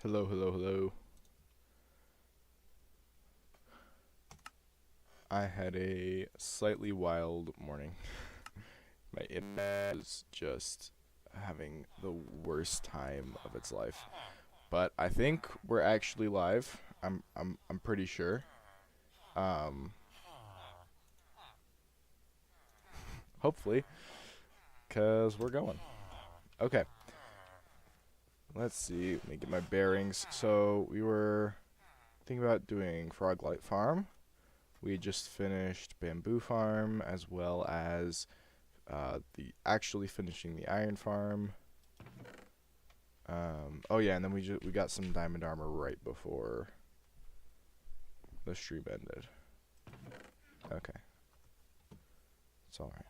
Hello, hello, hello. I had a slightly wild morning. My internet was just having the worst time of its life. But I think we're actually live. I'm pretty sure. Um Hopefully, 'cause we're going. Okay. Let's see. Let me get my bearings. So, we were thinking about doing Frog Light Farm. We just finished Bamboo Farm as well as the actually finishing the Iron Farm. Oh yeah, and then we got some diamond armor right before the stream ended. Okay, it's all right.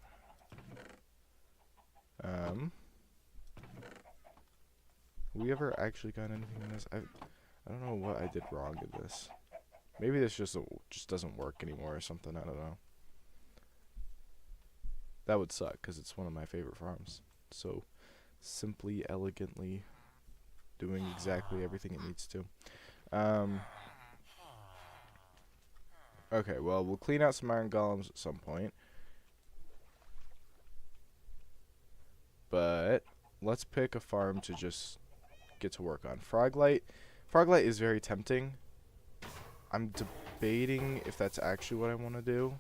We ever actually got anything in this? I don't know what I did wrong in this. Maybe this just doesn't work anymore or something. I don't know. That would suck because it's one of my favorite farms. So simply, elegantly doing exactly everything it needs to. Okay, well, we'll clean out some iron golems at some point. But let's pick a farm to just get to work on. Froglight. Froglight is very tempting. I'm debating if that's actually what I want to do.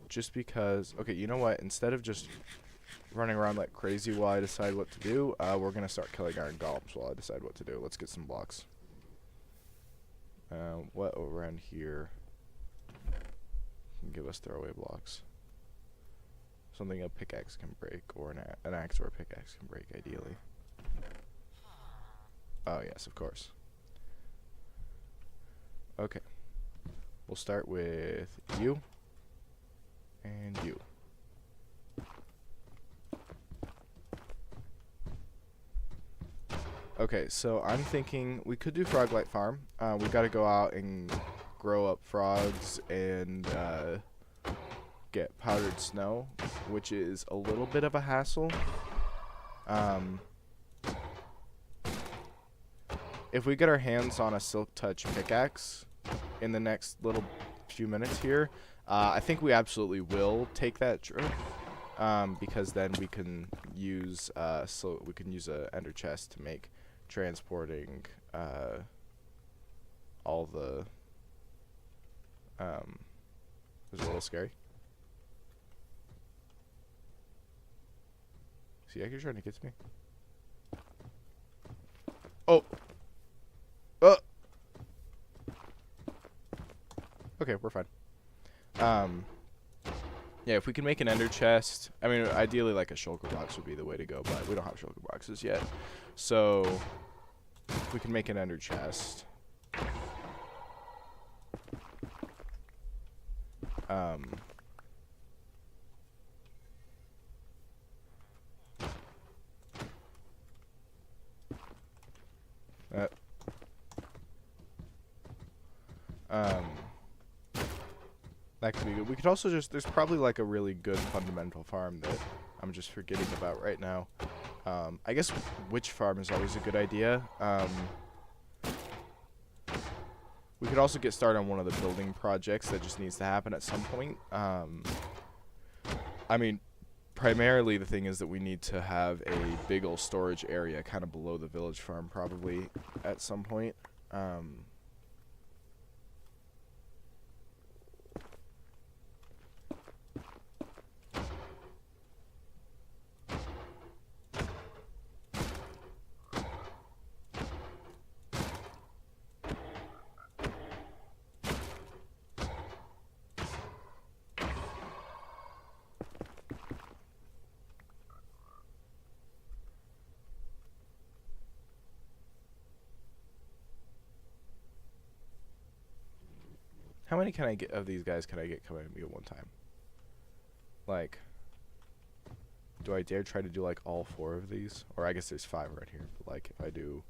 Just because, okay, you know what? Instead of just running around like crazy while I decide what to do, we're going to start killing iron golems while I decide what to do. Let's get some blocks. What around here can give us throwaway blocks? Something a pickaxe can break, or an axe or a pickaxe can break, ideally. Oh, yes, of course. Okay. We'll start with you and you. Okay, so I'm thinking we could do Froglight Farm. We gotta go out and grow up frogs and get powdered snow, which is a little bit of a hassle. If we get our hands on a Silk Touch pickaxe in the next little few minutes here, I think we absolutely will take that trip. Because then we can use a ender chest to make transporting all the it was a little scary. Is he actually trying to get to me? Oh. Okay, we're fine. Yeah, if we can make an ender chest, I mean, ideally like a shulker box would be the way to go, but we don't have shulker boxes yet. So, if we can make an ender chest. That could be good. We could also there's probably like a really good fundamental farm that I'm just forgetting about right now. I guess witch farm is always a good idea. We could also get started on one of the building projects that just needs to happen at some point. I mean, primarily the thing is that we need to have a big old storage area kind of below the village farm probably at some point. How many can I get of these guys can I get coming at me at one time? Like, do I dare try to do like all 4 of these? Or I guess there's 5 right here, but like if I do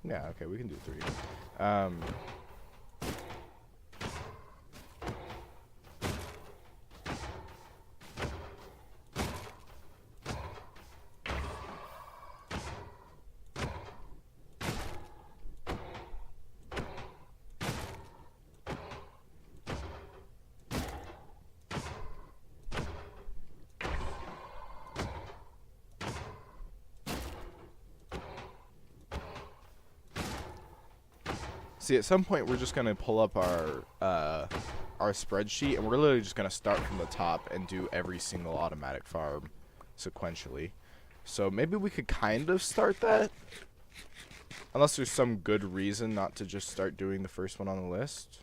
yeah, okay, we can do 3. See, at some point we're just gonna pull up our spreadsheet, and we're literally just gonna start from the top and do every single automatic farm sequentially. So maybe we could kind of start that, unless there's some good reason not to just start doing the first one on the list.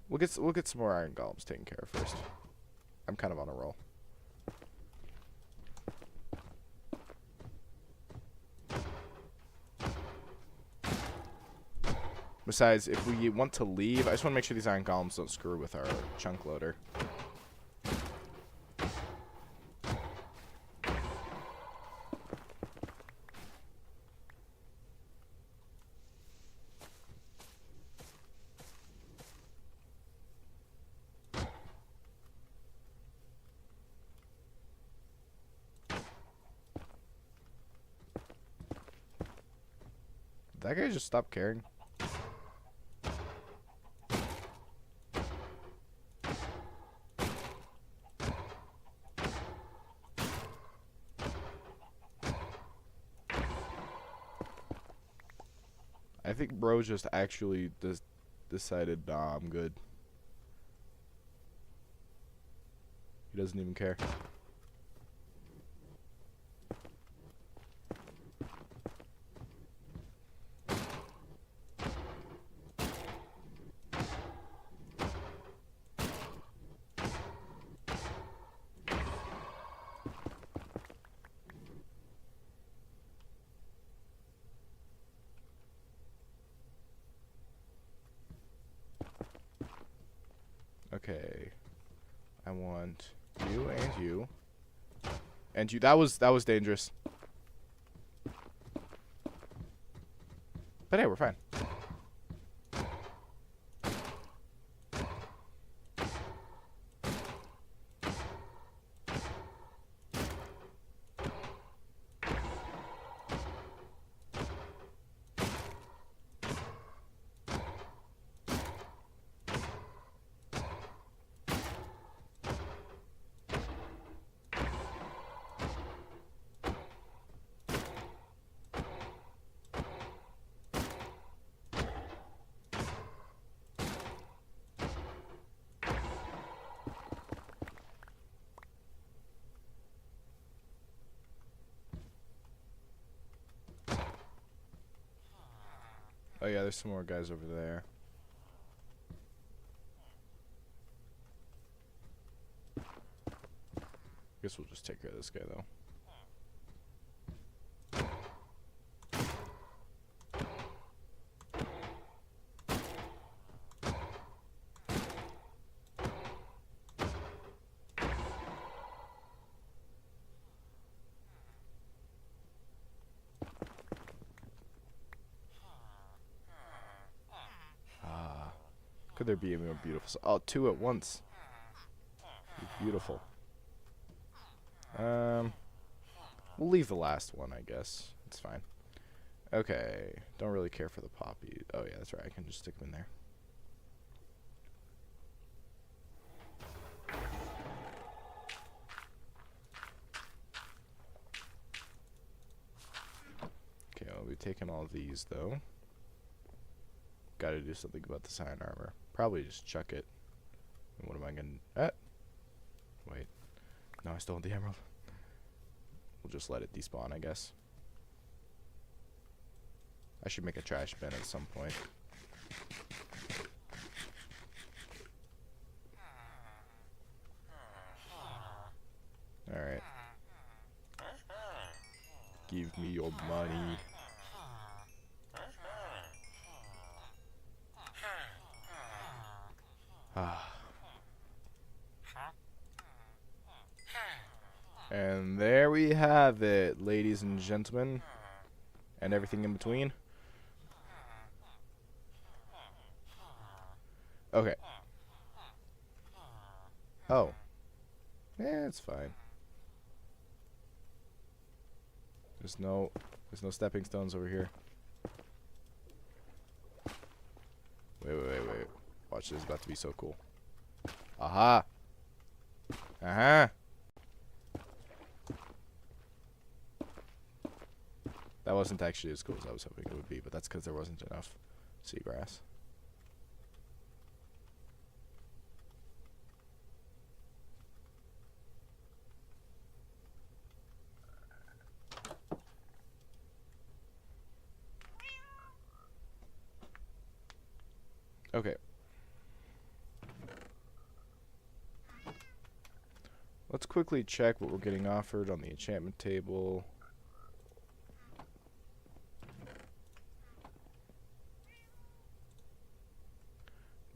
We'll get some more iron golems taken care of first. I'm kind of on a roll. Besides, if we want to leave, I just want to make sure these iron golems don't screw with our chunk loader. Did that guy just stop caring? I think bro just actually decided, nah, I'm good. He doesn't even care. Okay, I want you and you and you. That was dangerous. But hey, we're fine. Oh yeah, there's some more guys over there. Guess we'll just take care of this guy though. Could there be a more beautiful? Oh, two at once. Beautiful. We'll leave the last one, I guess. It's fine. Okay. Don't really care for the poppy. Oh yeah, that's right. I can just stick them in there. Okay, I'll be taking all of these though. Gotta do something about this iron armor. Probably just chuck it. And what am I gonna... Wait. No, I still want the emerald. We'll just let it despawn, I guess. I should make a trash bin at some point. Alright. Give me your money. And there we have it, ladies and gentlemen, and everything in between. Okay. Oh. Yeah, it's fine. There's no stepping stones over here. Wait. Watch, this is about to be so cool. Aha! Aha! That wasn't actually as cool as I was hoping it would be, but that's because there wasn't enough seagrass. Okay. Let's quickly check what we're getting offered on the enchantment table.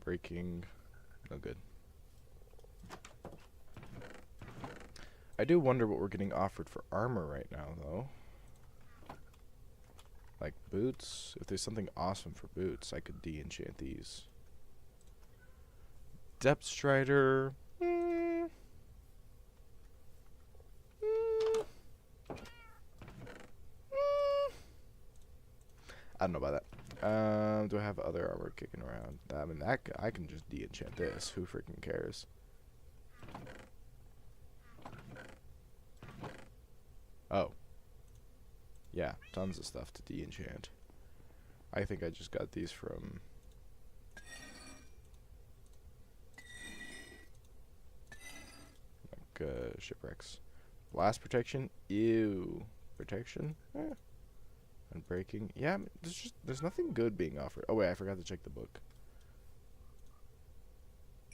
Breaking. No good. I do wonder what we're getting offered for armor right now, though. Like boots. If there's something awesome for boots, I could de-enchant these. Depth Strider. I don't know about that. Do I have other armor kicking around? I mean, I can just de-enchant this. Who freaking cares? Oh. Yeah, tons of stuff to de-enchant. I think I just got these from... like, shipwrecks. Blast protection? Ew. Protection? Eh. And breaking. Yeah, there's nothing good being offered. Oh wait, I forgot to check the book.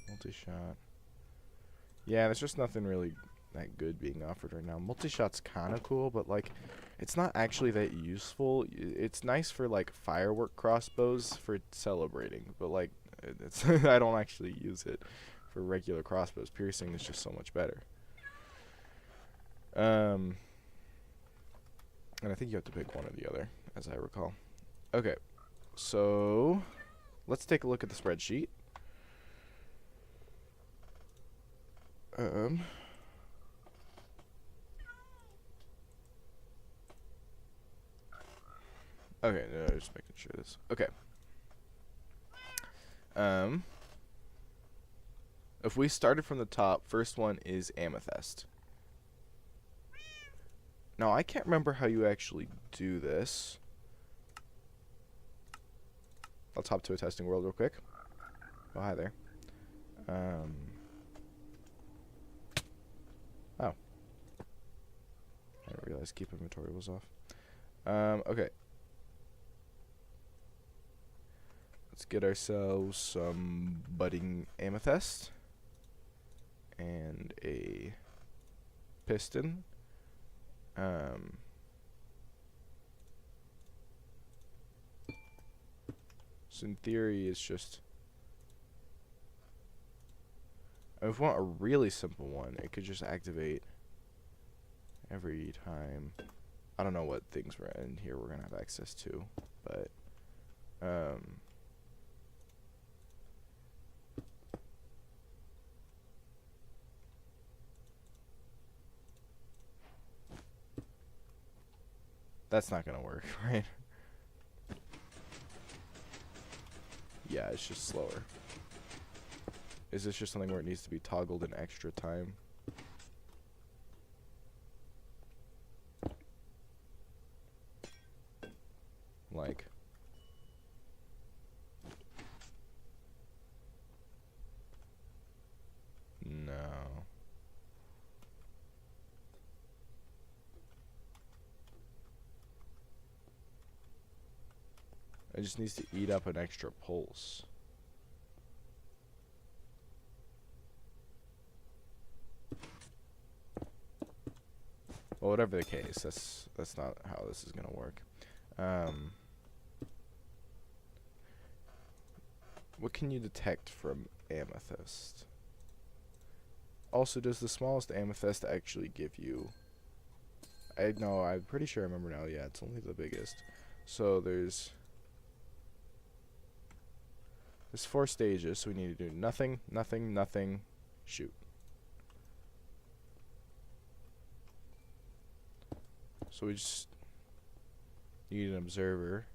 Multi-shot. Yeah, there's just nothing really that good being offered right now. Multi-shot's kind of cool, but like, it's not actually that useful. It's nice for like firework crossbows for celebrating, but like, it's I don't actually use it for regular crossbows. Piercing is just so much better. And I think you have to pick one or the other, as I recall. Okay, so let's take a look at the spreadsheet. Okay, no, just making sure this. Okay. If we started from the top, first one is amethyst. Now, I can't remember how you actually do this. Let's hop to a testing world real quick. Oh, hi there. Oh. I didn't realize keep inventory was off. Okay. Let's get ourselves some budding amethyst. And a piston. So in theory, it's just... if we want a really simple one, it could just activate every time. I don't know what things we're in here we're gonna have access to, but that's not gonna work, right? Yeah, it's just slower. Is this just something where it needs to be toggled in extra time? Like... no. It just needs to eat up an extra pulse. Well, whatever the case, that's not how this is gonna work. What can you detect from amethyst? Also, does the smallest amethyst actually give you... no, I'm pretty sure I remember now. Yeah, it's only the biggest. So there's 4 stages, so we need to do nothing, nothing, nothing, shoot. So we just need an observer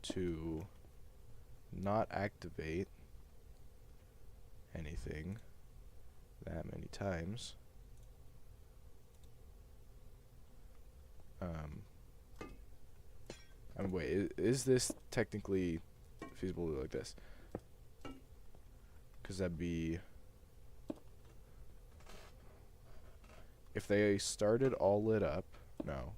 to not activate anything that many times. I mean, wait, is this technically feasible to do like this. Because that'd be... If they started all lit up... No.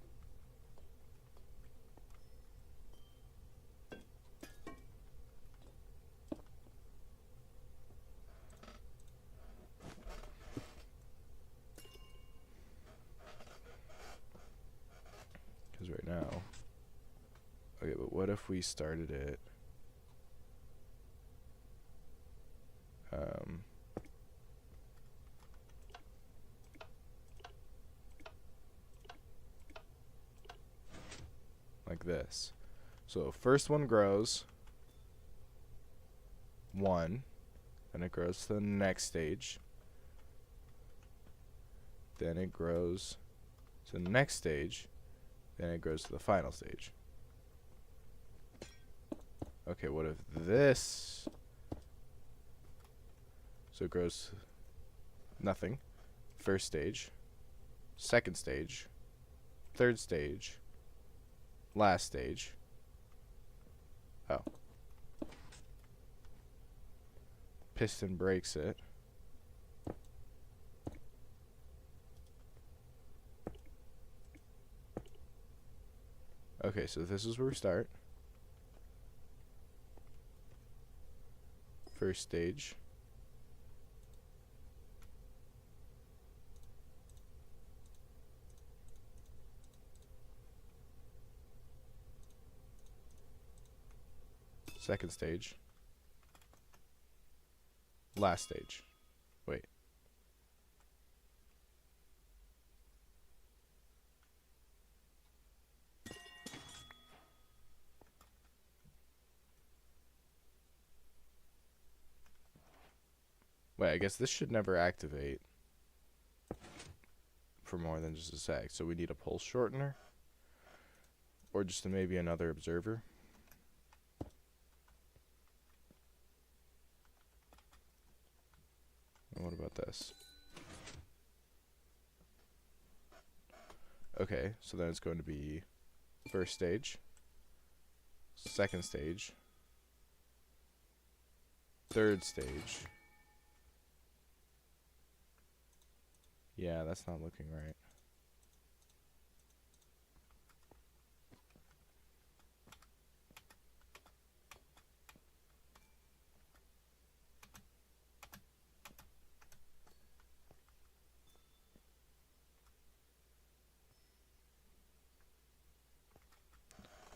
Because right now... Okay, but what if we started it... like this. So first one grows 1, then it grows to the next stage, then it grows to the next stage, then it grows to the final stage. Okay, what if this... So it grows nothing. First stage, second stage, third stage, last stage. Oh. Piston breaks it. Okay, so this is where we start. First stage. Second stage. Last stage. Wait. Wait, I guess this should never activate for more than just a sec. So we need a pulse shortener? Or just maybe another observer? And what about this? Okay, so then it's going to be first stage, second stage, third stage. Yeah, that's not looking right.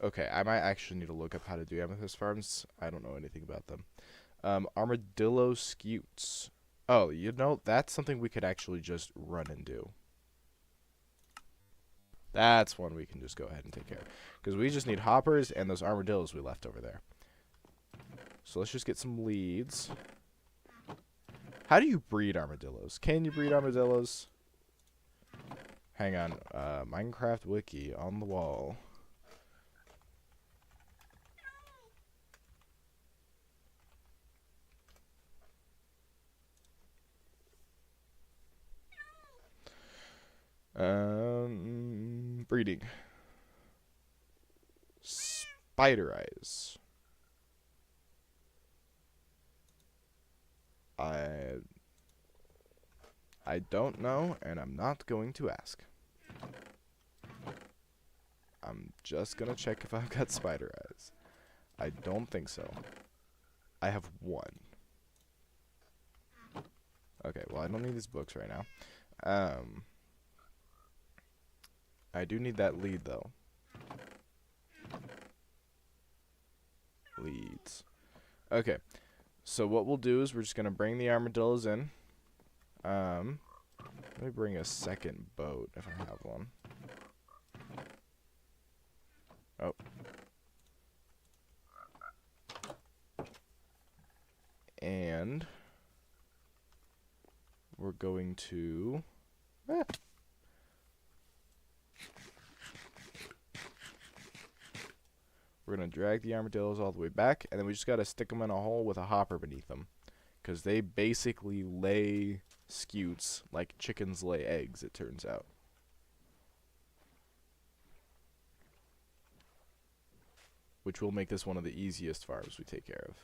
Okay, I might actually need to look up how to do amethyst farms. I don't know anything about them. Armadillo scutes. Oh, you know, that's something we could actually just run and do. That's one we can just go ahead and take care of. Because we just need hoppers and those armadillos we left over there. So let's just get some leads. How do you breed armadillos? Can you breed armadillos? Hang on. Minecraft wiki on the wall. Breeding. Spider eyes. I don't know, and I'm not going to ask. I'm just gonna check if I've got spider eyes. I don't think so. I have 1. Okay, well, I don't need these books right now. I do need that lead, though. Leads. Okay, so what we'll do is we're just going to bring the armadillos in. Let me bring a second boat, if I have one. Oh. And we're going to... We're going to drag the armadillos all the way back, and then we just got to stick them in a hole with a hopper beneath them. Because they basically lay scutes like chickens lay eggs, it turns out. which will make this one of the easiest farms we take care of.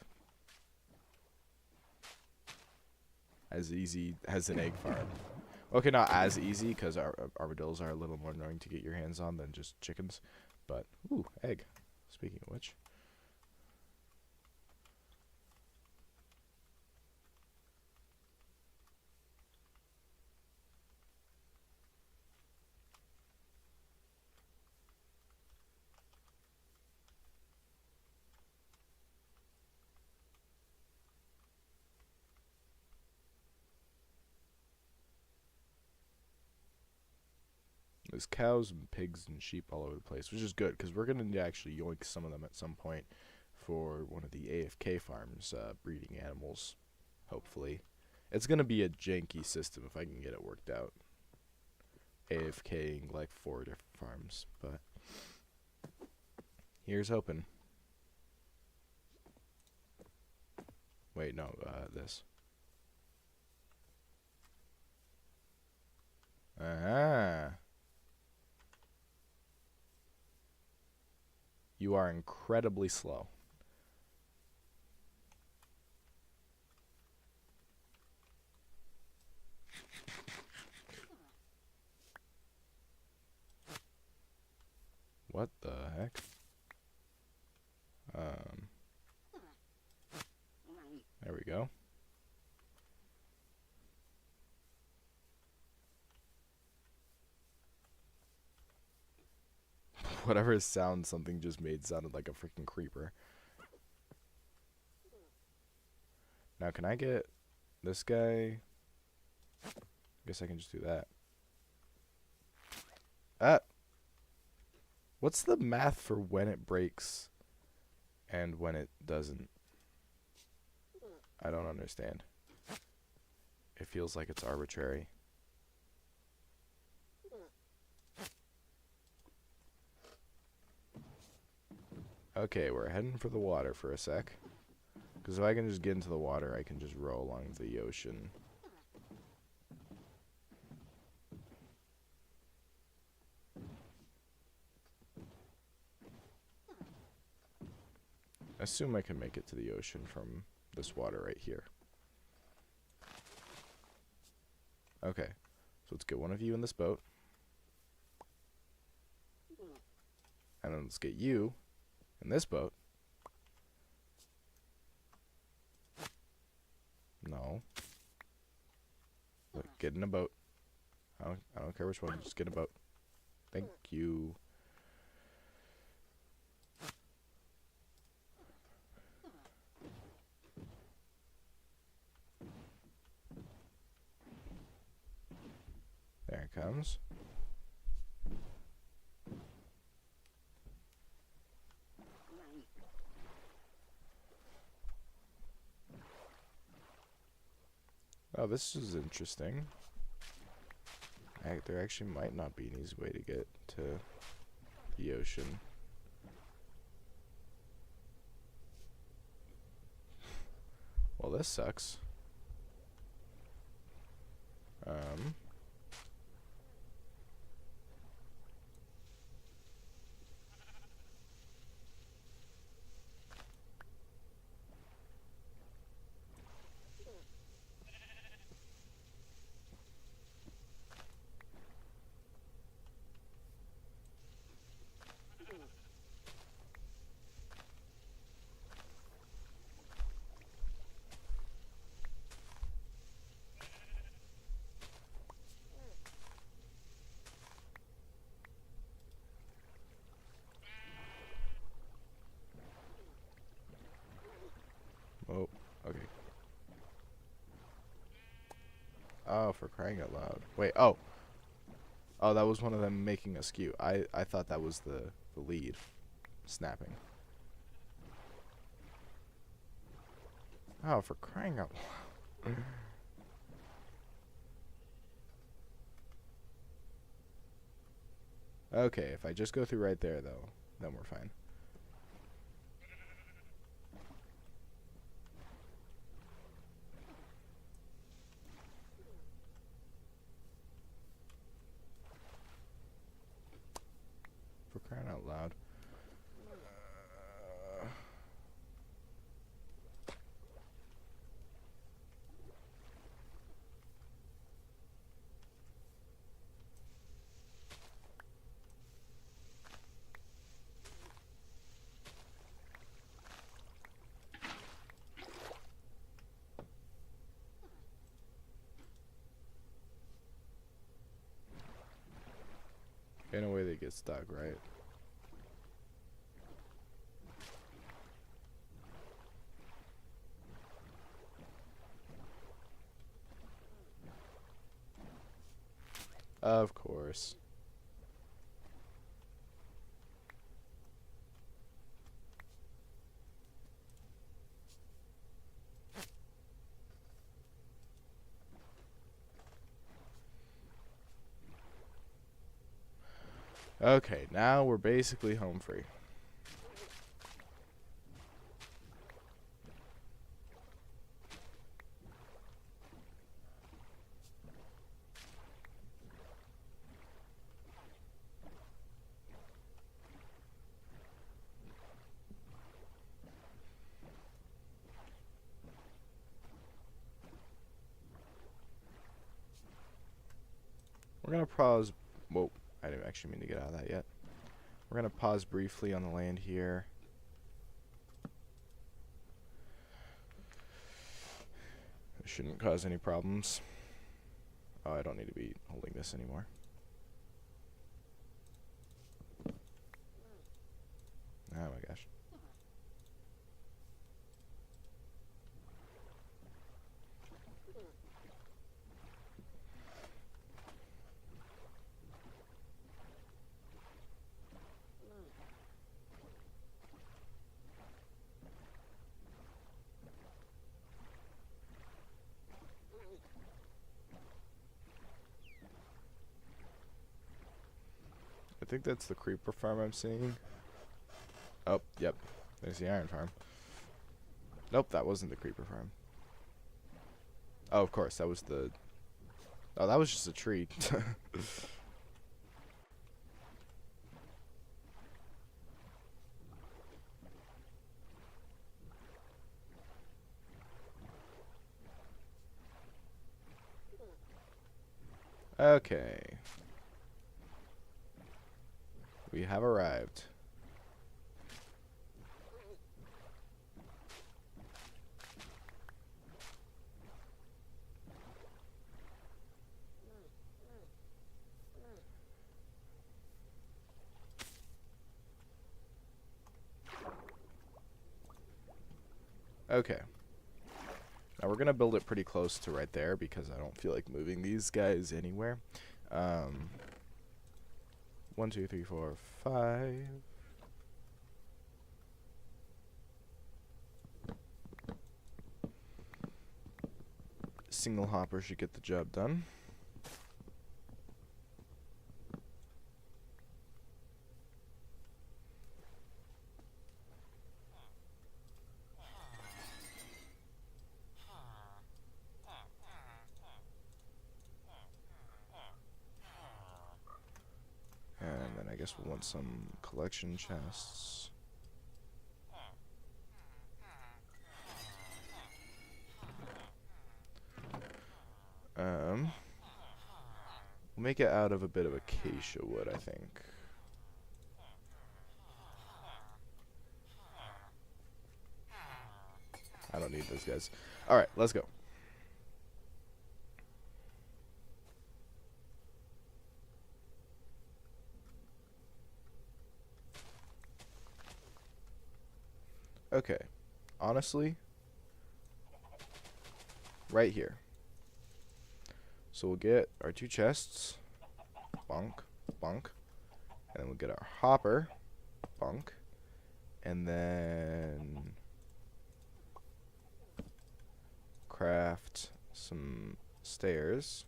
As easy as an egg farm. Okay, not as easy, because our armadillos are a little more annoying to get your hands on than just chickens. But, ooh, egg. Speaking of which. There's cows and pigs and sheep all over the place, which is good, because we're going to actually yoink some of them at some point for one of the AFK farms, breeding animals, hopefully. It's going to be a janky system if I can get it worked out. AFKing like 4 different farms, but here's hoping. Wait, no, this. Ah. You are incredibly slow. What the heck? There we go. Whatever sound something just made sounded like a freaking creeper. Now, can I get this guy? I guess I can just do that. What's the math for when it breaks and when it doesn't? I don't understand. It feels like it's arbitrary. Okay, we're heading for the water for a sec. Because if I can just get into the water, I can just row along the ocean. I assume I can make it to the ocean from this water right here. Okay, so let's get one of you in this boat. And then let's get you in this boat. No. Look, get in a boat. I don't care which one, just get in a boat. Thank you. There it comes. Oh, this is interesting. There actually might not be an easy way to get to the ocean. Well, this sucks. Oh, okay. Oh, for crying out loud. Wait, oh. Oh, that was one of them making a skew. I thought that was the lead snapping. Oh, for crying out loud. Okay, if I just go through right there, though, then we're fine. For crying out loud. In a way they get stuck, right? Of course. Okay, now we're basically home free. We're gonna pause. Whoa, I didn't actually mean to get out of that yet. We're gonna pause briefly on the land here. It shouldn't cause any problems. Oh, I don't need to be holding this anymore. Oh my gosh. I think that's the creeper farm I'm seeing. Oh, yep. There's the iron farm. Nope, that wasn't the creeper farm. Oh, of course, that was the... Oh, that was just a tree. Okay. We have arrived. Okay. Now we're gonna build it pretty close to right there because I don't feel like moving these guys anywhere. 1, 2, 3, 4, 5. Single hopper should get the job done. And then I guess we'll want some collection chests. We'll make it out of a bit of acacia wood, I think. I don't need those guys. Alright, let's go. Okay. Honestly, right here. So we'll get our 2 chests. Bonk, bonk. And then we'll get our hopper. Bonk. And then craft some stairs.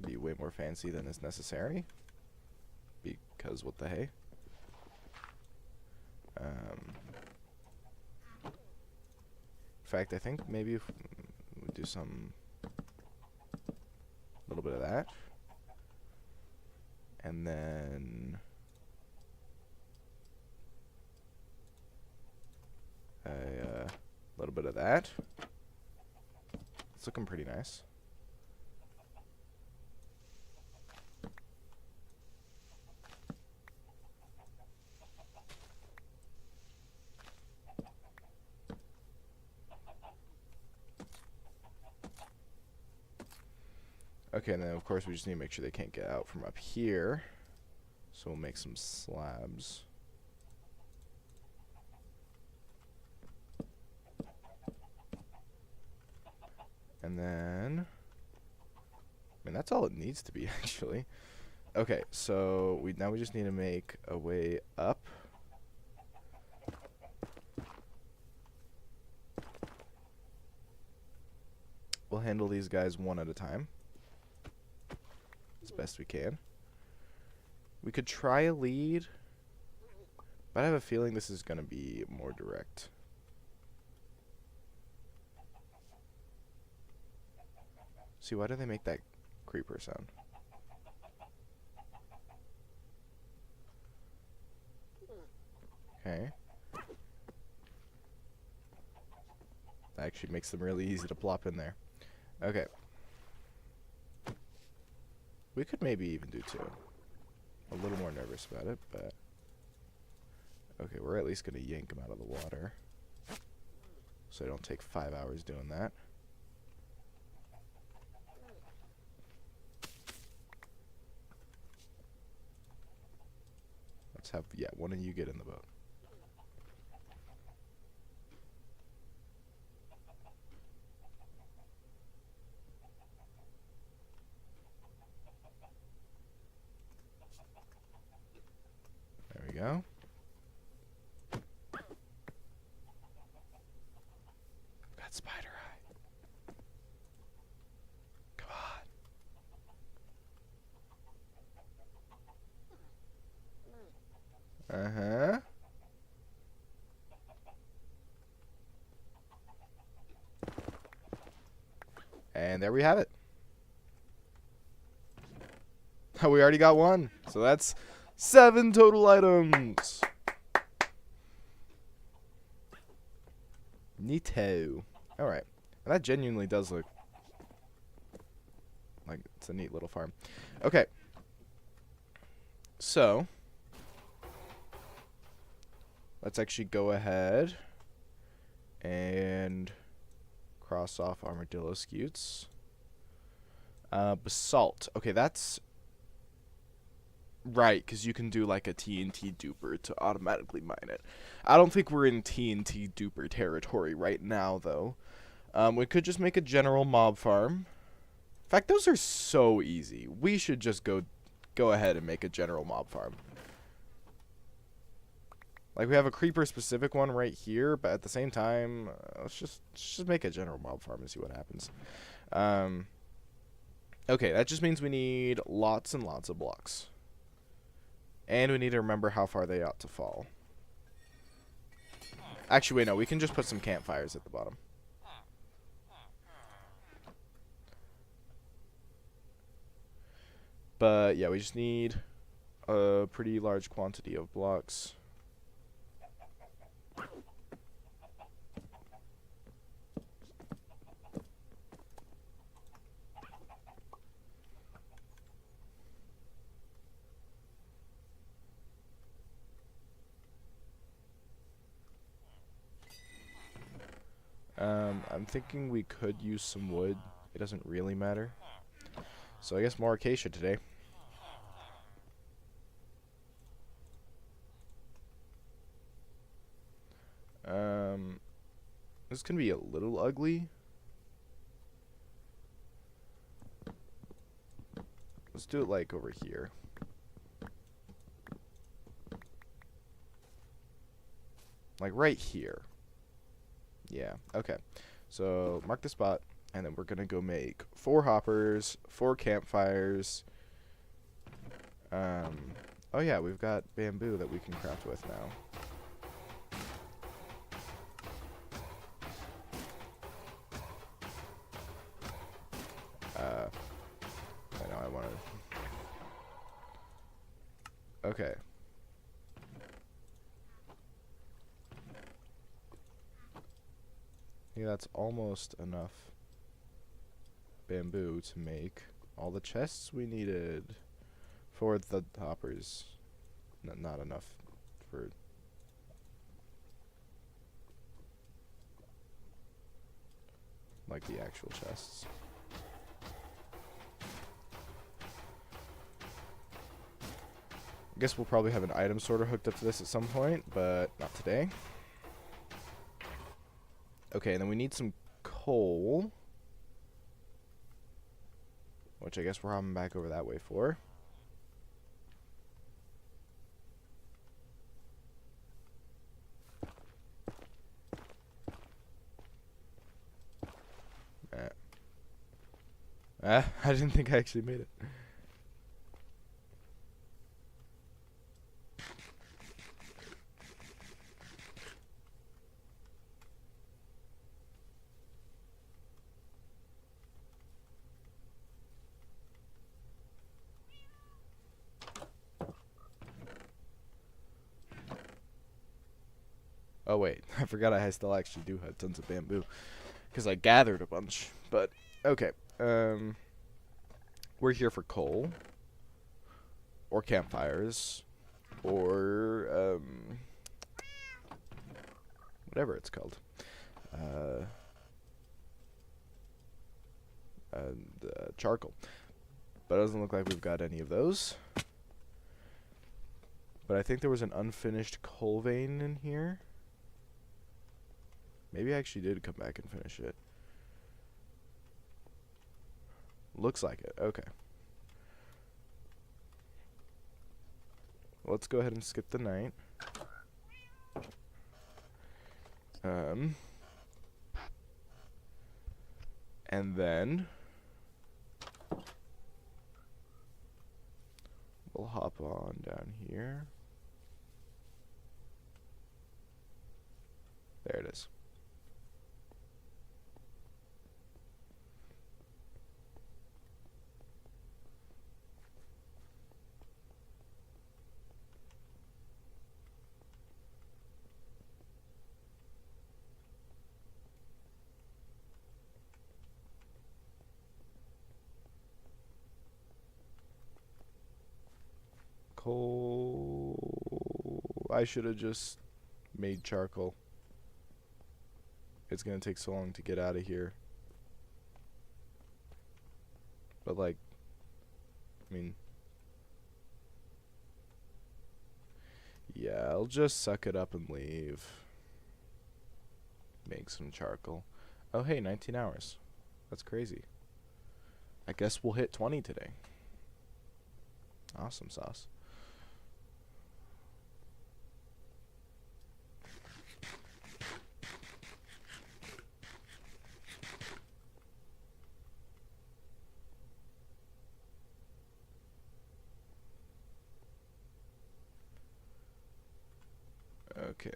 Be way more fancy than is necessary. Because what the hey? In fact, I think maybe if we do some little bit of that, and then a little bit of that. It's looking pretty nice. Okay, and then of course we just need to make sure they can't get out from up here. So we'll make some slabs. And then, I mean, that's all it needs to be, actually. Okay, so now we just need to make a way up. We'll handle these guys one at a time as best we can. We could try a lead, but I have a feeling this is going to be more direct. See, why do they make that creeper sound? Okay. That actually makes them really easy to plop in there. Okay. We could maybe even do two. A little more nervous about it, but... Okay, we're at least going to yank them out of the water. So I don't take 5 hours doing that. Let's have, yeah, one of you get in the boat. There we go. Got spider eye. Come on. Uh-huh. And there we have it. We already got one. So that's 7 total items. Neato. Alright. And that genuinely does look like it's a neat little farm. Okay. So, let's actually go ahead and cross off armadillo scutes. Basalt. Okay, that's right, because you can do like a TNT duper to automatically mine it. I don't think we're in TNT duper territory right now, though. We could just make a general mob farm. In fact, those are so easy. We should just go ahead and make a general mob farm. Like, we have a creeper-specific one right here, but at the same time, let's just make a general mob farm and see what happens. Okay, that just means we need lots and lots of blocks. And we need to remember how far they ought to fall. Actually, wait, no, we can just put some campfires at the bottom. But, yeah, we just need a pretty large quantity of blocks. I'm thinking we could use some wood. It doesn't really matter. So I guess more acacia today. This can be a little ugly. Let's do it like over here. Like right here. Yeah, okay. So mark the spot, and then we're going to go make 4 hoppers, 4 campfires. Oh yeah, we've got bamboo that we can craft with now. I know I wanted... Okay. Yeah, that's almost enough bamboo to make all the chests we needed for the hoppers. Not enough for... like the actual chests. I guess we'll probably have an item sorter hooked up to this at some point, but not today. Okay, and then we need some coal, which I guess we're hopping back over that way for. I didn't think I actually made it. Oh wait, I forgot I still actually do have tons of bamboo, because I gathered a bunch. But okay, we're here for coal, or campfires, or whatever it's called. Charcoal. But it doesn't look like we've got any of those. But I think there was an unfinished coal vein in here. Maybe I actually did come back and finish it. Looks like it. Okay. Let's go ahead and skip the night. And then we'll hop on down here. There it is. Coal. I should have just made charcoal. It's gonna take so long to get out of here. But like, I mean, yeah, I'll just suck it up and leave. Make some charcoal. Oh hey, 19 hours. That's crazy. I guess we'll hit 20 today. Awesome sauce. Okay.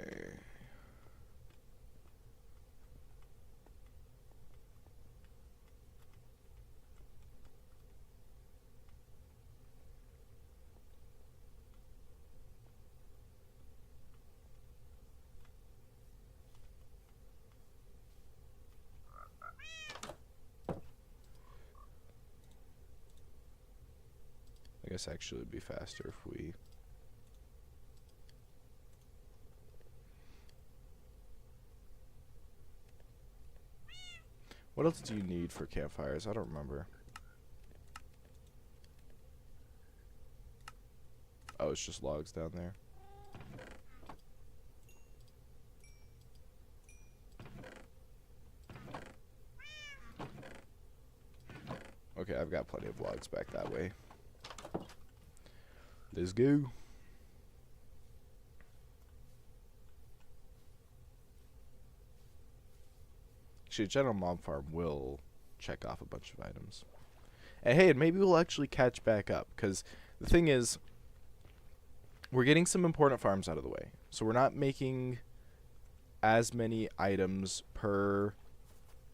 I guess actually it'd be faster if we... What else do you need for campfires? I don't remember. Oh, it's just logs down there. Okay, I've got plenty of logs back that way. Let's go. Actually, General Mob Farm will check off a bunch of items. And hey, and maybe we'll actually catch back up, because the thing is, we're getting some important farms out of the way. So we're not making as many items per...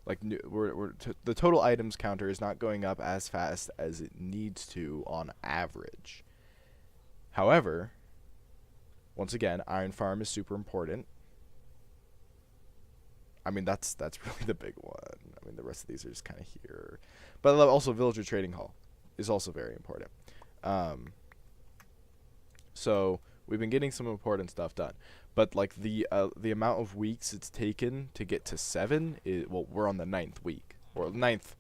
Like, the total items counter is not going up as fast as it needs to on average. However, once again, Iron Farm is super important. I mean, that's really the big one. I mean, the rest of these are just kind of here. But also, Villager Trading Hall is also very important. So we've been getting some important stuff done. But like the amount of weeks it's taken to get to 7 is, well, we're on the 9th week, or ninth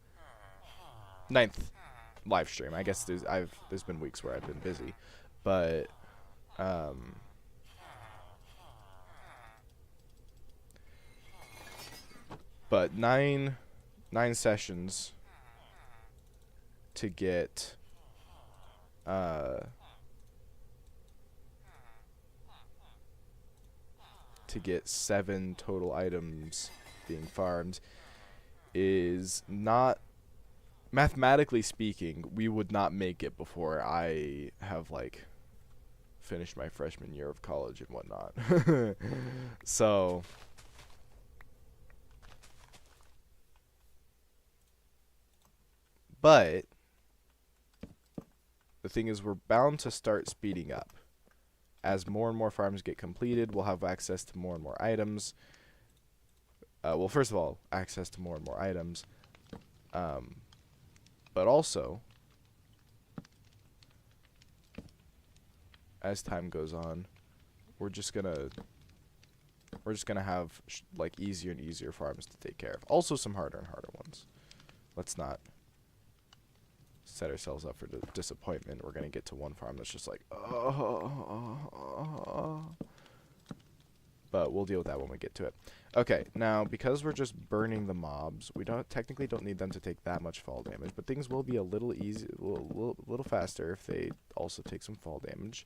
live stream. I guess there's been weeks where I've been busy, but Um, but nine sessions to get uh, 7 total items being farmed is not, mathematically speaking, we would not make it before I have like finished my freshman year of college and whatnot. So but the thing is, we're bound to start speeding up. As more and more farms get completed, we'll have access to more and more items. Well, first of all, access to more and more items. But also, as time goes on, we're just gonna have like easier and easier farms to take care of. Also, some harder and harder ones. Let's not set ourselves up for disappointment. We're gonna get to one farm that's just like, but we'll deal with that when we get to it. Okay, now because we're just burning the mobs, we technically don't need them to take that much fall damage, but things will be a little little faster if they also take some fall damage.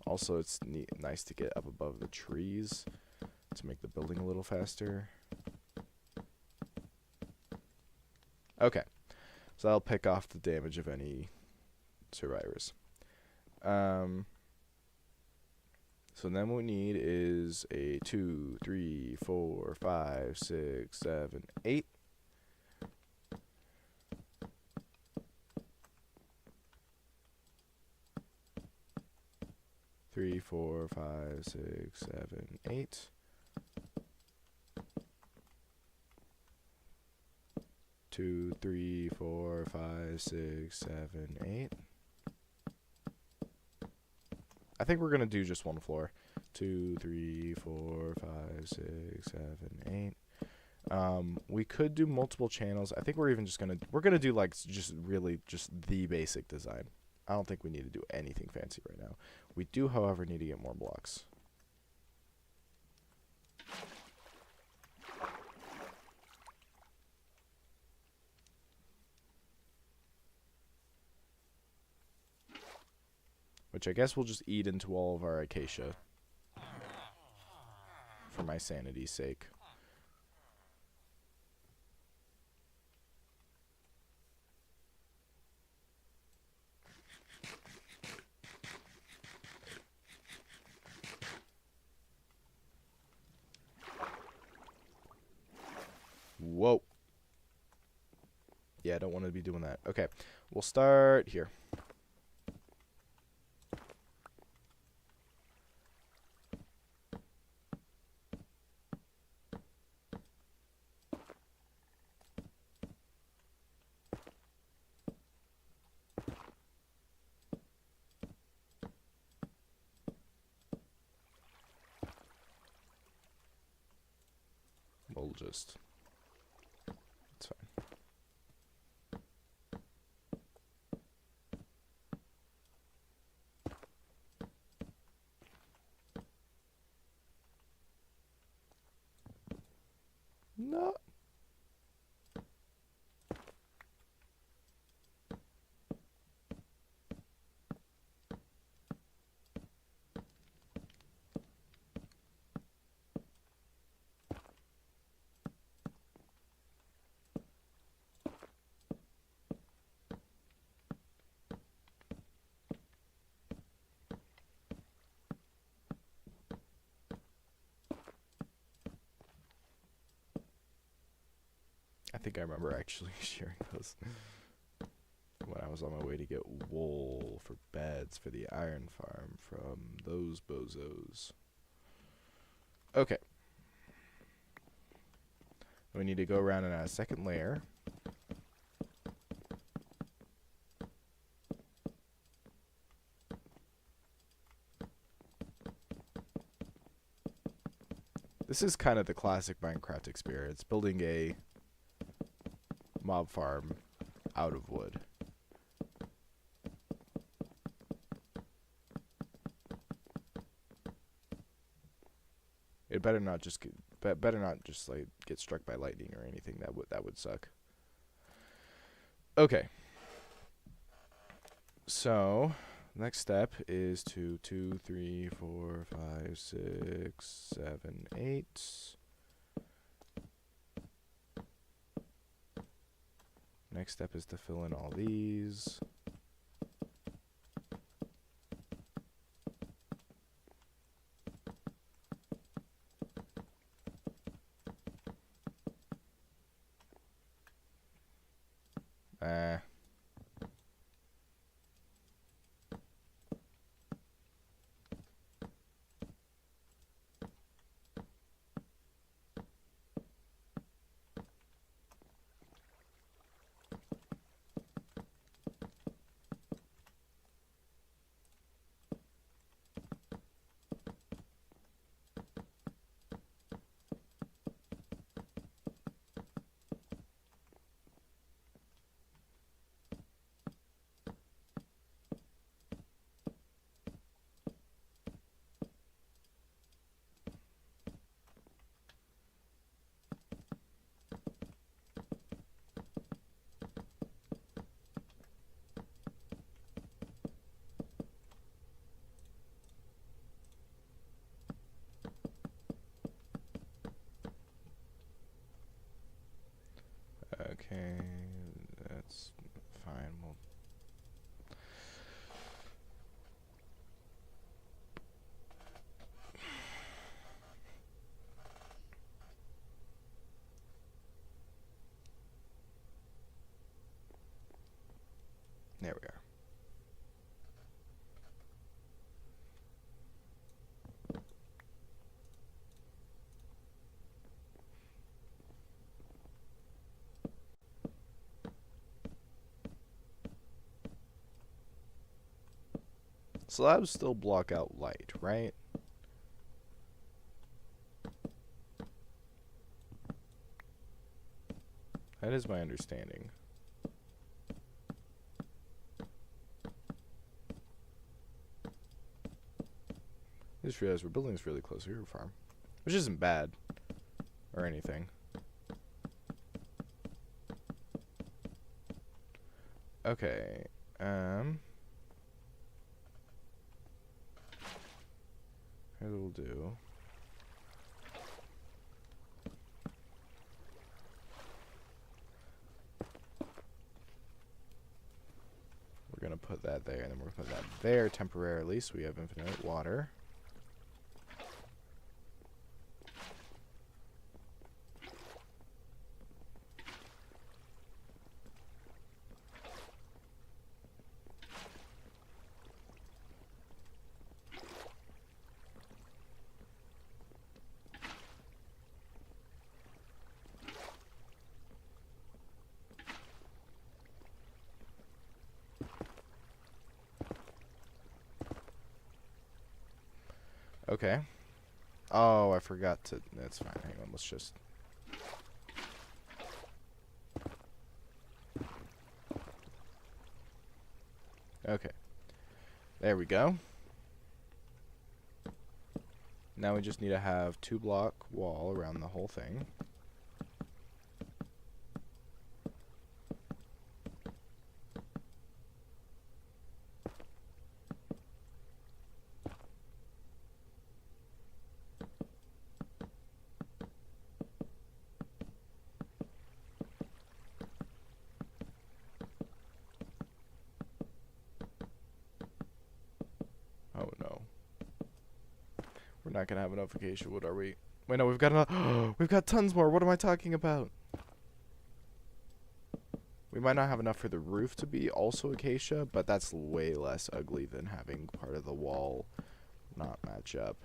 Also, it's nice to get up above the trees to make the building a little faster. Okay, so I'll pick off the damage of any survivors. So then what we need is a 2, 3, 4, 5, 6, 7, 8. 3, 4, 5, 6, 7, 8. Two, 3, 4, 5, 6, 7, 8. I think we're gonna do just one floor. 2, 3, 4, 5, 6, 7, 8. We could do multiple channels. I think we're gonna do like just the basic design. I don't think we need to do anything fancy right now. We do, however, need to get more blocks. Which I guess we'll just eat into all of our acacia. For my sanity's sake. Whoa. Yeah, I don't want to be doing that. Okay, we'll start here. We'll just... It's fine. No. I think I remember actually sharing those when I was on my way to get wool for beds for the iron farm from those bozos. Okay. We need to go around and add a second layer. This is kind of the classic Minecraft experience, building a mob farm out of wood. It better not just like get struck by lightning or anything. That would suck. Okay. So, next step is to 2, 3, 4, 5, 6, 7, 8. Next step is to fill in all these. Okay, that's fine. We'll there we are. Slabs still block out light, right? That is my understanding. I just realized we're building this really close to your farm, which isn't bad or anything. Okay, here's what we'll do. We're gonna put that there, and then we're gonna put that there temporarily, so we have infinite water. Okay. Oh, I forgot to... That's fine. Hang on. Let's just... Okay. There we go. Now we just need to have 2-block wall around the whole thing. Oh no. We're not gonna have enough acacia wood, are we? Wait, no, we've got enough. We've got tons more. What am I talking about? We might not have enough for the roof to be also acacia, but that's way less ugly than having part of the wall not match up.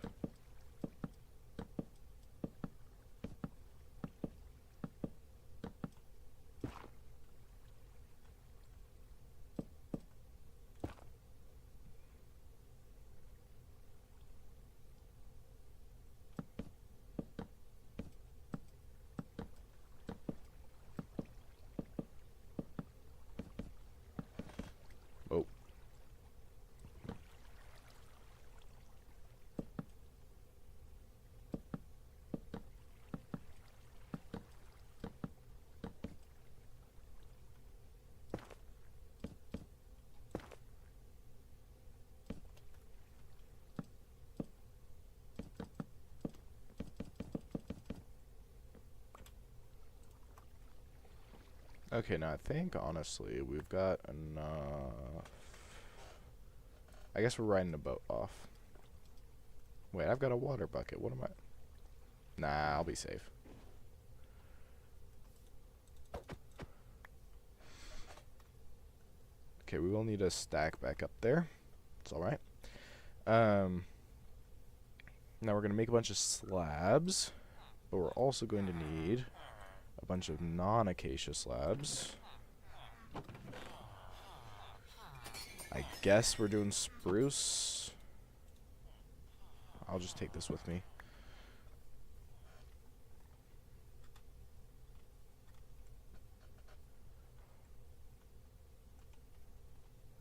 Okay, now I think, honestly, we've got enough. I guess we're riding a boat off. Wait, I've got a water bucket. What am I? Nah, I'll be safe. Okay, we will need a stack back up there. It's alright. Now we're going to make a bunch of slabs. But we're also going to need a bunch of non-acacia slabs. I guess we're doing spruce. I'll just take this with me.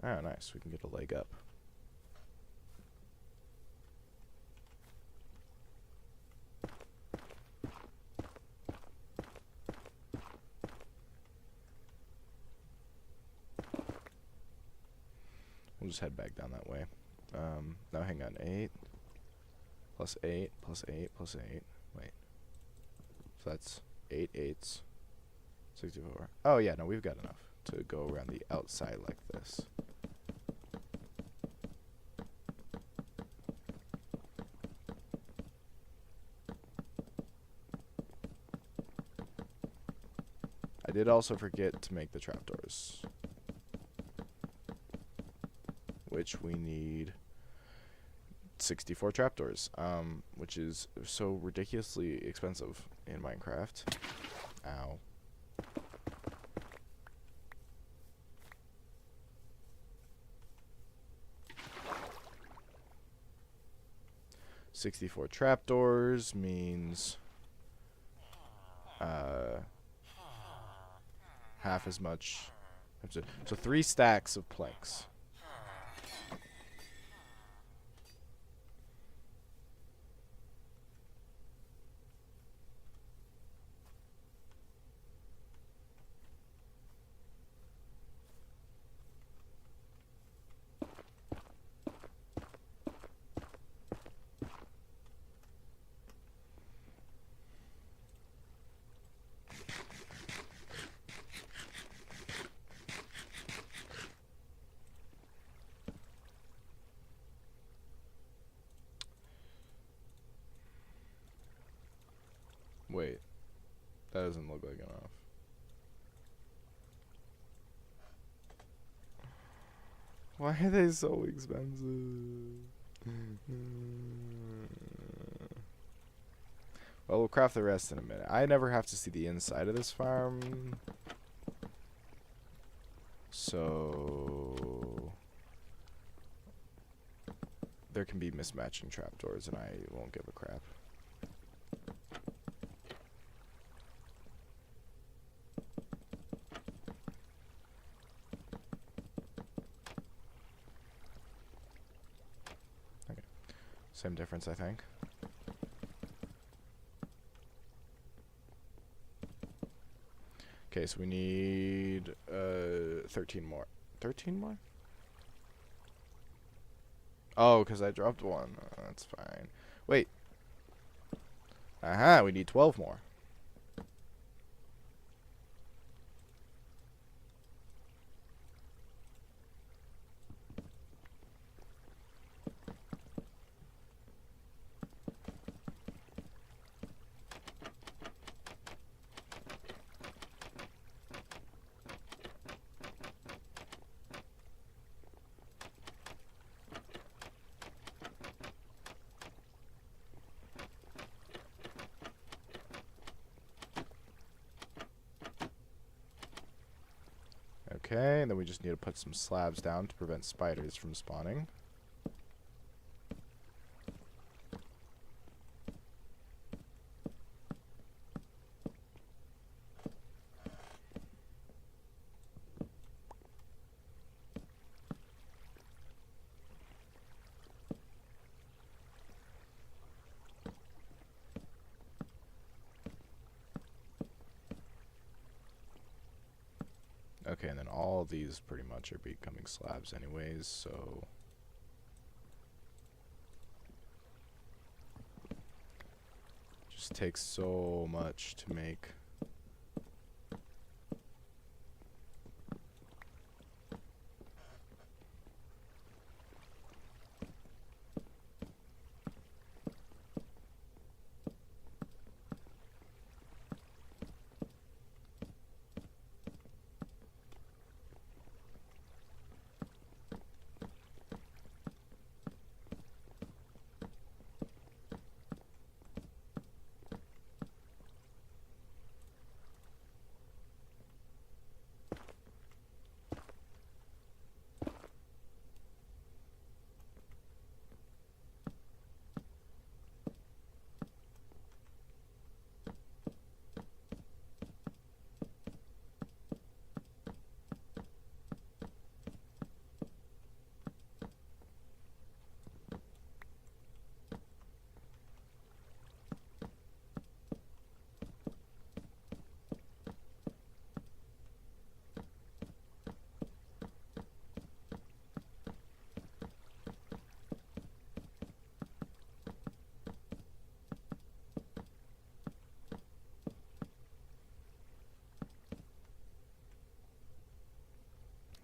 Ah, nice. We can get a leg up. We'll just head back down that way. Now hang on. 8 plus 8 plus 8 plus 8. Wait. So that's 8 eighths. 64. Oh, yeah, no, we've got enough to go around the outside like this. I did also forget to make the trapdoors, which we need 64 trapdoors, which is so ridiculously expensive in Minecraft. Ow. $64 trapdoors means half as much. So 3 stacks of planks. Wait, that doesn't look like enough. Why are they so expensive? Well, we'll craft the rest in a minute. I never have to see the inside of this farm. So there can be mismatching trapdoors and I won't give a crap. Okay. Same difference, I think. Okay, so we need 13 more. 13 more? Oh, because I dropped one. That's fine. Wait. Aha, we need 12 more. Okay, and then we just need to put some slabs down to prevent spiders from spawning. Okay, and then all of these pretty much are becoming slabs anyways, so just takes so much to make.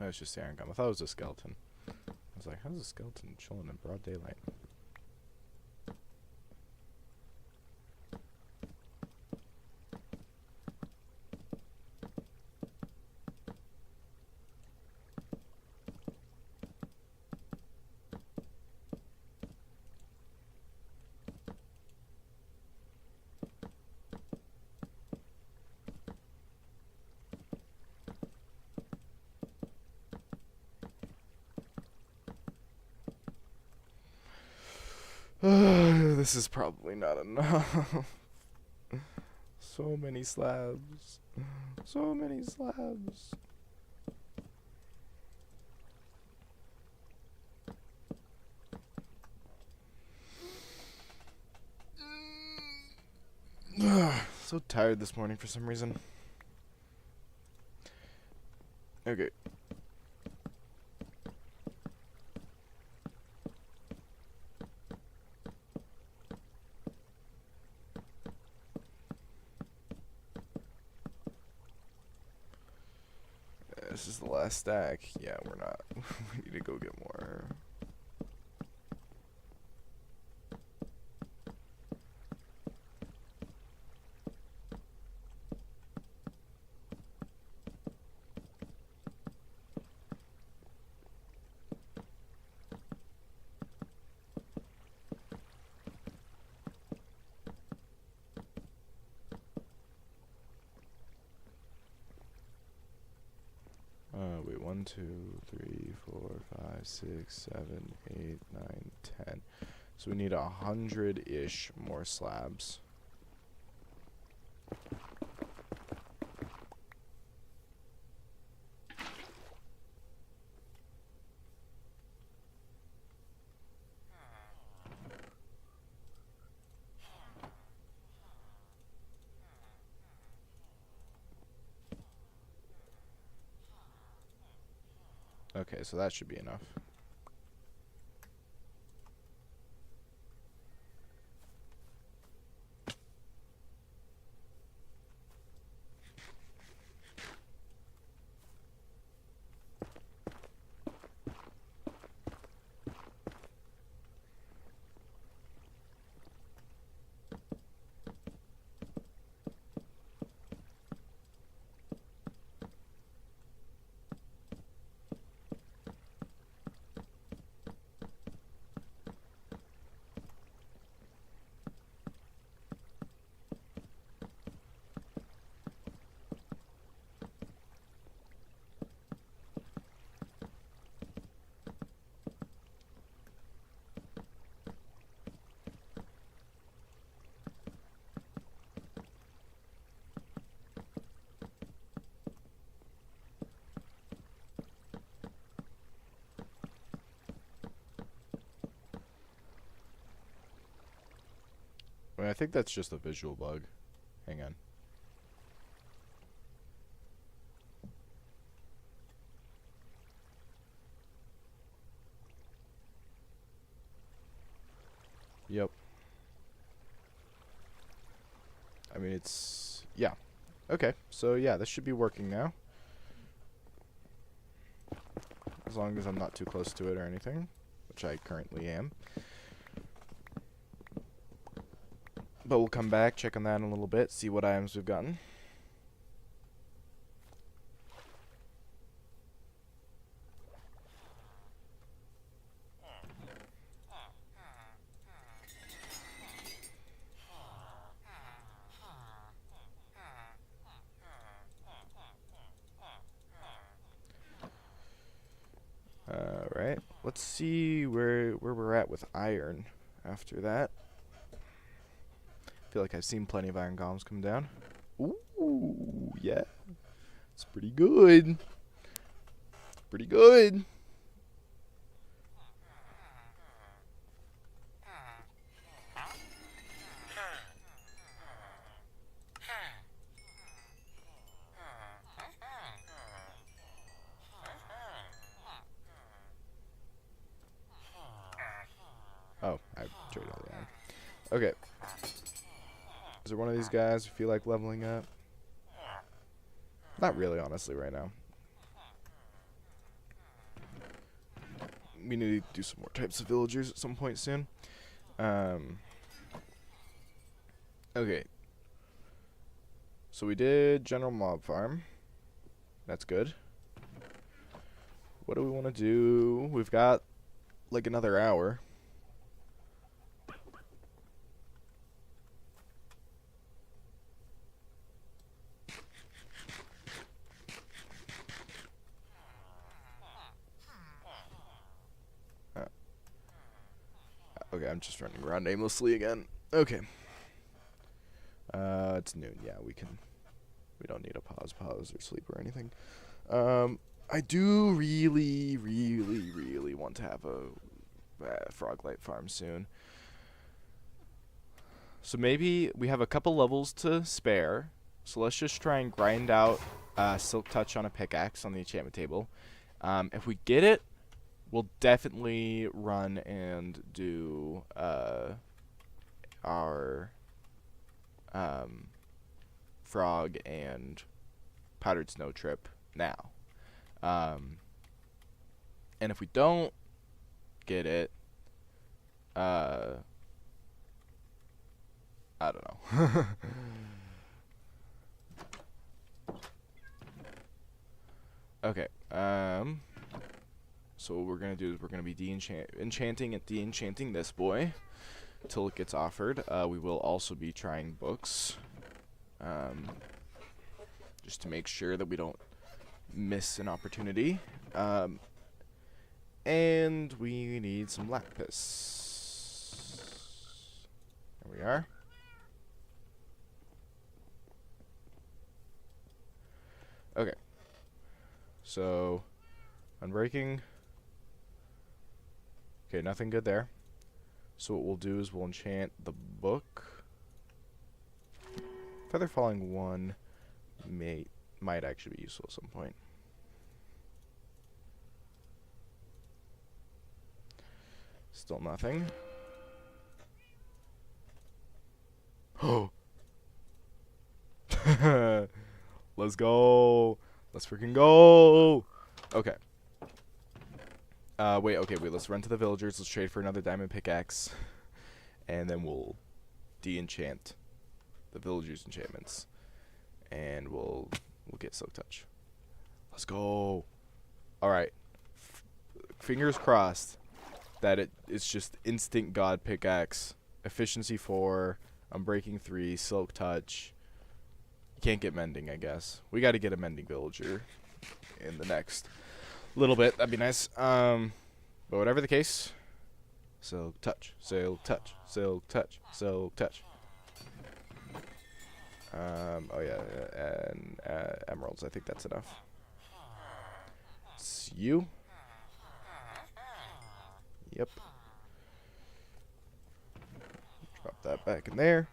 Oh, it's just the iron golem. I thought it was a skeleton. I was like, how's a skeleton chilling in broad daylight? This is probably not enough. So many slabs. So many slabs. So tired this morning for some reason. Okay. This is the last stack. Yeah, we're not. We need to go get more. Wait, 1, 2, 3, 4, 5, 6, 7, 8, 9, 10. So we need 100-ish more slabs. Okay, so that should be enough. I think that's just a visual bug. Hang on. Yep. I mean, it's... yeah. Okay, so yeah, this should be working now. As long as I'm not too close to it or anything, which I currently am. But we'll come back, check on that in a little bit, see what items we've gotten. Alright, let's see where we're at with iron after that. I feel like I've seen plenty of iron golems come down. Ooh, yeah. It's pretty good. Pretty good. Oh, I traded all the iron. Okay. Is there one of these guys who feel like leveling up? Not really, honestly, right now. we need to do some more types of villagers at some point soon. Okay. So we did general mob farm. That's good. What do we want to do? We've got like another hour. Okay, I'm just running around aimlessly again. Okay. It's noon. Yeah, we don't need a pause or sleep or anything. I do really want to have a frog light farm soon. So maybe we have a couple levels to spare. So let's just try and grind out Silk Touch on a pickaxe on the enchantment table. If we get it, we'll definitely run and do our frog and powdered snow trip now. And if we don't get it, I don't know. Okay. So what we're gonna do is we're gonna be enchanting and de-enchanting this boy until it gets offered. We will also be trying books, just to make sure that we don't miss an opportunity. And we need some lapis. There we are. Okay. So, unbreaking. Okay, nothing good there. So what we'll do is we'll enchant the book. Feather Falling 1 might actually be useful at some point. Still nothing. Oh! Let's go! Let's freaking go! Okay. Wait, let's run to the villagers. Let's trade for another diamond pickaxe. And then we'll de-enchant the villagers' enchantments. And we'll get Silk Touch. Let's go! Alright. Fingers crossed that it's just instant god pickaxe. Efficiency 4, Unbreaking 3, Silk Touch. You can't get mending, I guess. We gotta get a mending villager in the next little bit. That'd be nice. But whatever the case, Silk Touch, Silk Touch, Silk Touch, Silk Touch. Oh yeah, and emeralds. I think that's enough. It's you. Yep. Drop that back in there.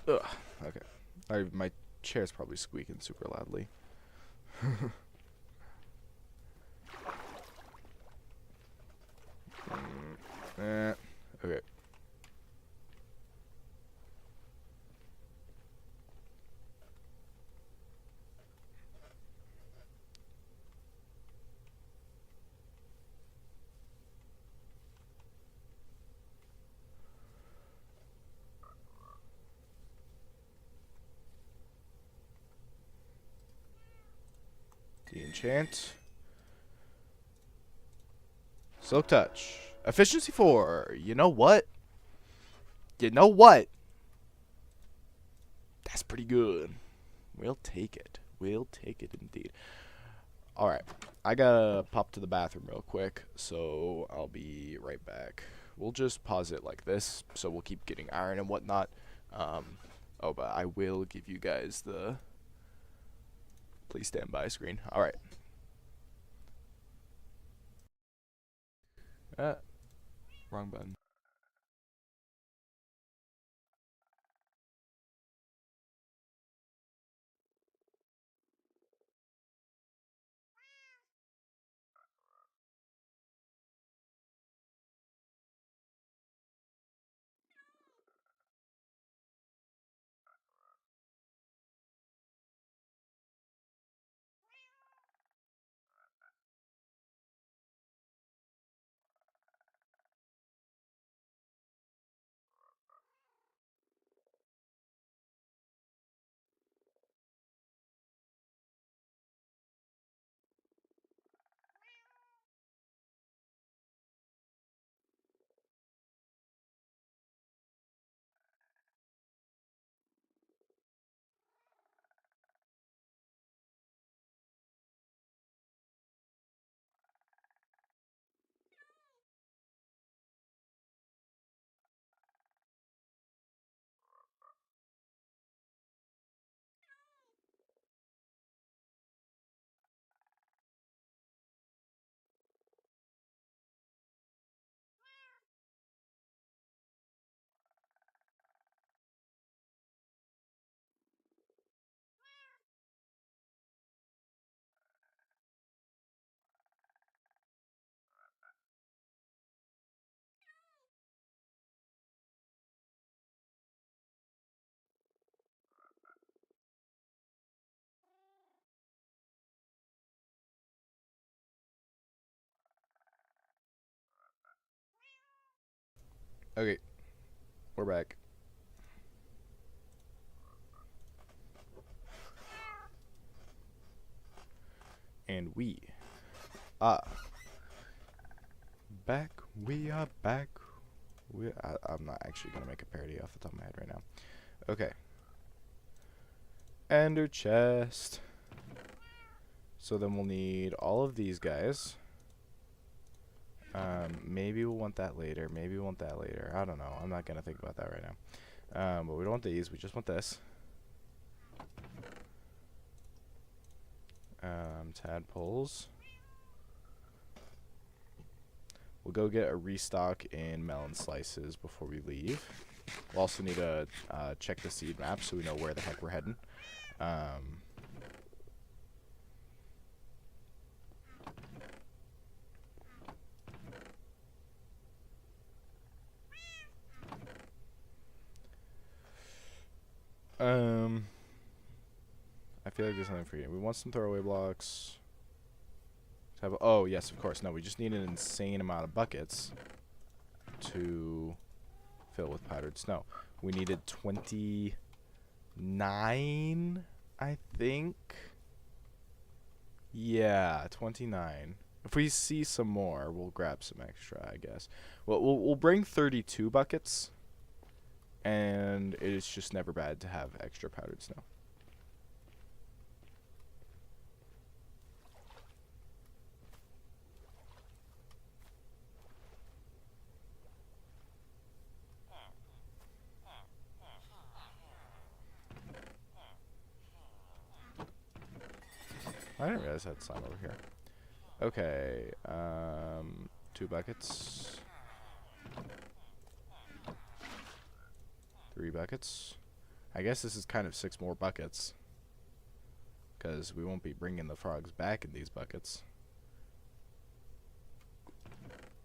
Ugh. Okay. My chair's probably squeaking super loudly. Okay. De-enchant. Silk Touch. Efficiency 4. You know what? That's pretty good. We'll take it. We'll take it indeed. Alright. I gotta pop to the bathroom real quick, so I'll be right back. We'll just pause it like this, so we'll keep getting iron and whatnot. Oh, but I will give you guys the please stand by screen. Alright. Wrong button. Okay, we're back. And we are back. We are back. I'm not actually going to make a parody off the top of my head right now. Okay. Ender chest. So then we'll need all of these guys. Maybe we'll want that later. Maybe we'll want that later. I don't know. I'm not going to think about that right now. But we don't want these. We just want this. Tadpoles. We'll go get a restock in melon slices before we leave. We'll also need to check the seed map so we know where the heck we're heading. I feel like there's something for you. We want some throwaway blocks. Oh, yes, of course. No, we just need an insane amount of buckets to fill with powdered snow. We needed 29, I think. Yeah, 29. If we see some more, we'll grab some extra, I guess. Well, we'll bring 32 buckets, and it's just never bad to have extra powdered snow. I didn't realize I had slime over here. Okay, 2 buckets. 3 buckets. I guess this is kind of 6 more buckets, because we won't be bringing the frogs back in these buckets.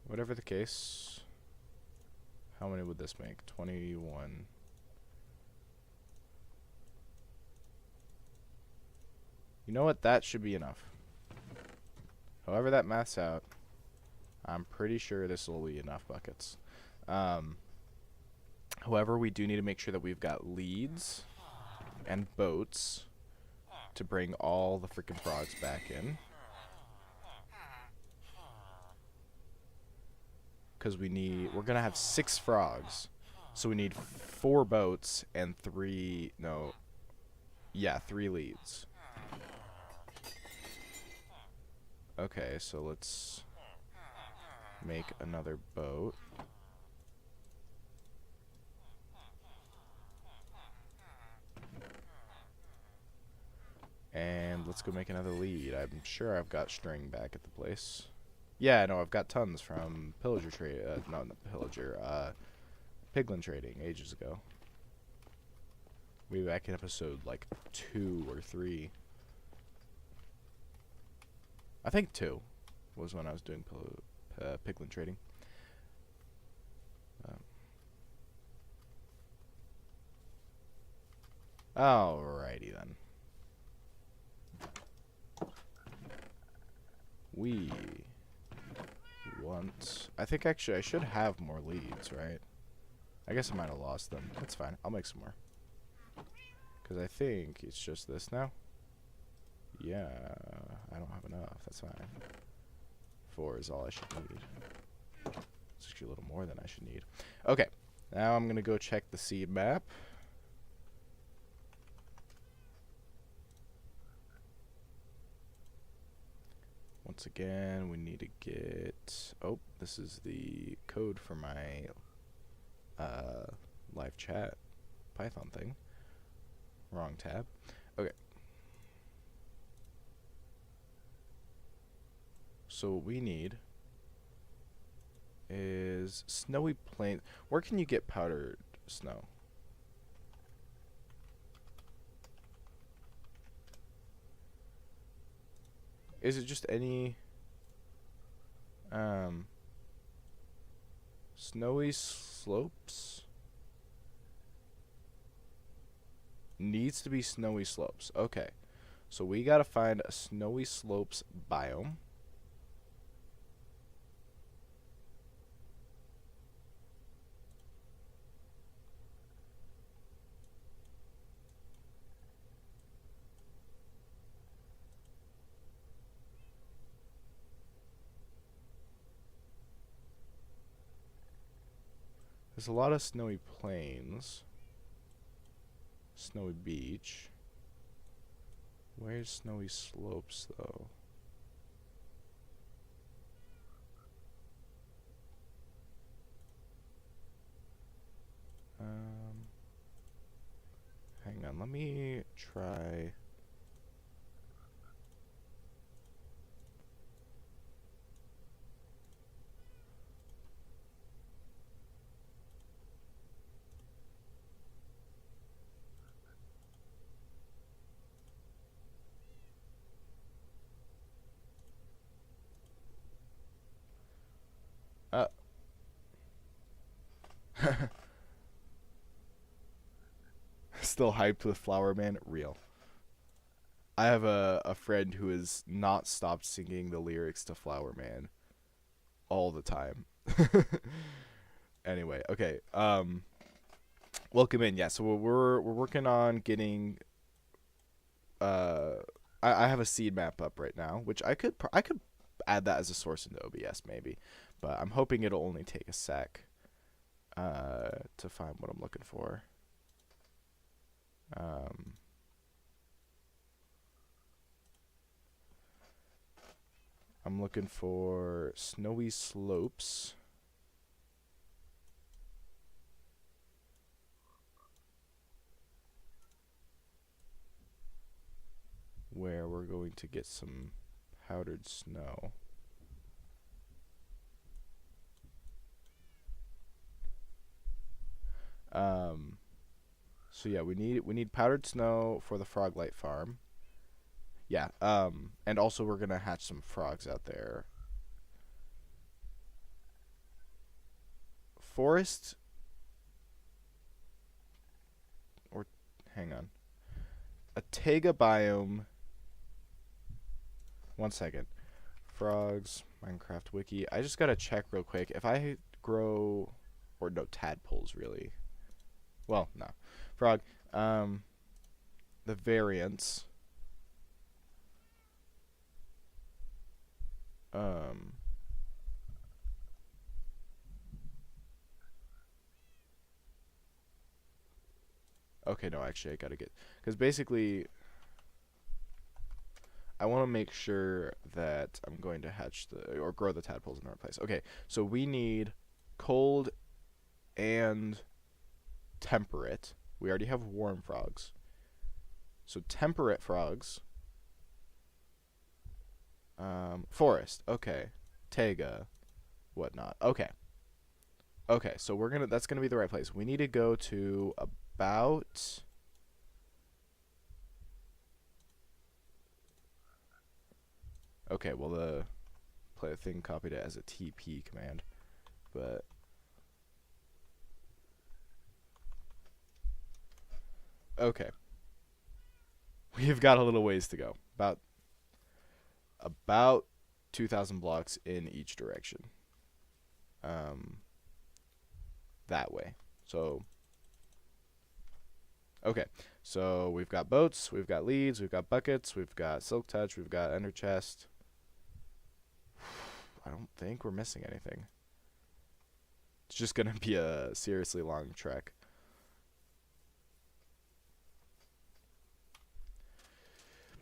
Whatever the case, how many would this make? 21. You know what? That should be enough. However that maths out, I'm pretty sure this will be enough buckets. However, we do need to make sure that we've got leads and boats to bring all the freaking frogs back in. Because we're going to have 6 frogs. So we need 4 boats and 3 leads. Okay, so let's make another boat. And let's go make another lead. I'm sure I've got string back at the place. Yeah, no, I've got tons from Pillager trade. No, not Pillager. Piglin trading ages ago. We were back in episode like 2 or 3. I think 2 was when I was doing Piglin trading. Alrighty then. We want... I think actually I should have more leads, right? I guess I might have lost them. That's fine. I'll make some more. Because I think it's just this now. Yeah, I don't have enough. That's fine. 4 is all I should need. It's actually a little more than I should need. Okay, now I'm going to go check the seed map. Once again, we need to get... Oh, this is the code for my live chat Python thing. Wrong tab. Okay. So what we need is snowy plains. Where can you get powdered snow? Is it just any snowy slopes? Needs to be snowy slopes. Okay. So we gotta find a snowy slopes biome. There's a lot of snowy plains. Snowy beach. Where's snowy slopes, though? Hang on, let me try. Still hyped with Flower Man? Real. I have a friend who has not stopped singing the lyrics to Flower Man all the time. Anyway, okay. Welcome in. Yeah, so we're working on getting. I have a seed map up right now, which I could add that as a source into OBS maybe, but I'm hoping it'll only take a sec. To find what I'm looking for. I'm looking for snowy slopes. Where we're going to get some powdered snow. So yeah, we need powdered snow for the frog light farm. Yeah, and also we're gonna hatch some frogs out there. Forest, or hang on, a taiga biome. 1 second, frogs, Minecraft wiki. I just gotta check real quick if I grow, or no, tadpoles really. Well, no, frog. The variants. Okay, no, actually, I gotta get, because basically, I want to make sure that I'm going to hatch or grow the tadpoles in the right place. Okay, so we need cold and temperate. We already have warm frogs. So temperate frogs. Forest. Okay. Taiga. Whatnot. Okay. Okay, so that's gonna be the right place. We need to go to about. Okay, well the thing copied it as a TP command, but okay. We've got a little ways to go. About 2,000 blocks in each direction. That way. So okay. So we've got boats, we've got leads, we've got buckets, we've got silk touch, we've got ender chest. I don't think we're missing anything. It's just gonna be a seriously long trek.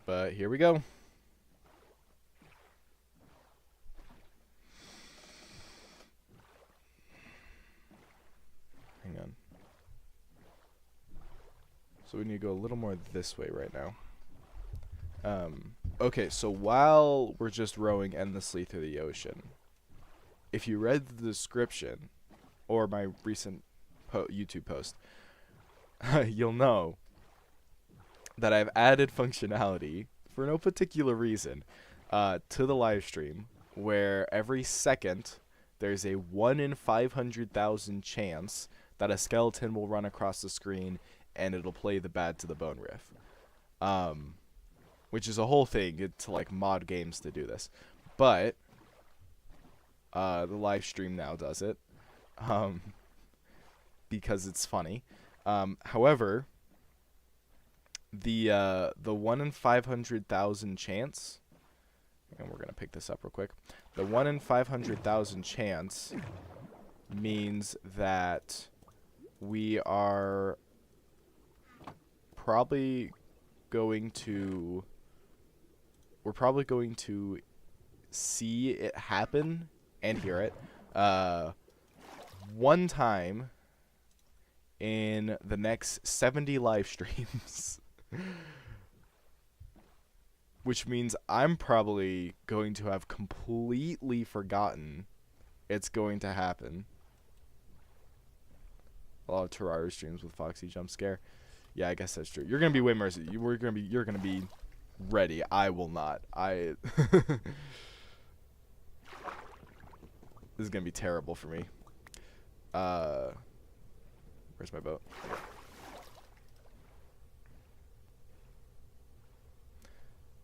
But here we go. Hang on. So we need to go a little more this way right now. Okay, so while we're just rowing endlessly through the ocean, if you read the description or my recent YouTube post, you'll know that I've added functionality for no particular reason to the live stream where every second there's a 1 in 500,000 chance that a skeleton will run across the screen and it'll play the Bad to the Bone riff. Which is a whole thing to like mod games to do this. But the live stream now does it. Because it's funny. However, the 1 in 500,000 chance, and we're gonna pick this up real quick. The 1 in 500,000 chance means that we are probably going to see it happen and hear it one time in the next 70 live streams. Which means I'm probably going to have completely forgotten it's going to happen. A lot of Terraria streams with Foxy jump scare. Yeah, I guess that's true. You're gonna be way more. You're gonna be ready. I will not. This is gonna be terrible for me. Where's my boat?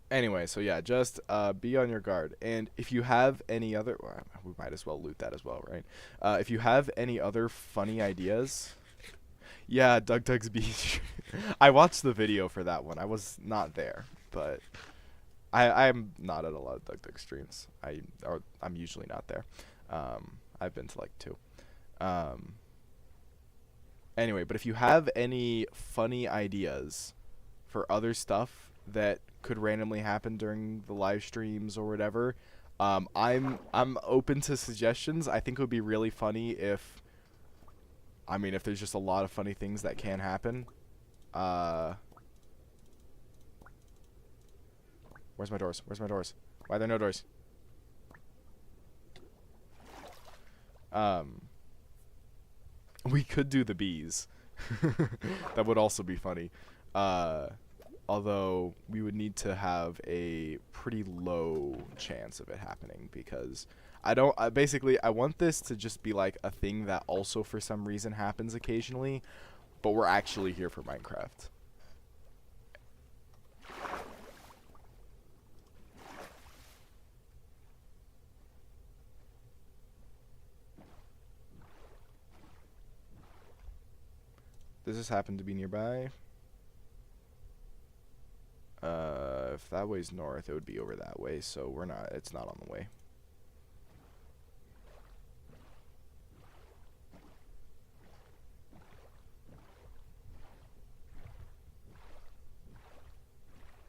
Anyway, so yeah, just be on your guard. And if you have any other, well, we might as well loot that as well, right? If you have any other funny ideas, yeah, Doug's Beach. I watched the video for that one. I was not there, but I'm not at a lot of Doug streams. I'm usually not there. I've been to like 2. Anyway, but if you have any funny ideas for other stuff that could randomly happen during the live streams or whatever, I'm open to suggestions. I think it would be really funny if there's just a lot of funny things that can happen. Where's my doors? Where's my doors? Why are there no doors? We could do the bees. That would also be funny. Although we would need to have a pretty low chance of it happening, because I want this to just be like a thing that also for some reason happens occasionally, but we're actually here for Minecraft. Does this happen to be nearby? If that way's north, it would be over that way, so it's not on the way.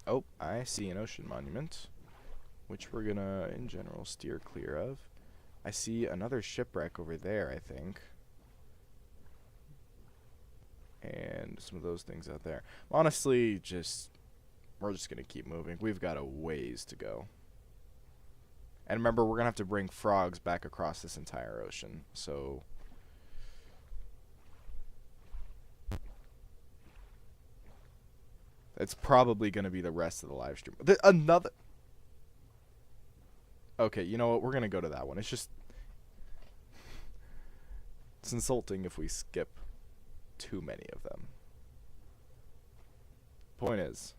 Oh, I see an ocean monument, which we're gonna, in general, steer clear of. I see another shipwreck over there, I think. And some of those things out there. Honestly, we're just gonna keep moving. We've got a ways to go. And remember, we're gonna have to bring frogs back across this entire ocean, so it's probably gonna be the rest of the live stream. Okay, you know what? We're gonna go to that one. It's insulting if we skip too many of them. Point is,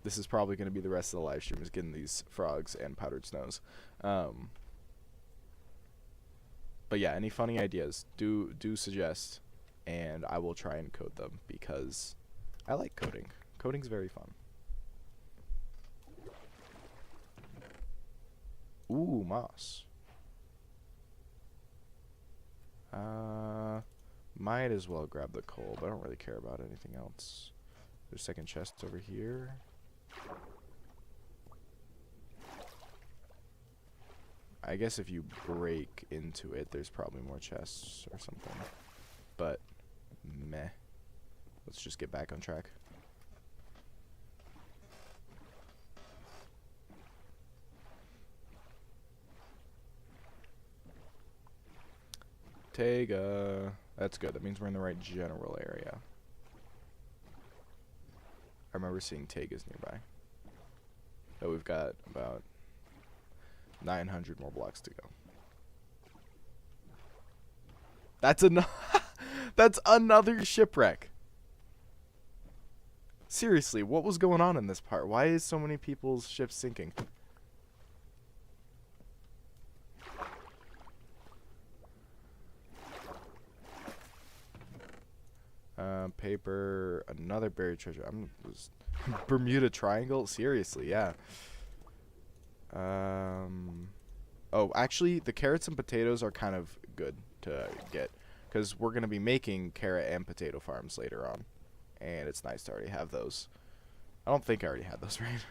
this is probably going to be the rest of the live stream, is getting these frogs and powdered snows. But yeah, any funny ideas, do suggest, and I will try and code them, because I like coding. Coding's very fun. Ooh, moss. Might as well grab the coal, but I don't really care about anything else. There's a second chest over here. I guess if you break into it, there's probably more chests or something. But, meh. Let's just get back on track. Tega. That's good. That means we're in the right general area. I remember seeing Tegas nearby. But we've got about 900 more blocks to go. That's that's another shipwreck. Seriously, what was going on in this part? Why is so many people's ships sinking? Paper, another buried treasure. Bermuda Triangle? Seriously, yeah. Oh, actually, the carrots and potatoes are kind of good to get, because we're going to be making carrot and potato farms later on, and it's nice to already have those. I don't think I already had those, right?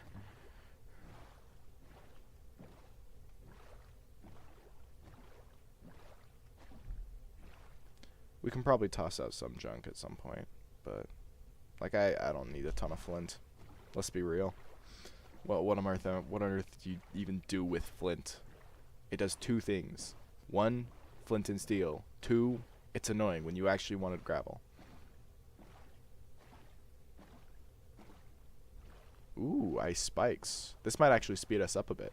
We can probably toss out some junk at some point, but like I don't need a ton of flint. Let's be real. Well, what on earth do you even do with flint? It does two things. One, flint and steel. Two, it's annoying when you actually wanted gravel. Ooh, ice spikes. This might actually speed us up a bit.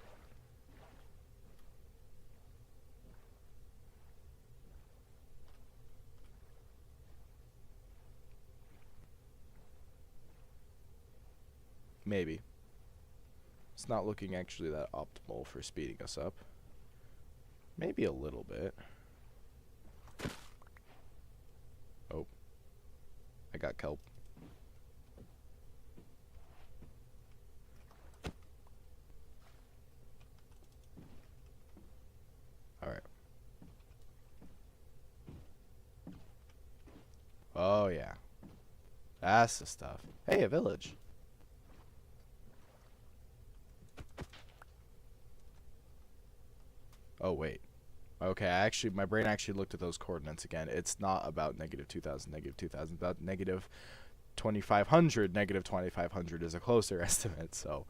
Maybe. It's not looking actually that optimal for speeding us up. Maybe a little bit. Oh. I got kelp. Alright. Oh, yeah. That's the stuff. Hey, a village. Oh, wait. Okay, my brain actually looked at those coordinates again. It's not about -2000, -2000. About -2500. -2500 is a closer estimate, so.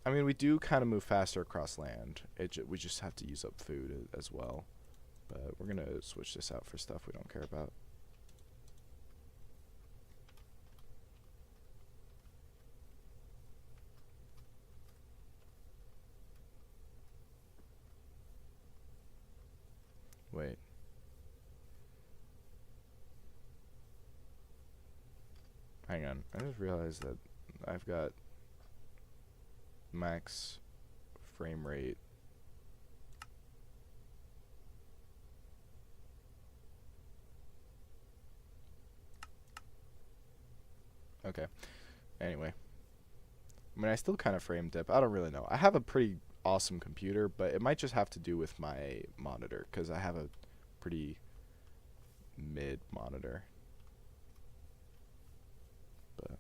I mean, we do kind of move faster across land. We just have to use up food as well. But we're going to switch this out for stuff we don't care about. Wait. Hang on. I just realized that I've got max frame rate. Okay. Anyway. I mean, I still kind of frame dip. I don't really know. I have a pretty awesome computer, but it might just have to do with my monitor, because I have a pretty mid monitor. But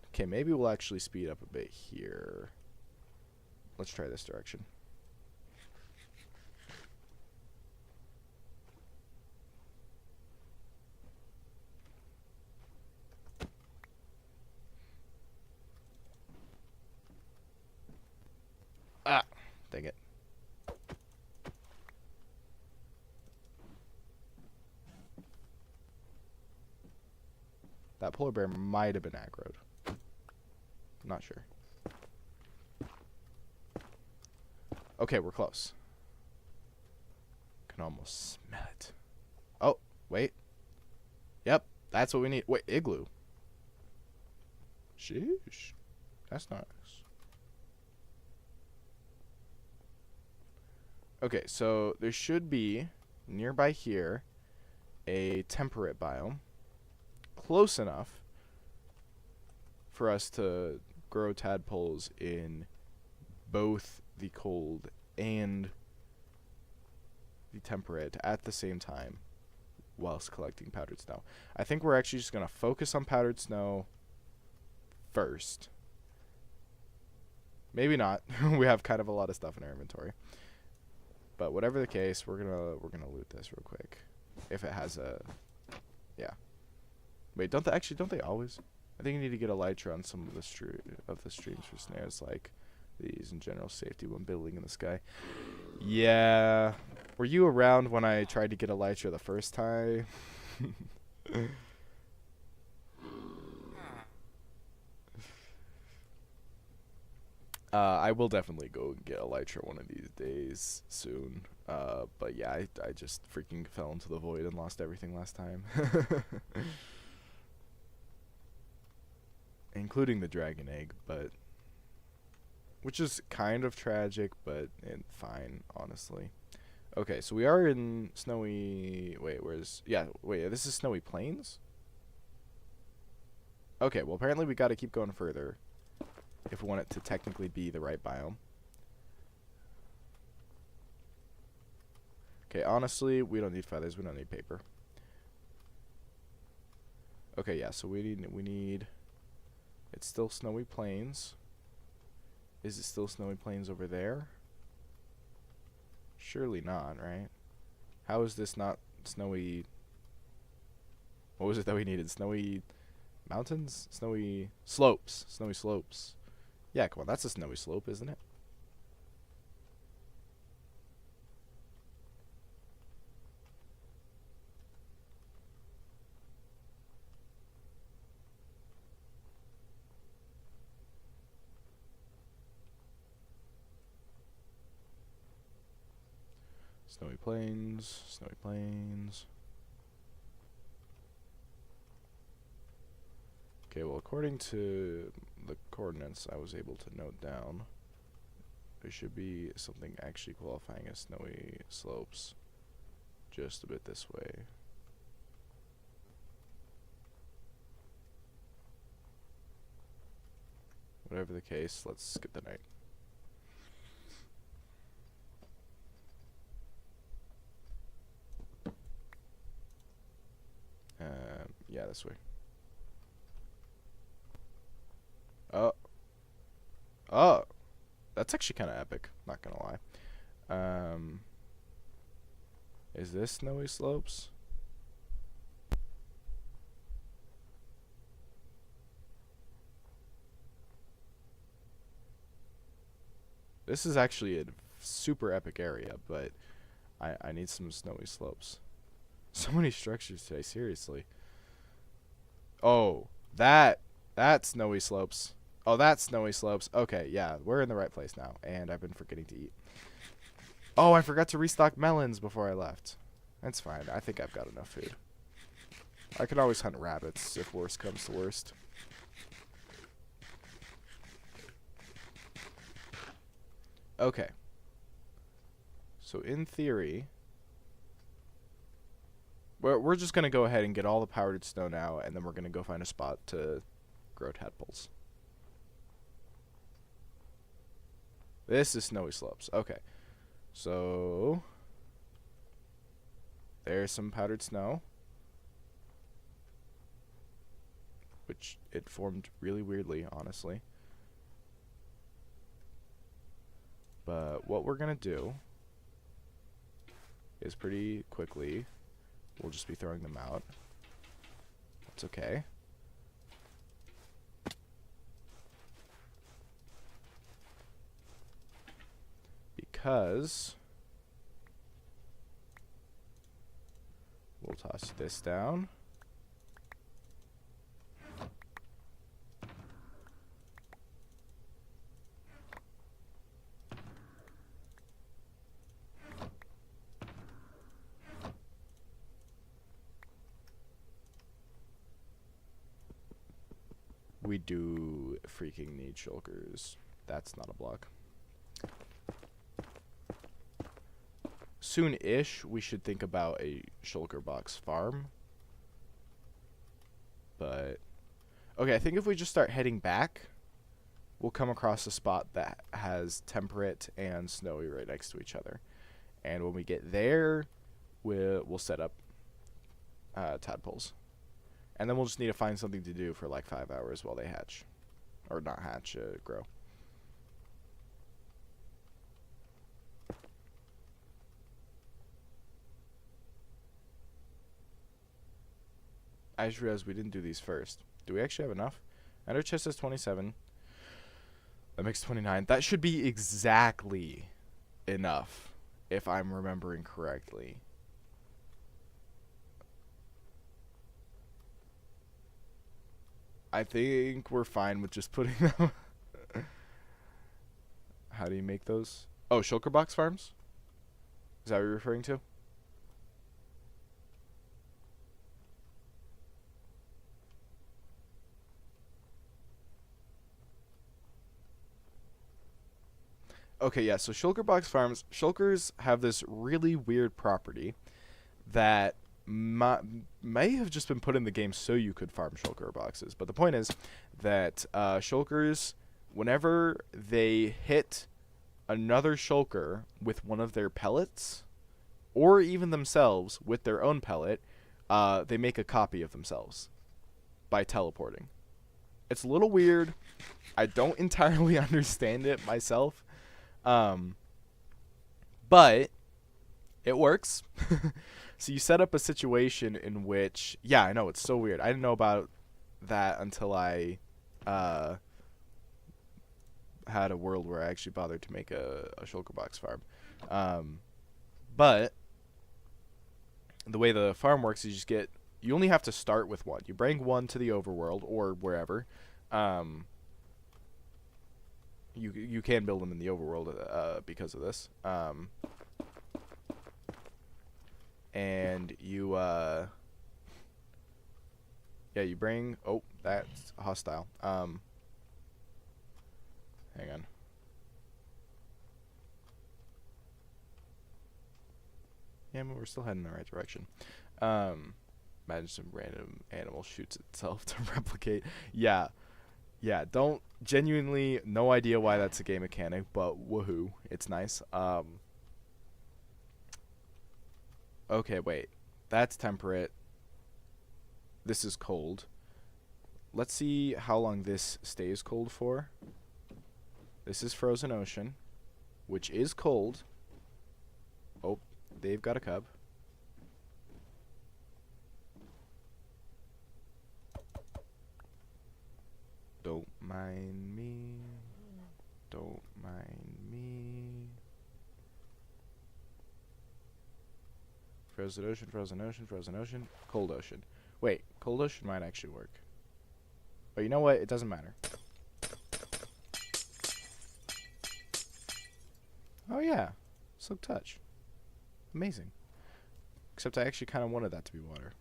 okay, maybe we'll actually speed up a bit here. Let's try this direction. Ah, dang it. That polar bear might have been aggroed. I'm not sure. Okay, we're close. Can almost smell it. Oh, wait. Yep, that's what we need. Wait, igloo. Sheesh. That's nice. Okay, so there should be, nearby here, a temperate biome. Close enough for us to grow tadpoles in both the cold and the temperate at the same time whilst collecting powdered snow. I think we're actually just going to focus on powdered snow first. Maybe not. We have kind of a lot of stuff in our inventory. But whatever the case, we're gonna loot this real quick. If it has a, yeah. Wait, don't they always? I think you need to get elytra on some of the streams for snares like these and general safety when building in the sky. Yeah. Were you around when I tried to get elytra the first time? I will definitely go and get elytra one of these days soon. But yeah, I just freaking fell into the void and lost everything last time. Including the dragon egg, but which is kind of tragic, but fine, honestly. Okay, so we are in snowy... Wait, where's... Yeah, wait, this is snowy plains? Okay, well, apparently we gotta keep going further if we want it to technically be the right biome. Okay, honestly, we don't need feathers. We don't need paper. Okay, yeah, so we need... It's still snowy plains. Is it still snowy plains over there? Surely not, right? How is this not snowy... What was it that we needed? Snowy mountains? Snowy slopes. Snowy slopes. Yeah, come on, that's a snowy slope, isn't it? Snowy plains, snowy plains. Okay, well, according to the coordinates I was able to note down, there should be something actually qualifying as snowy slopes just a bit this way. Whatever the case, let's skip the night. Yeah, this way. Oh, that's actually kind of epic, not gonna lie. Is this snowy slopes? This is actually a super epic area, but I need some snowy slopes. So many structures today, seriously. Oh, that's snowy slopes. Oh, that's snowy slopes. Okay, yeah, we're in the right place now, and I've been forgetting to eat. Oh, I forgot to restock melons before I left. That's fine. I think I've got enough food. I can always hunt rabbits if worst comes to worst. Okay. So in theory, we're just going to go ahead and get all the powdered snow now, and then we're going to go find a spot to grow tadpoles. This is snowy slopes. Okay. So there's some powdered snow, which it formed really weirdly, honestly. But what we're going to do is pretty quickly, we'll just be throwing them out. That's okay. Because we'll toss this down. We do freaking need shulkers. That's not a block. Soon-ish, we should think about a shulker box farm. But, okay, I think if we just start heading back, we'll come across a spot that has temperate and snowy right next to each other. And when we get there, we'll set up tadpoles. And then we'll just need to find something to do for like 5 hours while they hatch. Or not hatch, grow. I just realized we didn't do these first. Do we actually have enough? Ender chest is 27. That makes 29. That should be exactly enough, if I'm remembering correctly. I think we're fine with just putting them. How do you make those? Oh, shulker box farms? Is that what you're referring to? Okay, yeah, so shulker box farms, shulkers have this really weird property that may have just been put in the game so you could farm shulker boxes. But the point is that shulkers, whenever they hit another shulker with one of their pellets, or even themselves with their own pellet, they make a copy of themselves by teleporting. It's a little weird. I don't entirely understand it myself. But it works. So you set up a situation in which, yeah, I know, it's so weird. I didn't know about that until I had a world where I actually bothered to make a shulker box farm. But the way the farm works is you only have to start with one. You bring one to the overworld or wherever. You can build them in the overworld because of this. And you you bring, oh, that's hostile. Hang on. Yeah, but we're still heading in the right direction. Imagine some random animal shoots itself to replicate. Yeah, genuinely no idea why that's a game mechanic, but woohoo, it's nice. Okay, wait. That's temperate. This is cold. Let's see how long this stays cold for. This is frozen ocean, which is cold. Oh, they've got a cub. Don't mind me. Don't mind me. Frozen ocean, frozen ocean, frozen ocean, cold ocean. Wait, cold ocean might actually work. But you know what? It doesn't matter. Oh yeah, silk touch. Amazing. Except I actually kind of wanted that to be water.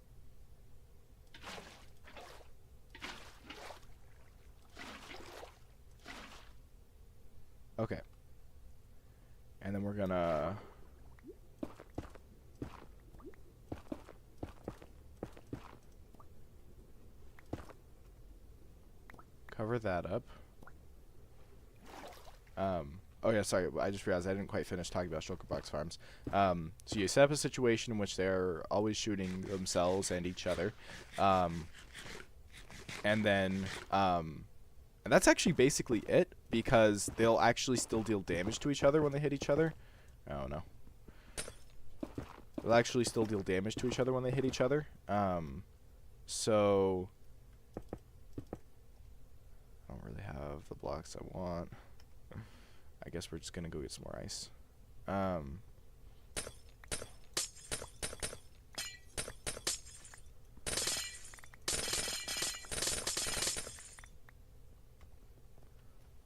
Okay. And then we're gonna cover that up. Oh yeah, sorry, I just realized I didn't quite finish talking about shulker box farms. So you set up a situation in which they're always shooting themselves and each other. And then, and that's actually basically it, because they'll actually still deal damage to each other when they hit each other. Oh no. They'll actually still deal damage to each other when they hit each other. So I don't really have the blocks I want. I guess we're just gonna go get some more ice.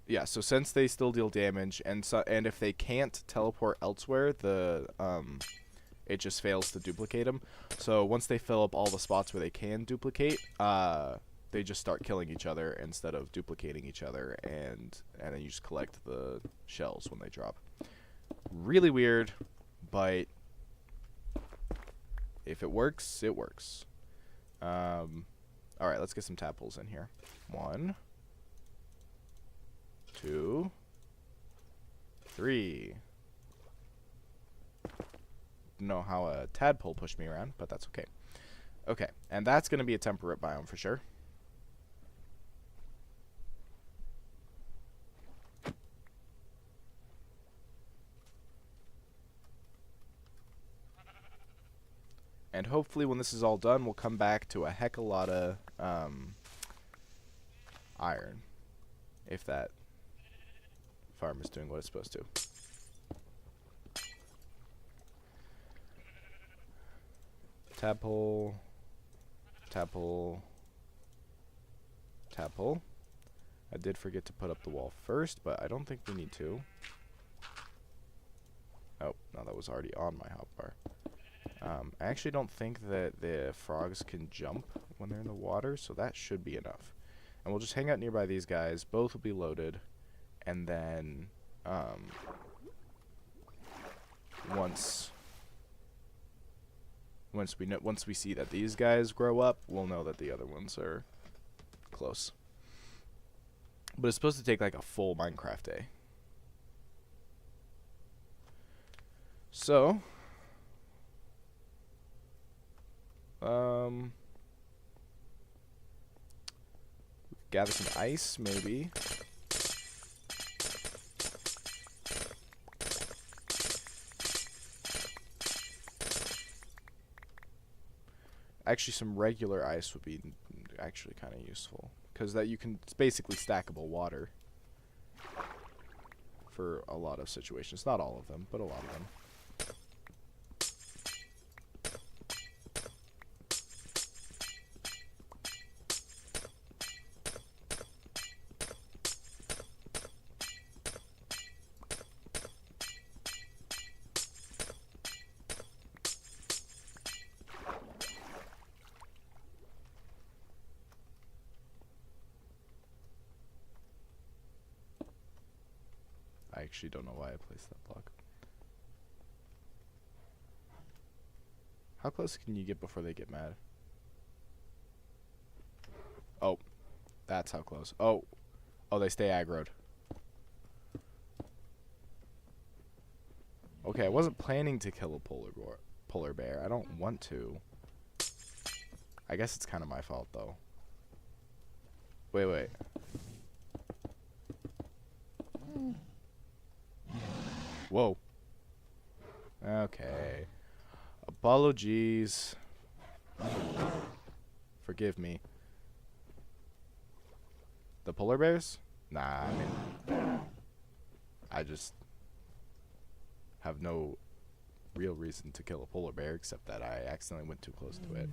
Yeah, so since they still deal damage, and if they can't teleport elsewhere, it just fails to duplicate them. So once they fill up all the spots where they can duplicate, they just start killing each other instead of duplicating each other, and then you just collect the shells when they drop. Really weird, but if it works, it works. Alright, let's get some tadpoles in here. 1, 2, 3. Don't know how a tadpole pushed me around, but that's okay. Okay, and that's going to be a temperate biome for sure. And hopefully when this is all done, we'll come back to a heck of a lot of iron. If that farm is doing what it's supposed to. Tadpole. Tadpole. Tadpole. I did forget to put up the wall first, but I don't think we need to. Oh, no, that was already on my hotbar. I actually don't think that the frogs can jump when they're in the water, so that should be enough. And we'll just hang out nearby these guys. Both will be loaded. And then once we see that these guys grow up, we'll know that the other ones are close. But it's supposed to take like a full Minecraft day. So, gather some ice, maybe. Actually, some regular ice would be actually kind of useful, because that it's basically stackable water for a lot of situations. Not all of them, but a lot of them. I actually don't know why I placed that block. How close can you get before they get mad? Oh, that's how close. Oh, they stay aggroed. Okay, I wasn't planning to kill a polar bear. I don't want to. I guess it's kind of my fault, though. Wait. Whoa. Okay. Apologies. Forgive me. The polar bears? Nah, I mean, I just have no real reason to kill a polar bear except that I accidentally went too close to it.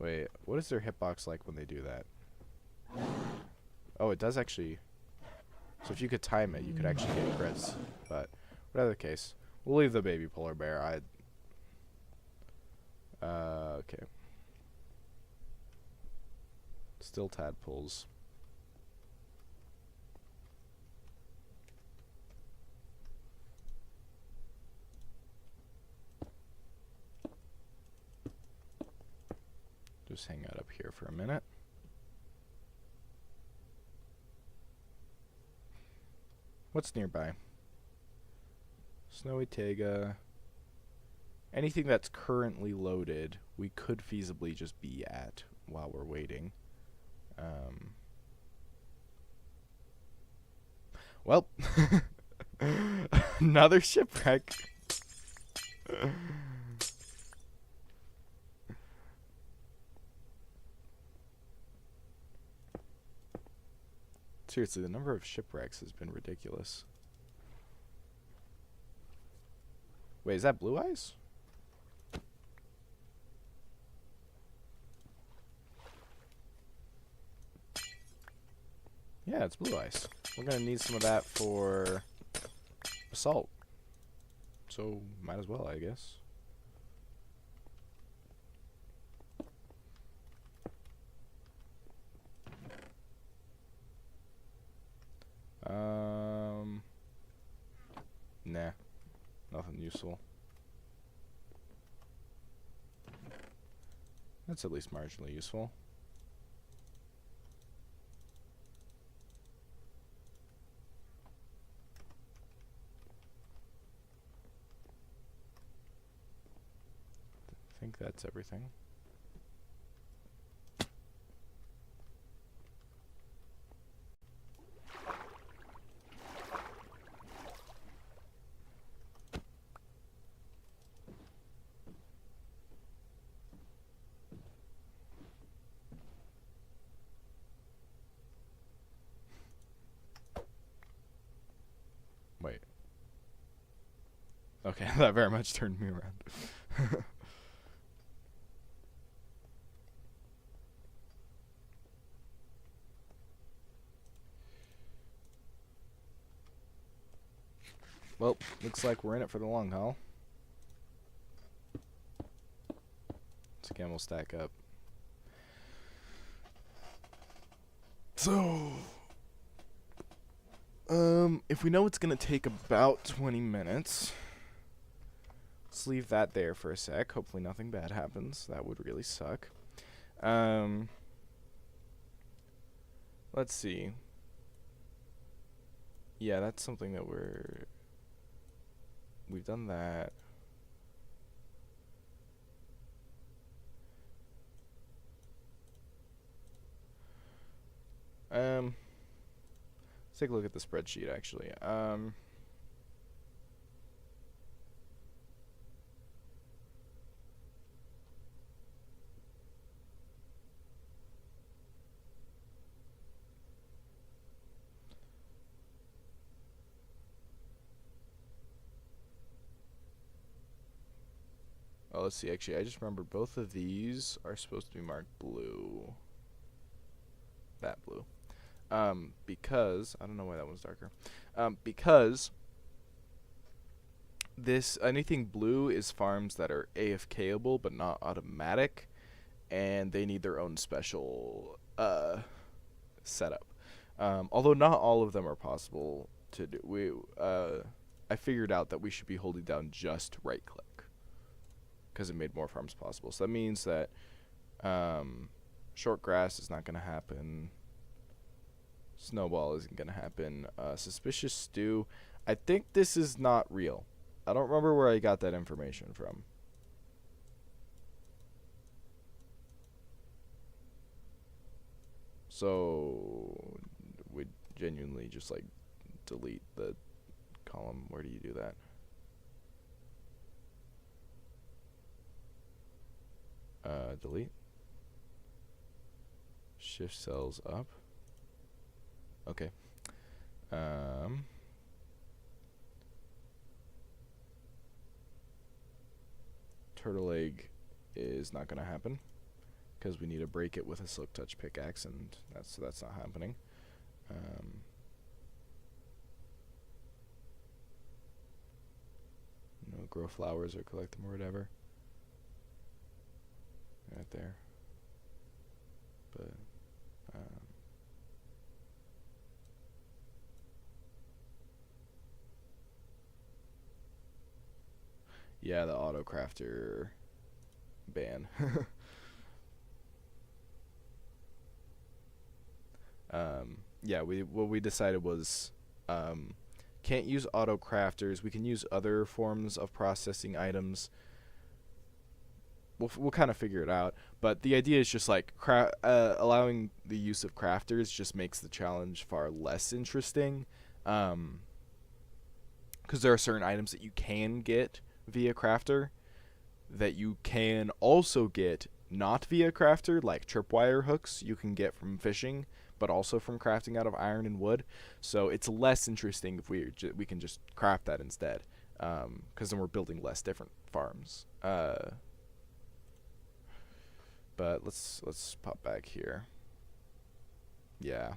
Wait, what is their hitbox like when they do that? Oh, it does actually. So if you could time it, you could actually get crits. But whatever the case, we'll leave the baby polar bear. Okay. Still tadpoles. Just hang out up here for a minute. What's nearby? Snowy Taiga. Anything that's currently loaded, we could feasibly just be at while we're waiting. Well, another shipwreck. Seriously, the number of shipwrecks has been ridiculous. Wait, is that blue ice? Yeah, it's blue ice. We're gonna need some of that for assault. So, might as well, I guess. Nah. Nothing useful. That's at least marginally useful. I think that's everything. Wait. Okay, that very much turned me around. Well, looks like we're in it for the long haul. So again, we'll stack up. So, if we know it's gonna take about 20 minutes, let's leave that there for a sec. Hopefully nothing bad happens. That would really suck. Let's see. Yeah, that's something that we've done that. Let's take a look at the spreadsheet actually. Oh, let's see. Actually, I just remembered both of these are supposed to be marked blue. That blue. Because I don't know why that one's darker. Because this anything blue is farms that are AFKable but not automatic, and they need their own special setup. Although not all of them are possible to do. I figured out that we should be holding down just right click, because it made more farms possible. So that means that short grass is not going to happen. Snowball isn't going to happen. Suspicious stew. I think this is not real. I don't remember where I got that information from. So we genuinely just like delete the column. Where do you do that? Delete. Shift cells up. Okay. Turtle egg is not going to happen because we need to break it with a silk touch pickaxe, and that's not happening. Grow flowers or collect them or whatever. Right there. But yeah, the auto crafter ban. Yeah, what we decided was can't use auto crafters. We can use other forms of processing items. We'll kind of figure it out, but the idea is just like allowing the use of crafters just makes the challenge far less interesting, because there are certain items that you can get via crafter that you can also get not via crafter, like tripwire hooks you can get from fishing, but also from crafting out of iron and wood. So it's less interesting if we can just craft that instead, because then we're building less different farms. But let's pop back here. Yeah.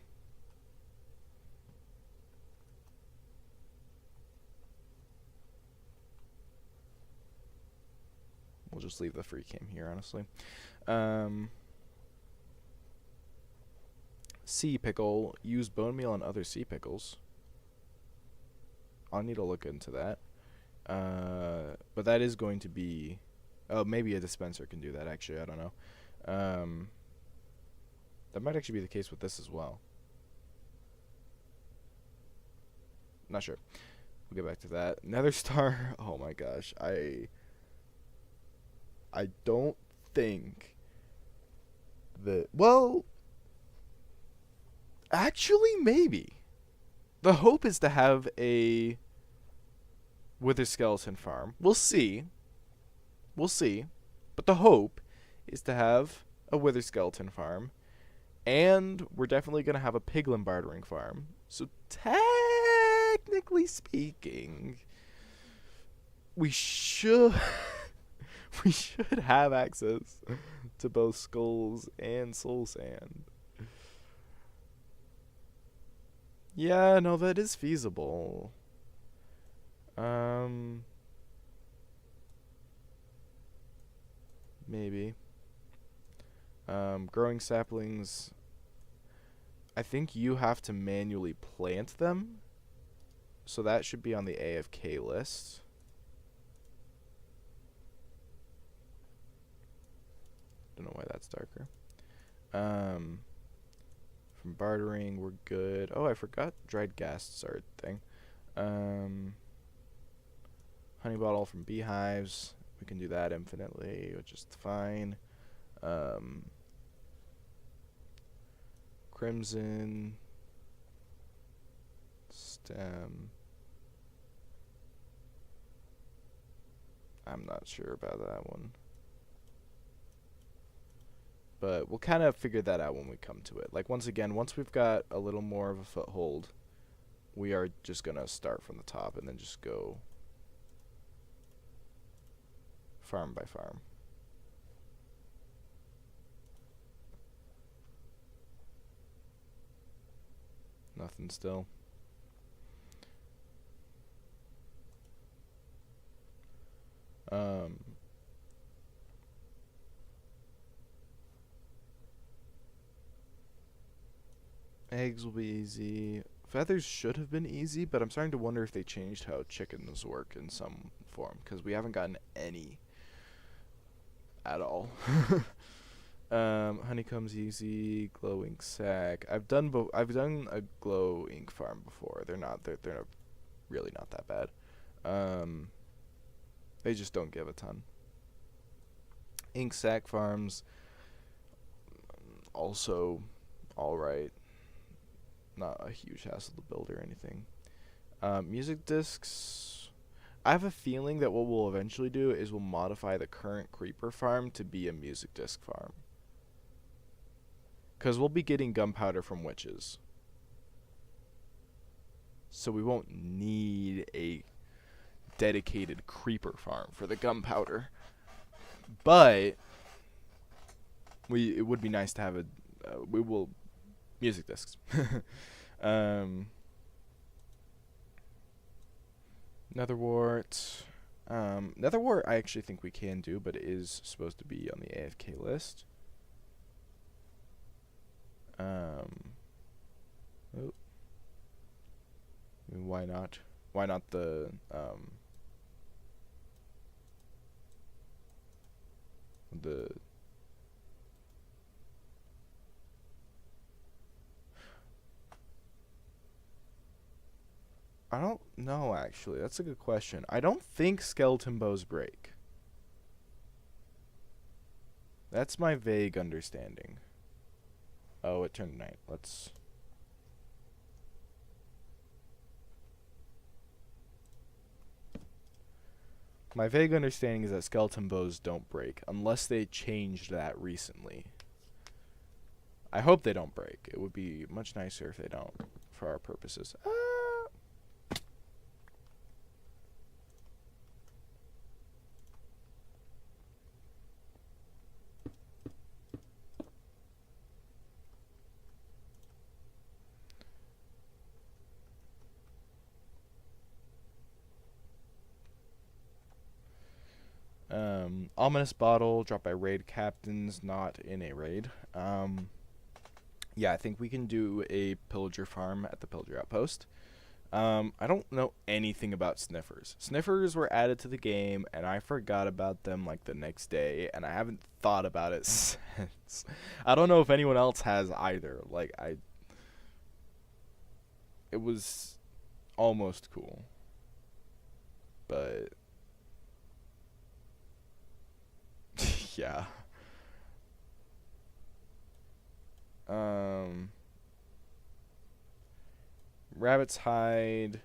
We'll just leave the free cam here, honestly. Sea pickle. Use bone meal on other sea pickles. I'll need to look into that. But that is going to be... Oh, maybe a dispenser can do that, actually. I don't know. That might actually be the case with this as well. Not sure. We'll get back to that. Nether star. Oh my gosh. I don't think that... Well, actually, maybe. The hope is to have a wither skeleton farm. We'll see. We'll see. But the hope is to have a wither skeleton farm, and we're definitely going to have a piglin bartering farm. So technically speaking, we should we should have access to both skulls and soul sand. Yeah, no, that is feasible. Maybe. Growing saplings, I think you have to manually plant them. So that should be on the AFK list. Don't know why that's darker. From bartering, we're good. Oh, I forgot dried ghasts are a thing. Honey bottle from beehives. We can do that infinitely, which is fine. Crimson. Stem. I'm not sure about that one. But we'll kind of figure that out when we come to it. Like, once again, once we've got a little more of a foothold, we are just going to start from the top and then just go farm by farm. Nothing still. Eggs will be easy. Feathers should have been easy, but I'm starting to wonder if they changed how chickens work in some form, because we haven't gotten any at all. Honeycomb's easy. Glow ink sack. I've done a glow ink farm before. They're really not that bad. They just don't give a ton. Ink sack farms, also all right. Not a huge hassle to build or anything. Music discs. I have a feeling that what we'll eventually do is we'll modify the current creeper farm to be a music disc farm. Because we'll be getting gunpowder from witches. So we won't need a dedicated creeper farm for the gunpowder. But it would be nice to have a... we will... music discs. Netherwort. Netherwort I actually think we can do, but it is supposed to be on the AFK list. Oh. I mean, why not? Why not the I don't know, actually. That's a good question. I don't think skeleton bows break. That's my vague understanding. Oh, it turned night. Let's... My vague understanding is that skeleton bows don't break, unless they changed that recently. I hope they don't break. It would be much nicer if they don't, for our purposes. Ominous bottle dropped by raid captains, not in a raid. Yeah, I think we can do a pillager farm at the pillager outpost. I don't know anything about sniffers. Sniffers were added to the game, and I forgot about them like the next day, and I haven't thought about it since. I don't know if anyone else has either. Like, it was almost cool, but yeah. Rabbit's hide.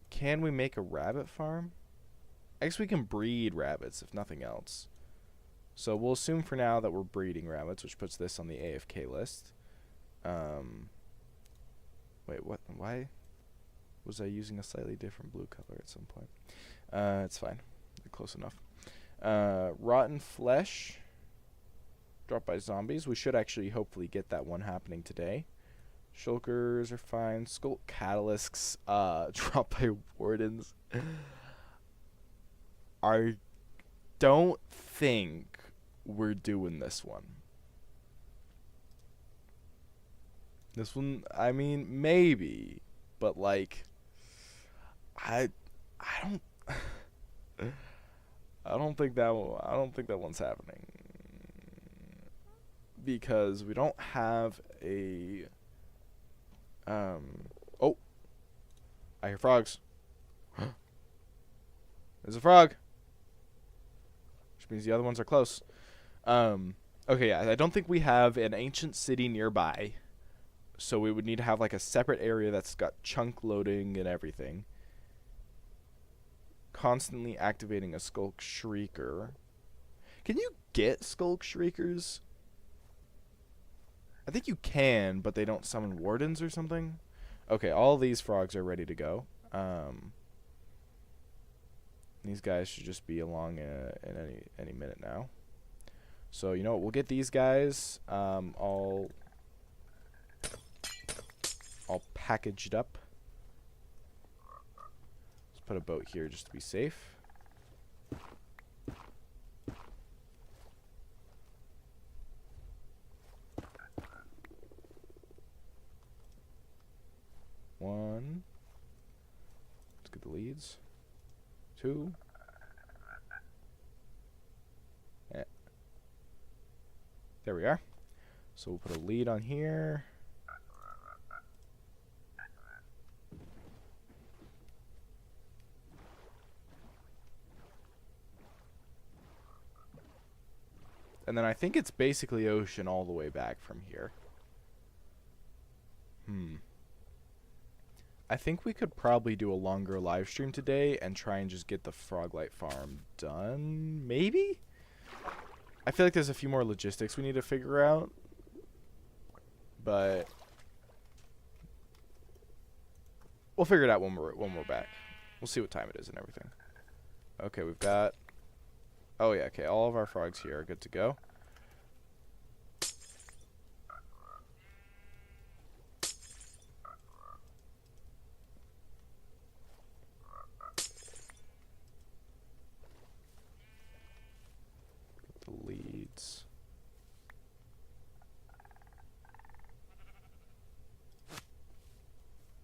Can we make a rabbit farm? I guess we can breed rabbits, if nothing else. So we'll assume for now that we're breeding rabbits, which puts this on the AFK list. Wait, what? Why was I using a slightly different blue color at some point? It's fine. Close enough. Rotten flesh. Dropped by zombies. We should actually hopefully get that one happening today. Shulkers are fine. Skull catalysts dropped by wardens. I don't think we're doing this one. This one, I mean, maybe, but like, I, I don't, I don't think that one's happening because we don't have a, oh, I hear frogs. There's a frog, which means the other ones are close. Okay, yeah, I don't think we have an ancient city nearby. So we would need to have like a separate area that's got chunk loading and everything. Constantly activating a Skulk Shrieker. Can you get Skulk Shriekers? I think you can, but they don't summon wardens or something. Okay, all these frogs are ready to go. These guys should just be along in any minute now. So you know what? We'll get these guys all packaged up. Let's put a boat here just to be safe. One. Let's get the leads. Two. Yeah. There we are. So we'll put a lead on here. And then I think it's basically ocean all the way back from here. I think we could probably do a longer live stream today and try and just get the Froglight farm done. Maybe? I feel like there's a few more logistics we need to figure out. But we'll figure it out when we're back. We'll see what time it is and everything. Okay, we've got... Oh yeah, okay, all of our frogs here are good to go. The leads.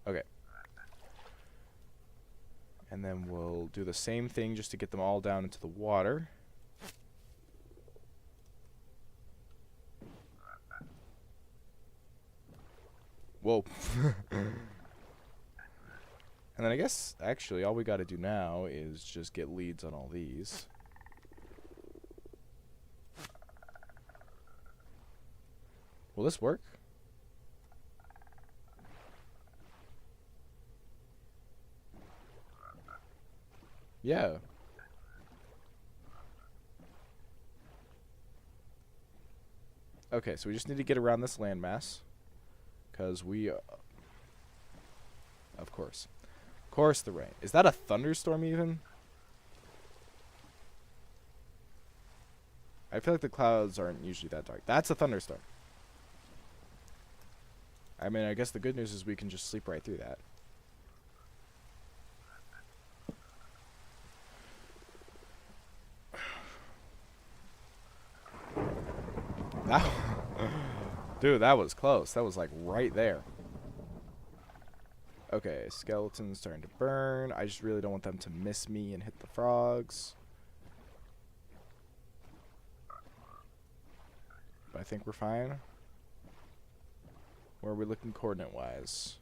Okay. And then we'll do the same thing just to get them all down into the water. Whoa. And then I guess, actually, all we got to do now is just get leads on all these. Will this work? Yeah. Okay, so we just need to get around this landmass. Because we... Of course. Of course the rain. Is that a thunderstorm even? I feel like the clouds aren't usually that dark. That's a thunderstorm. I mean, I guess the good news is we can just sleep right through that. That dude, that was close. That was like right there. Okay, skeleton's starting to burn. I just really don't want them to miss me and hit the frogs. But I think we're fine. Where are we looking coordinate-wise?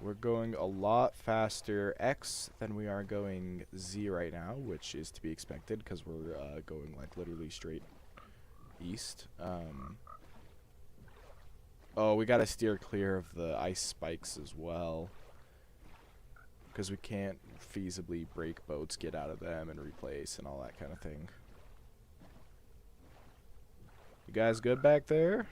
We're going a lot faster X than we are going Z right now, which is to be expected because we're going like literally straight east. Oh, we gotta steer clear of the ice spikes as well, because we can't feasibly break boats, get out of them, and replace and all that kind of thing. You guys good back there?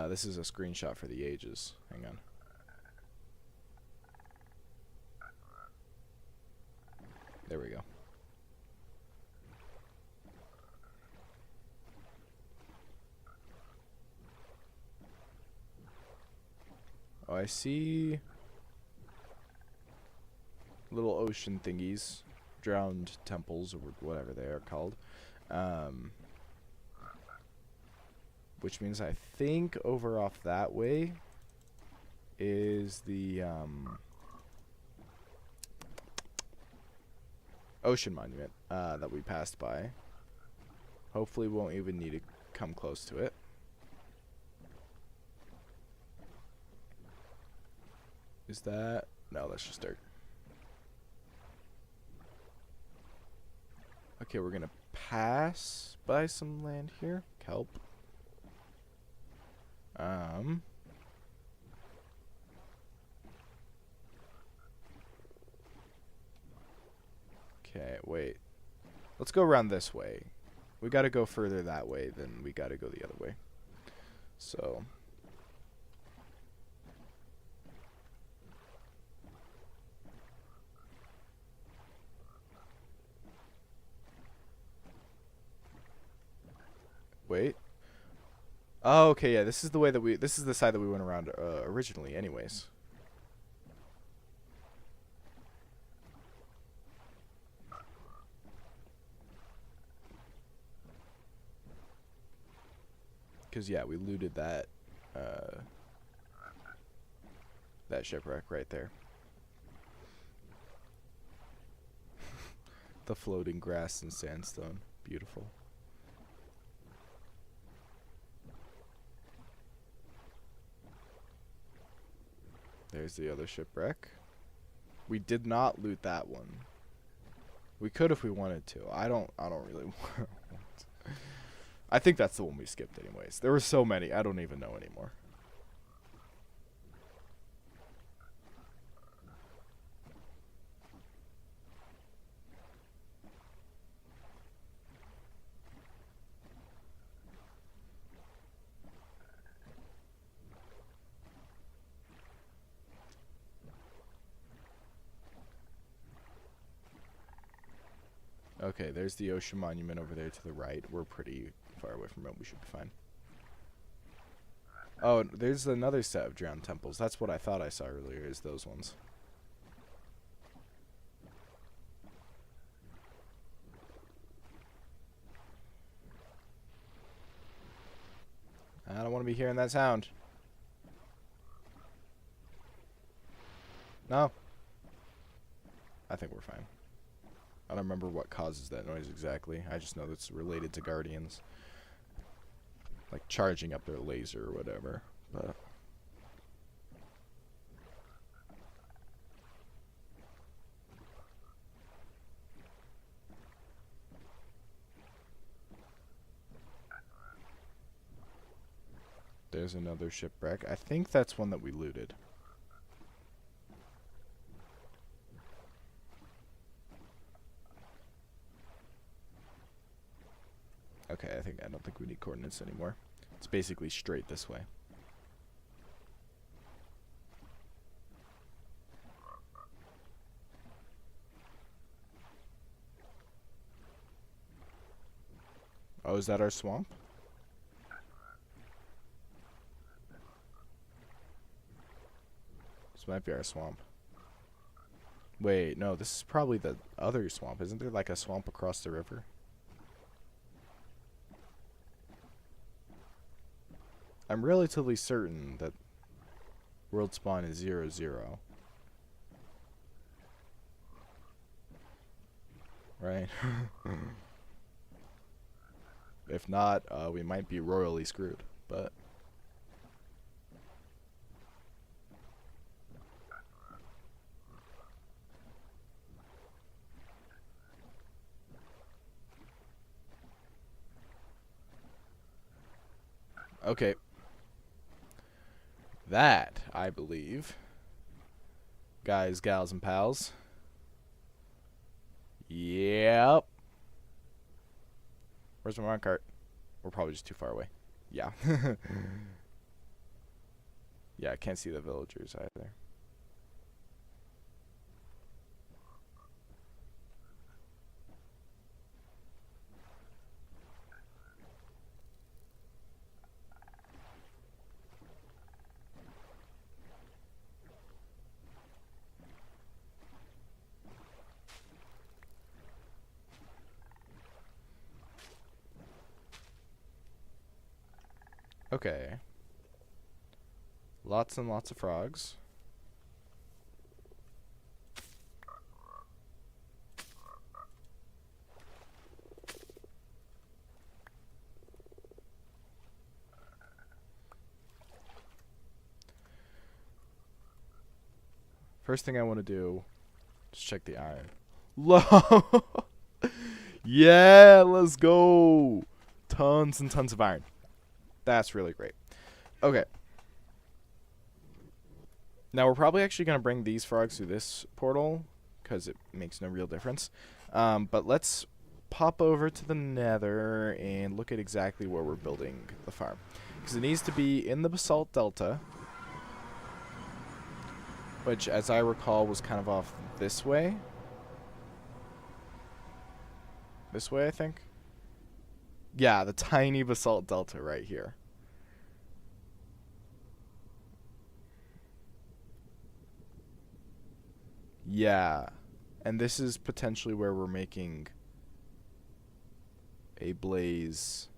This is a screenshot for the ages. Hang on. There we go. Oh, I see. little ocean thingies, drowned temples, or whatever they are called. Which means I think over off that way is the ocean monument that we passed by. Hopefully we won't even need to come close to it. Is that... No, that's just dirt. Okay, we're gonna pass by some land here. Kelp. Okay, wait. Let's go around this way. We gotta go further that way than we gotta go the other way. So... Wait. Oh, okay, yeah, this is the way that this is the side that we went around originally anyways. Cause yeah, we looted that that shipwreck right there. The floating grass and sandstone. Beautiful. There's the other shipwreck. We did not loot that one. We could if we wanted to. I don't really want. I think that's the one we skipped anyways. There were so many, I don't even know anymore. Okay, there's the ocean monument over there to the right. We're pretty far away from it. We should be fine. Oh, there's another set of drowned temples. That's what I thought I saw earlier, is those ones. I don't want to be hearing that sound. No. I think we're fine. I don't remember what causes that noise exactly. I just know that's related to guardians. Like charging up their laser or whatever. But there's another shipwreck. I think that's one that we looted. Okay, I don't think we need coordinates anymore. It's basically straight this way. Oh, is that our swamp? This might be our swamp. Wait, no, this is probably the other swamp. Isn't there like a swamp across the river? I'm relatively certain that world spawn is 0, 0. Right? If not, we might be royally screwed, but... Okay. That, I believe, guys, gals, and pals. Yep. Where's my minecart? We're probably just too far away. Yeah. Yeah, I can't see the villagers either. Okay. Lots and lots of frogs. First thing I want to do is check the iron. Low. Yeah, let's go. Tons and tons of iron. That's really great. Okay. Now we're probably actually going to bring these frogs through this portal because it makes no real difference. But let's pop over to the nether and look at exactly where we're building the farm. Because it needs to be in the basalt delta, which, as I recall, was kind of off this way. This way, I think. Yeah, the tiny basalt delta right here. Yeah. And this is potentially where we're making a blaze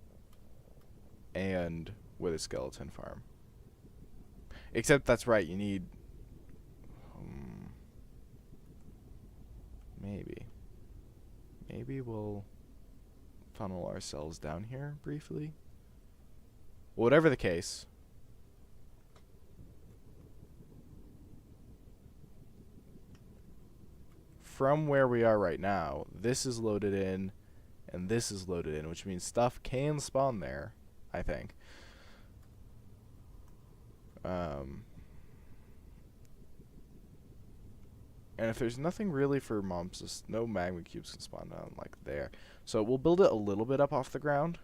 and with a skeleton farm. Except that's right, you need... maybe. Maybe we'll funnel ourselves down here briefly. Whatever the case. From where we are right now, this is loaded in, and this is loaded in, which means stuff can spawn there, I think. And if there's nothing really for mobs, no magma cubes can spawn down like there. So we'll build it a little bit up off the ground.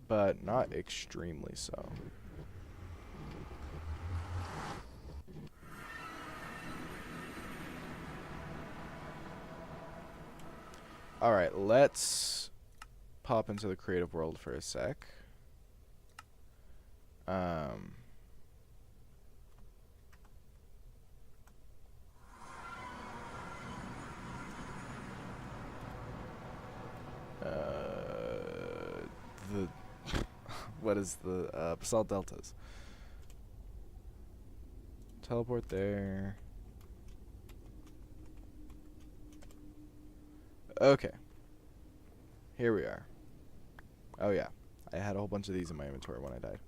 But not extremely so. Alright, let's pop into the creative world for a sec. What is the basalt deltas? Teleport there. Okay. Here we are. Oh yeah. I had a whole bunch of these in my inventory when I died.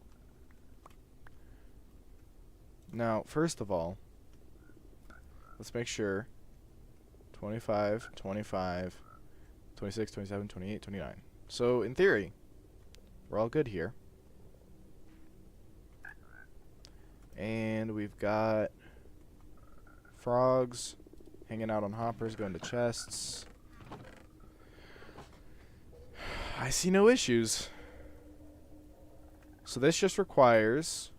Now, first of all, let's make sure 25, 25, 26, 27, 28, 29. So, in theory, we're all good here. And we've got frogs hanging out on hoppers, going to chests. I see no issues. So this just requires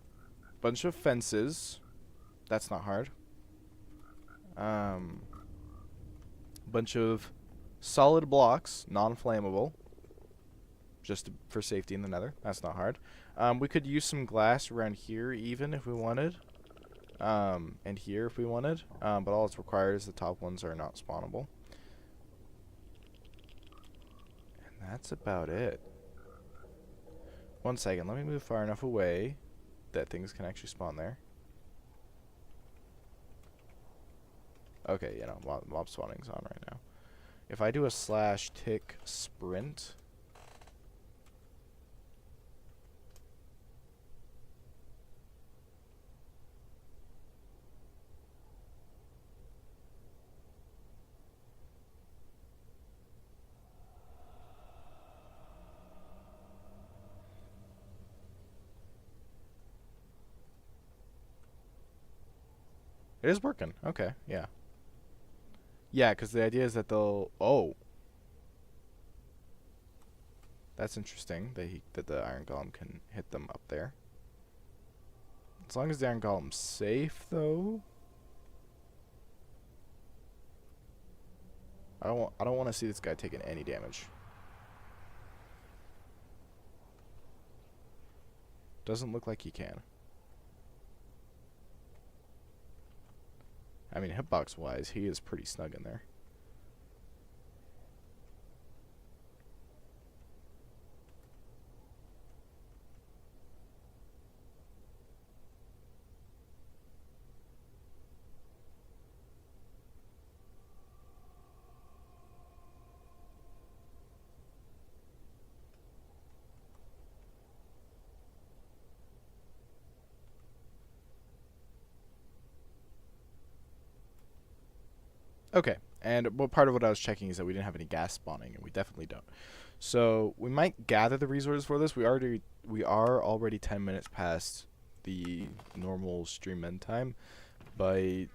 a bunch of fences. That's not hard. Bunch of solid blocks, non-flammable, just for safety in the nether. That's not hard. We could use some glass around here even if we wanted. And here if we wanted. But all it's required is the top ones are not spawnable. And that's about it. One second, let me move far enough away that things can actually spawn there. Okay, you know, mob spawning's on right now. If I do a /tick sprint... It is working. Okay, yeah. Yeah, because the idea is that they'll... Oh. That's interesting that the iron golem can hit them up there. As long as the iron golem's safe, though. I don't want to see this guy taking any damage. Doesn't look like he can. I mean, hitbox-wise, he is pretty snug in there. Okay, and part of what I was checking is that we didn't have any gas spawning, and we definitely don't. So we might gather the resources for this. We are already 10 minutes past the normal stream end time, but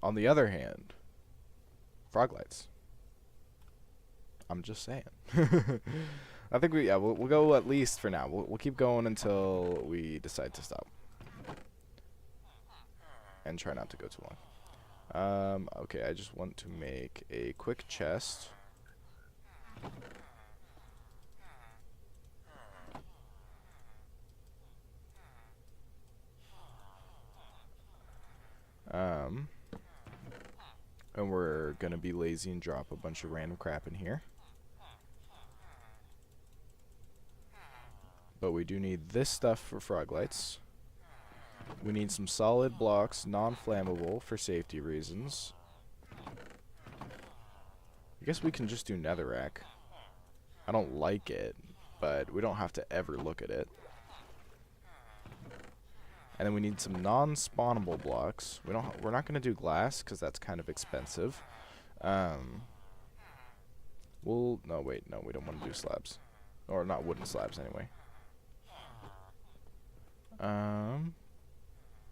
on the other hand, frog lights. I'm just saying. I think we'll go at least for now. We'll keep going until we decide to stop. And try not to go too long. Okay, I just want to make a quick chest. And we're gonna be lazy and drop a bunch of random crap in here. But we do need this stuff for frog lights. We need some solid blocks, non-flammable, for safety reasons. I guess we can just do netherrack. I don't like it, but we don't have to ever look at it. And then we need some non-spawnable blocks. We're not going to do glass because that's kind of expensive. No, wait, no, we don't want to do slabs. Or not wooden slabs anyway.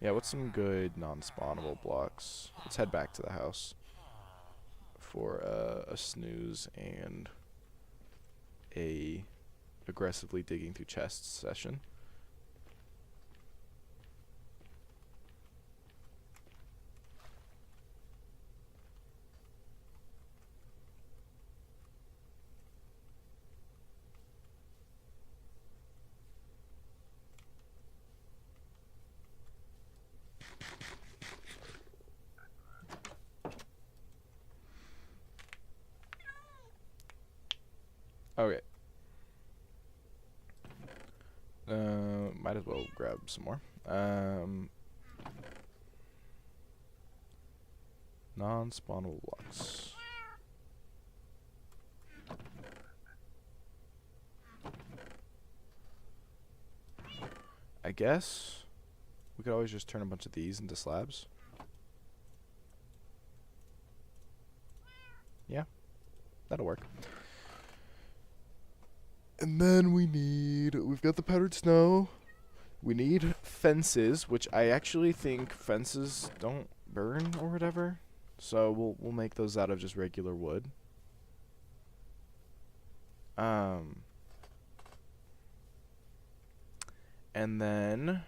Yeah, what's some good non-spawnable blocks? Let's head back to the house for a snooze and a aggressively digging through chests session. Okay. Might as well grab some more. Non-spawnable blocks. I guess we could always just turn a bunch of these into slabs. Yeah, that'll work. And then we've got the powdered snow. We need fences, which I actually think fences don't burn or whatever. So we'll make those out of just regular wood. And then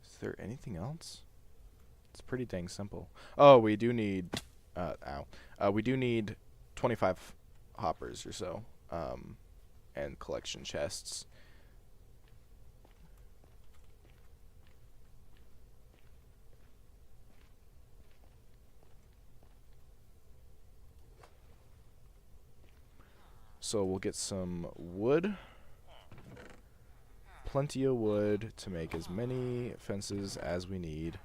is there anything else? It's pretty dang simple. Oh, we do need we do need 25 hoppers or so, and collection chests. So we'll get some wood. Plenty of wood to make as many fences as we need.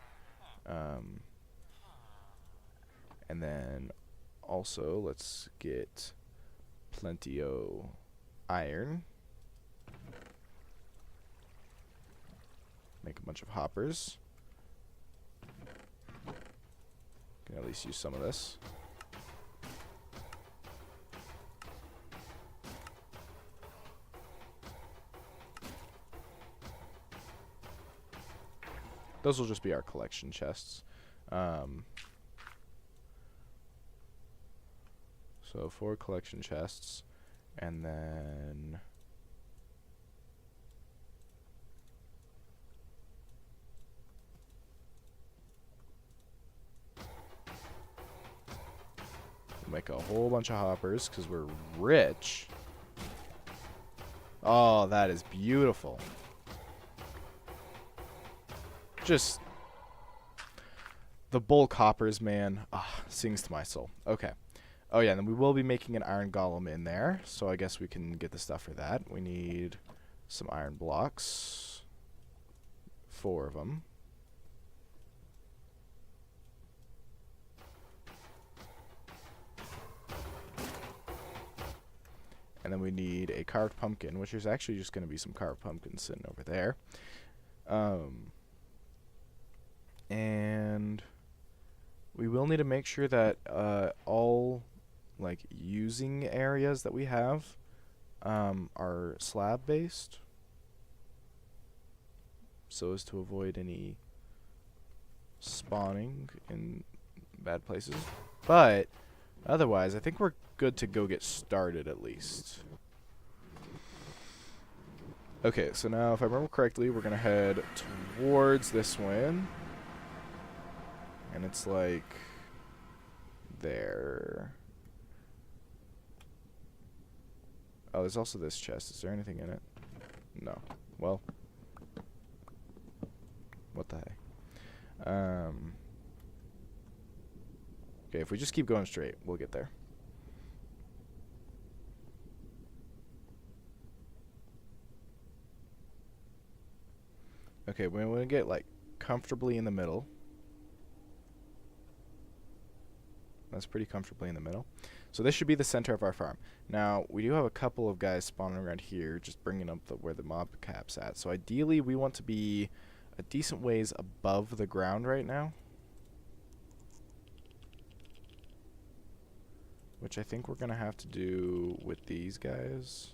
And then also let's get plenty of iron. Make a bunch of hoppers. Can at least use some of this. Those will just be our collection chests. So 4 collection chests, and then we'll make a whole bunch of hoppers because we're rich. Oh, that is beautiful. Just the bulk hoppers, man, sings to my soul. Okay. Oh yeah, and then we will be making an iron golem in there, so I guess we can get the stuff for that. We need some iron blocks. 4 of them. And then we need a carved pumpkin, which is actually just going to be some carved pumpkins sitting over there. And we will need to make sure that all like using areas that we have are slab based, so as to avoid any spawning in bad places. But otherwise, I think we're good to go get started at least. Okay, so now if I remember correctly, we're gonna head towards this one. And it's like there. Oh, there's also this chest. Is there anything in it? No. Well, what the heck? Okay, if we just keep going straight, we'll get there. Okay, we're gonna get like comfortably in the middle. That's pretty comfortably in the middle. So this should be the center of our farm. Now, we do have a couple of guys spawning around here, just bringing up where the mob cap's at. So ideally, we want to be a decent ways above the ground right now. Which I think we're going to have to do with these guys.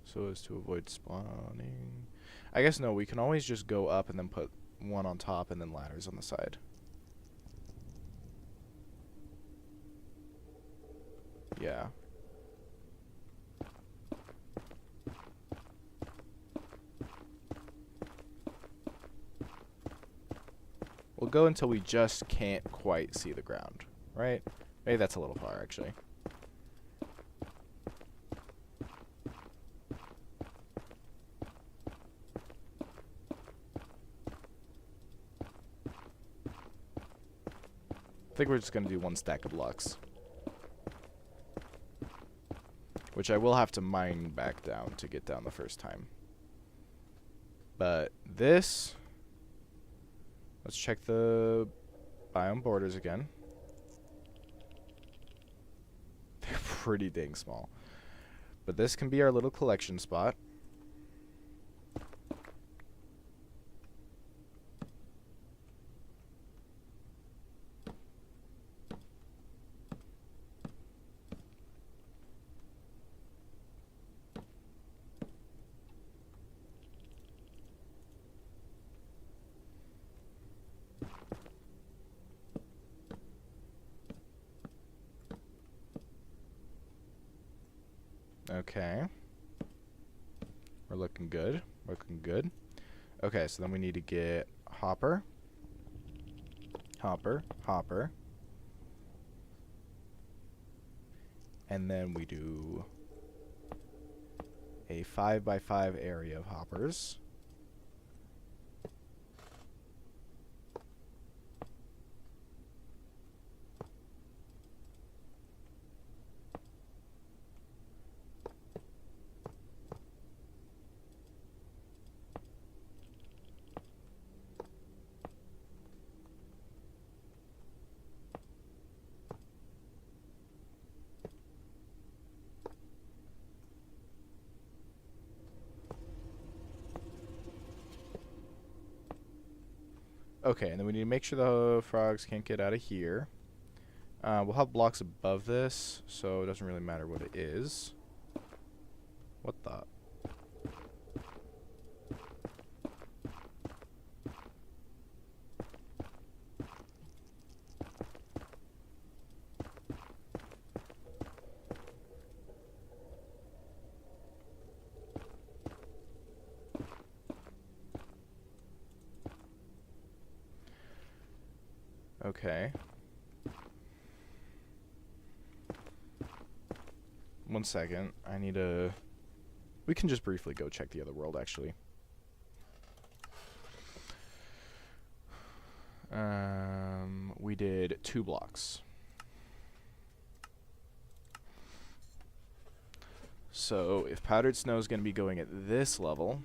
So as to avoid spawning. I guess no, we can always just go up and then put one on top and then ladders on the side. Yeah. We'll go until we just can't quite see the ground, right? Maybe that's a little far, actually. I think we're just going to do one stack of blocks. Which I will have to mine back down to get down the first time. But this... Let's check the biome borders again. They're pretty dang small. But this can be our little collection spot. Okay. We're looking good. Looking good. Okay, so then we need to get hopper. Hopper. Hopper. And then we do a 5x5 area of hoppers. Okay, and then we need to make sure the frogs can't get out of here. We'll have blocks above this, so it doesn't really matter what it is. What the? Okay. One second. I need to... We can just briefly go check the other world, actually. We did 2 blocks. So, if powdered snow is going to be going at this level...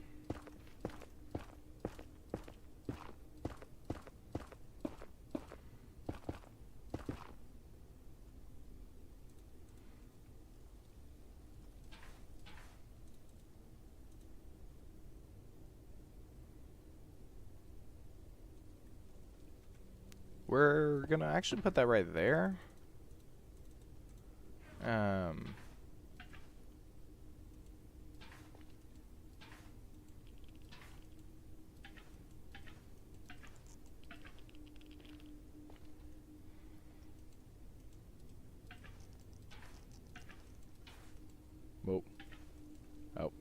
we're gonna actually put that right there. Whoa. Oh.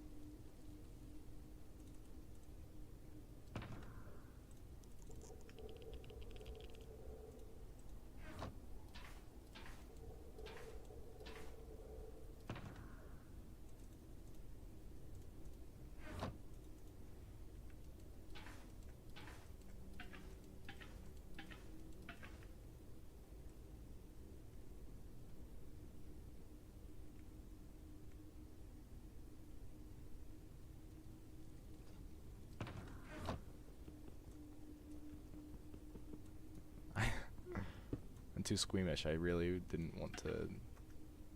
I'm too squeamish. I really didn't want to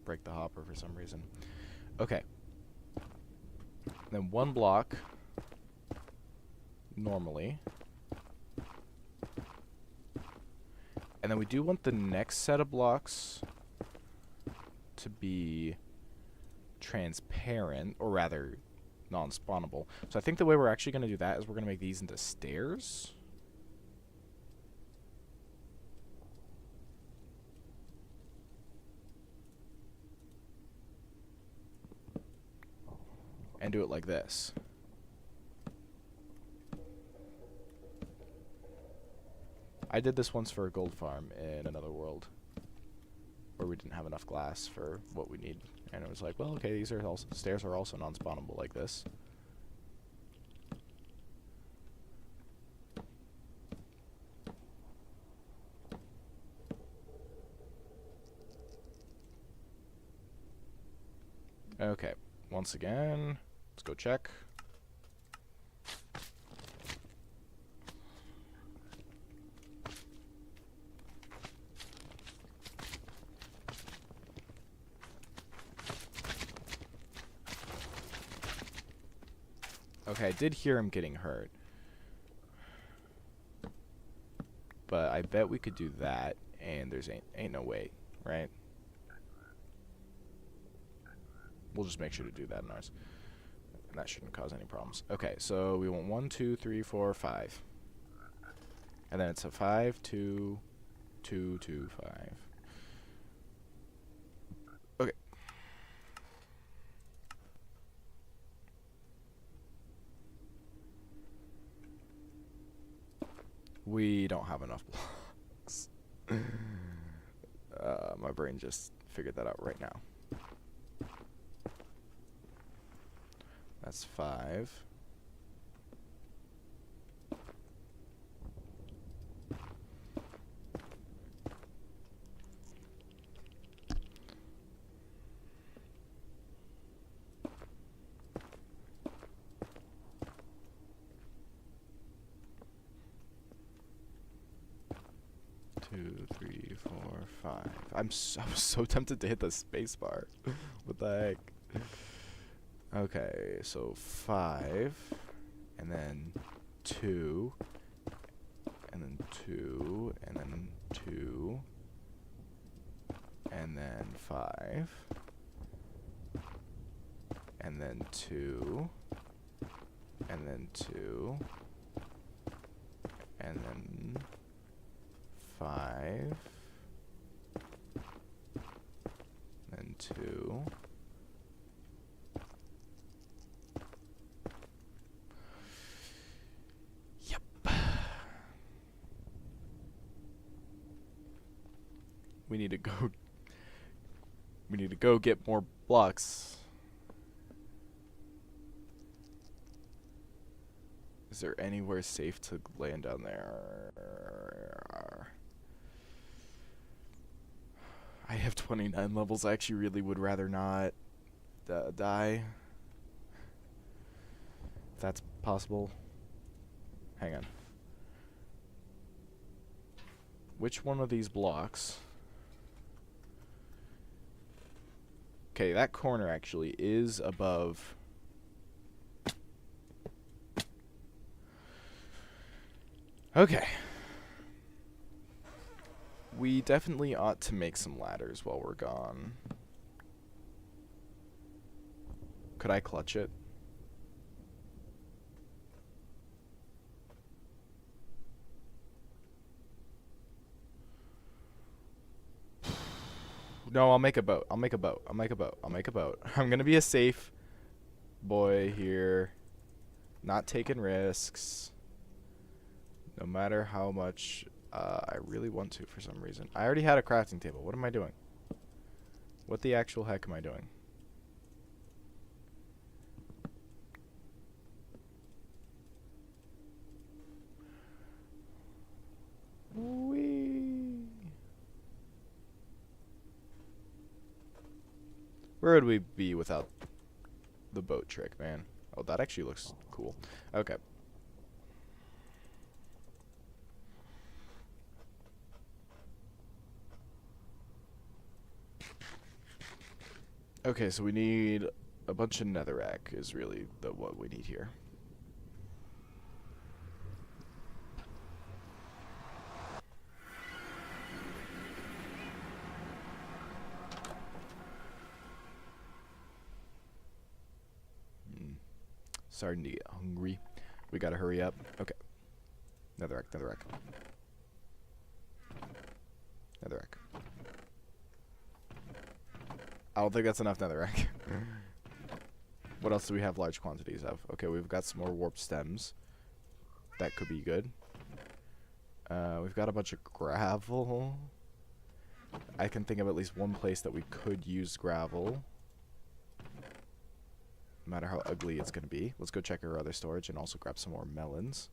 break the hopper for some reason. Okay. Then one block normally. And then we do want the next set of blocks to be transparent, or rather non-spawnable. So I think the way we're actually going to do that is we're going to make these into stairs. And do it like this. I did this once for a gold farm in another world where we didn't have enough glass for what we need, and it was like, well, okay, these are also stairs are also non-spawnable like this. Okay, once again, let's go check. Okay, I did hear him getting hurt. But I bet we could do that, and there's ain't no way, right? We'll just make sure to do that in ours. And that shouldn't cause any problems. Okay, so we want 1, 2, 3, 4, 5. And then it's a 5, 2, 2, 2, 5. Okay. We don't have enough blocks. My brain just figured that out right now. That's 5. Two, 3, 4, 5. I was so tempted to hit the space bar. What the heck? Okay, so 5, and then 2, and then 2, and then 2, and then 5, and then 2, and then 2, and then 5, then 2. Yep. We need to go. We need to go get more blocks. Is there anywhere safe to land down there? I have 29 levels. I actually really would rather not die. If that's possible. Hang on. Which one of these blocks? Okay, that corner actually is above. Okay. We definitely ought to make some ladders while we're gone. Could I clutch it? No, I'll make a boat. I'll make a boat. I'll make a boat. I'll make a boat. I'm gonna be a safe boy here. Not taking risks. No matter how much I really want to for some reason. I already had a crafting table. What am I doing? What the actual heck am I doing? Whee! Where would we be without the boat trick, man? Oh, that actually looks cool. Okay. Okay, so we need a bunch of netherrack is really what we need here. Starting to get hungry. We gotta hurry up. Okay. Netherrack, netherrack. Netherrack. I don't think that's enough netherrack. What else do we have large quantities of? Okay, we've got some more warp stems. That could be good. We've got a bunch of gravel. I can think of at least one place that we could use gravel. No matter how ugly it's going to be. Let's go check our other storage and also grab some more melons.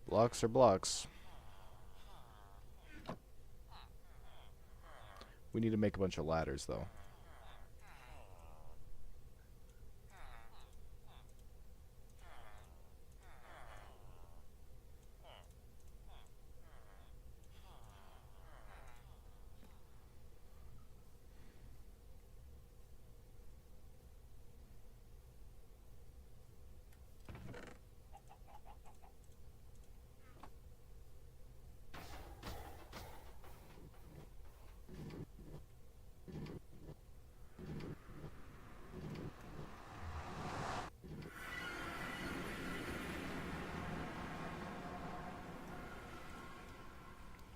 Blocks are blocks. We need to make a bunch of ladders, though.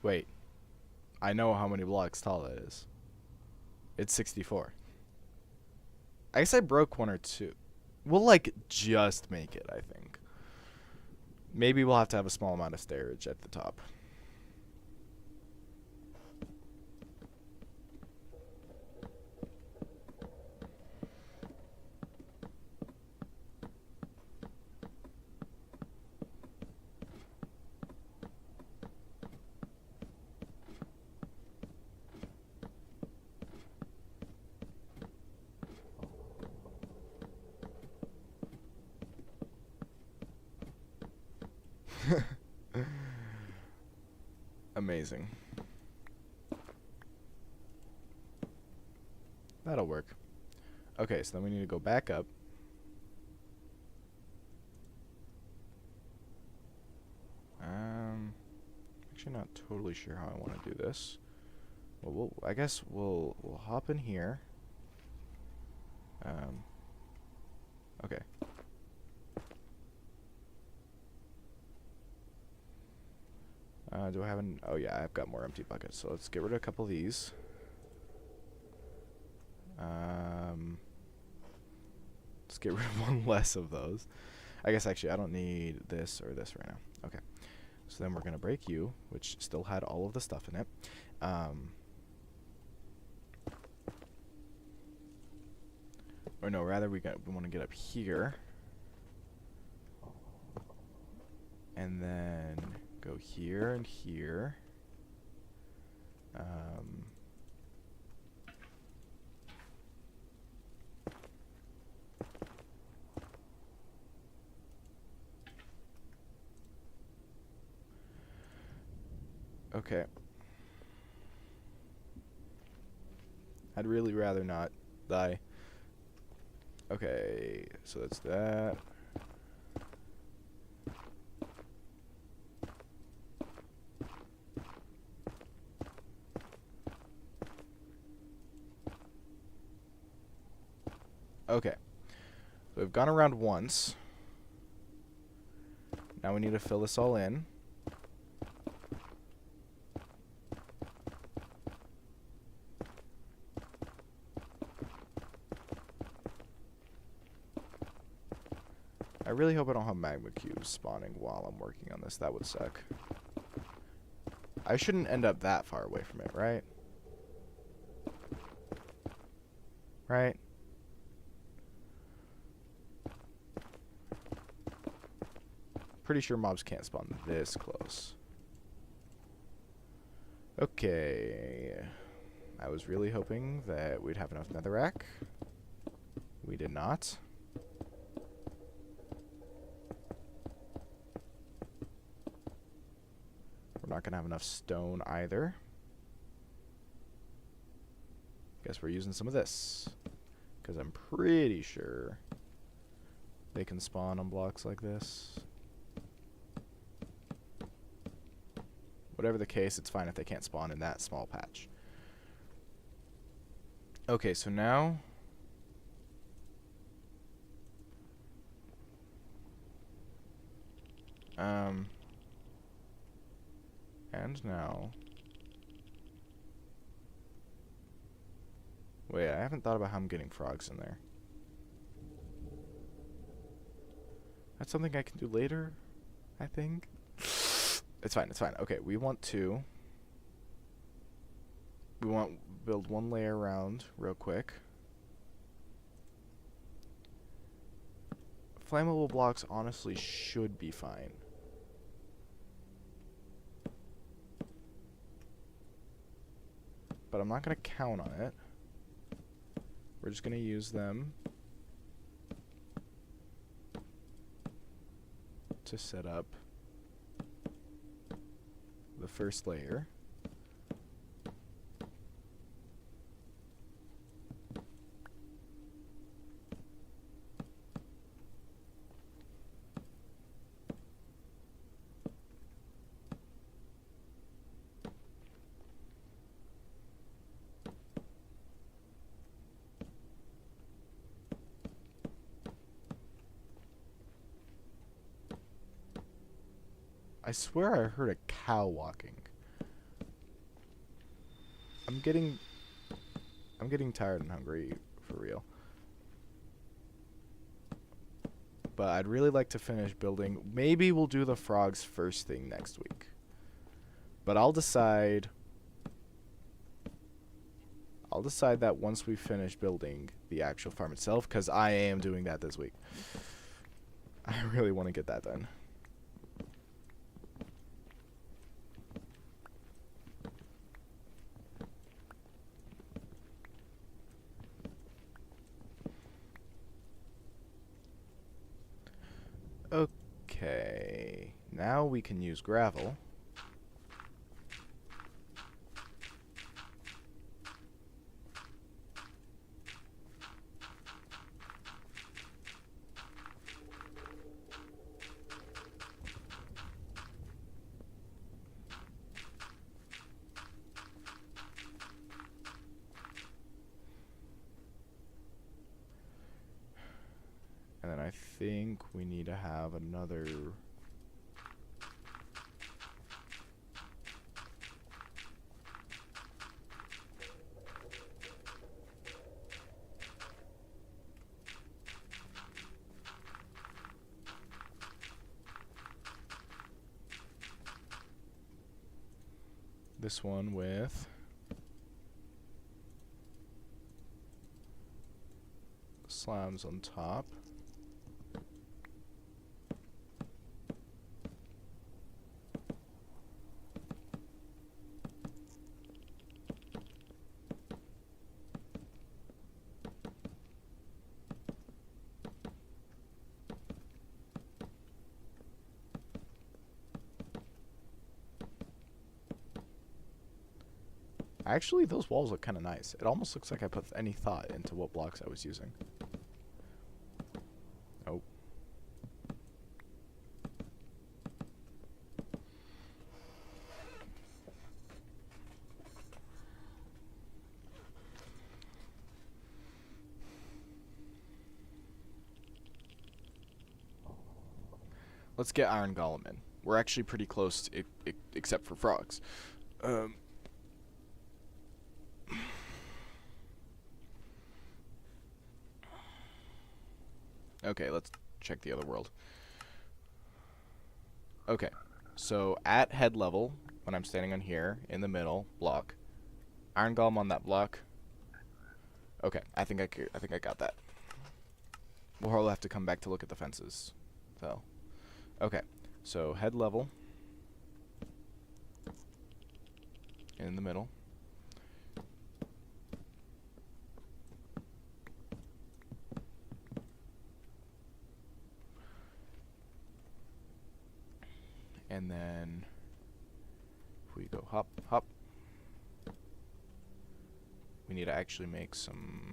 Wait. I know how many blocks tall that is. It's 64. I guess I broke one or two. We'll, like, just make it, I think. Maybe we'll have to have a small amount of storage at the top. Amazing. That'll work. Okay, so then we need to go back up. Actually not totally sure how I want to do this. Well, I guess we'll hop in here. Okay. Do I have an... Oh, yeah, I've got more empty buckets. So let's get rid of a couple of these. Let's get rid of one less of those. I guess, actually, I don't need this or this right now. Okay. So then we're going to break you, which still had all of the stuff in it. Or no, rather we want to get up here. And then go here and here. Okay. I'd really rather not die. Okay, so that's that. Okay. So we've gone around once. Now we need to fill this all in. I really hope I don't have magma cubes spawning while I'm working on this. That would suck. I shouldn't end up that far away from it, right? Right? Pretty sure mobs can't spawn this close. Okay. I was really hoping that we'd have enough netherrack. We did not. We're not going to have enough stone either. Guess we're using some of this. Because I'm pretty sure they can spawn on blocks like this. Whatever the case, it's fine if they can't spawn in that small patch. Okay, so now... and now... Wait, I haven't thought about how I'm getting frogs in there. That's something I can do later, I think. It's fine, it's fine. Okay, we want to build one layer around real quick. Flammable blocks honestly should be fine. But I'm not going to count on it. We're just going to use them to set up the first layer. I swear I heard a cow walking. I'm getting tired and hungry for real. But I'd really like to finish building. Maybe we'll do the frogs first thing next week. But I'll decide that once we finish building the actual farm itself, because I am doing that this week. I really want to get that done. Okay, now we can use gravel. And then I think we need to have another... this one with... slabs on top. Actually, those walls look kind of nice. It almost looks like I put any thought into what blocks I was using. Oh. Let's get Iron Golem in. We're actually pretty close, except for frogs. Okay, let's check the other world. Okay, so at head level, when I'm standing on here, in the middle block, Iron Golem on that block. Okay, I think I got that. We'll have to come back to look at the fences, though. Okay, so head level in the middle. And then if we go hop, hop, we need to actually make some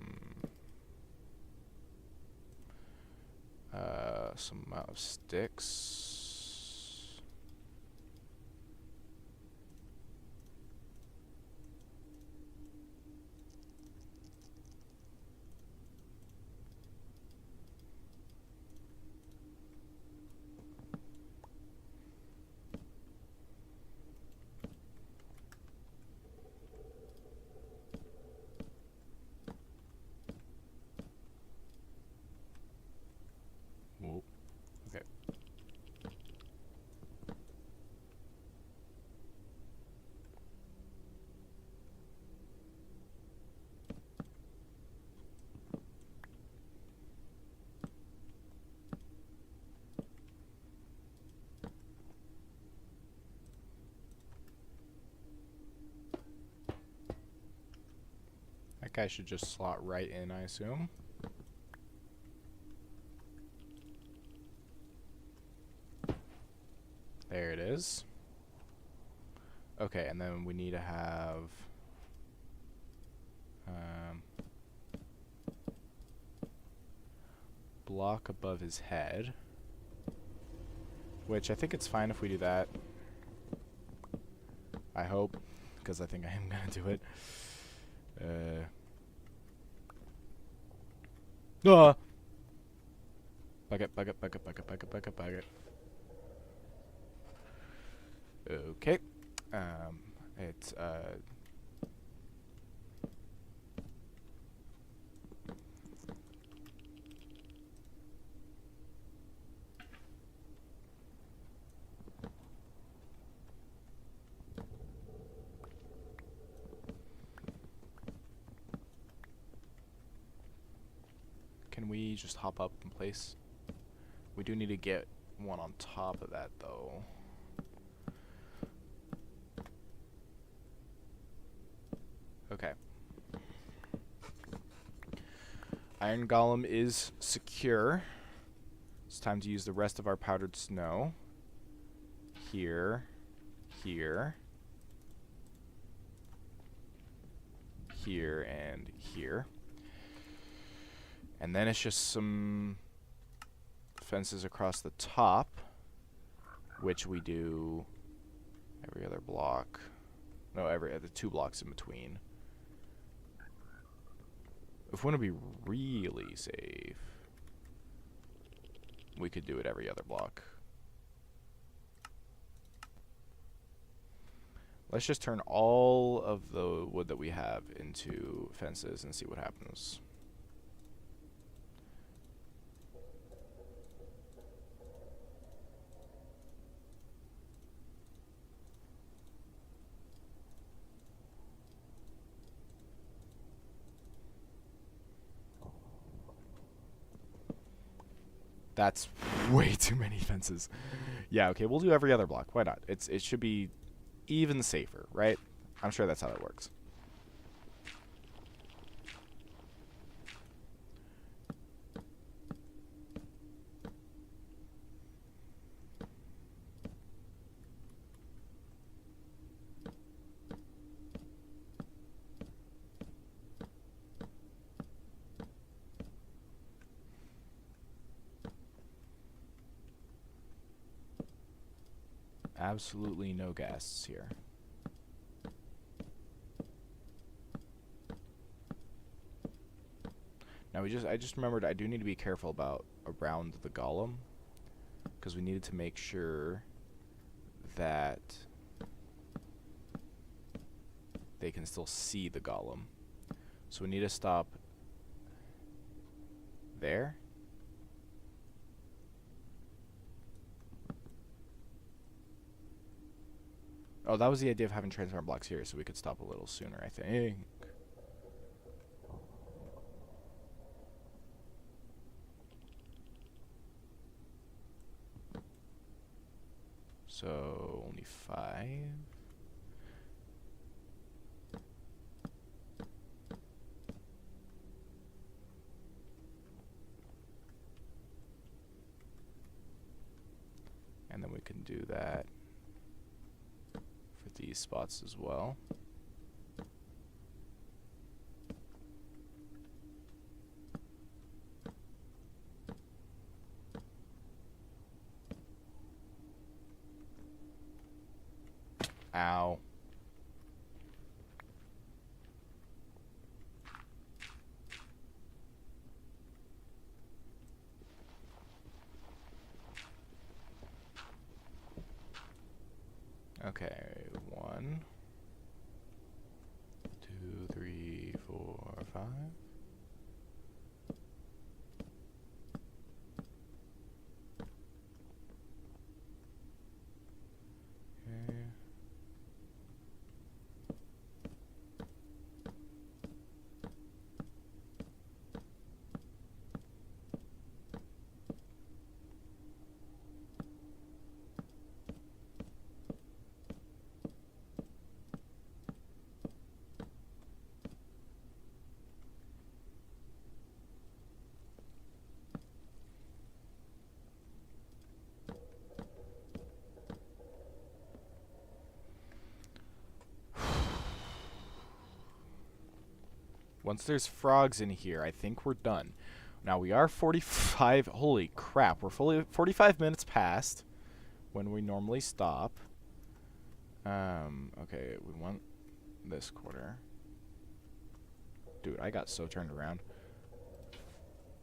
amount of sticks. Whoa. Okay. That guy should just slot right in, I assume. There it is. Okay, and then we need to have block above his head, which I think it's fine if we do that. I hope, because I think I am gonna do it. Bucket, bucket, bucket, bucket, bucket, bucket, bucket. Okay. It's can we just hop up in place? We do need to get one on top of that, though. Okay. Iron Golem is secure. It's time to use the rest of our powdered snow. Here, here, here, and here. And then it's just some fences across the top, which we do every other block. No, every other 2 blocks in between. If we want to be really safe, we could do it every other block. Let's just turn all of the wood that we have into fences and see what happens. That's way too many fences. Yeah, okay, we'll do every other block. Why not? It should be even safer, right? I'm sure that's how it works. absolutely no guests here. Now I just remembered I do need to be careful about around the golem, because we needed to make sure that they can still see the golem. So we need to stop there. Oh, that was the idea of having transparent blocks here, so we could stop a little sooner, I think. So, only 5. And then we can do that for these spots as well. Ow. Okay, 1, 2, 3, 4, 5. Okay. Once there's frogs in here, I think we're done. Now we are 45. Holy crap, we're fully 45 minutes past when we normally stop. Okay, we want this corner. Dude, I got so turned around.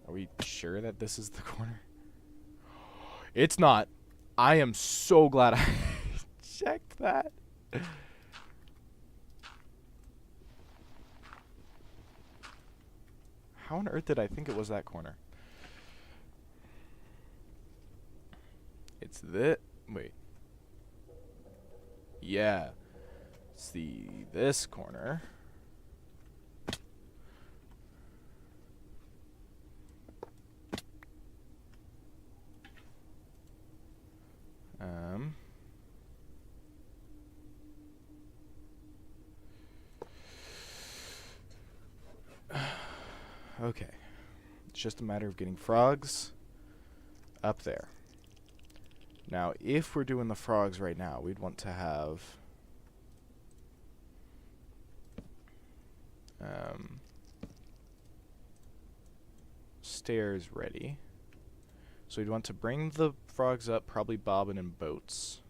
Are we sure that this is the corner? It's not. I am so glad I checked that. How on earth did I think it was that corner? It's this. Wait. Yeah. It's this corner. Okay. It's just a matter of getting frogs up there. Now, if we're doing the frogs right now, we'd want to have stairs ready. So we'd want to bring the frogs up, probably bobbing in boats.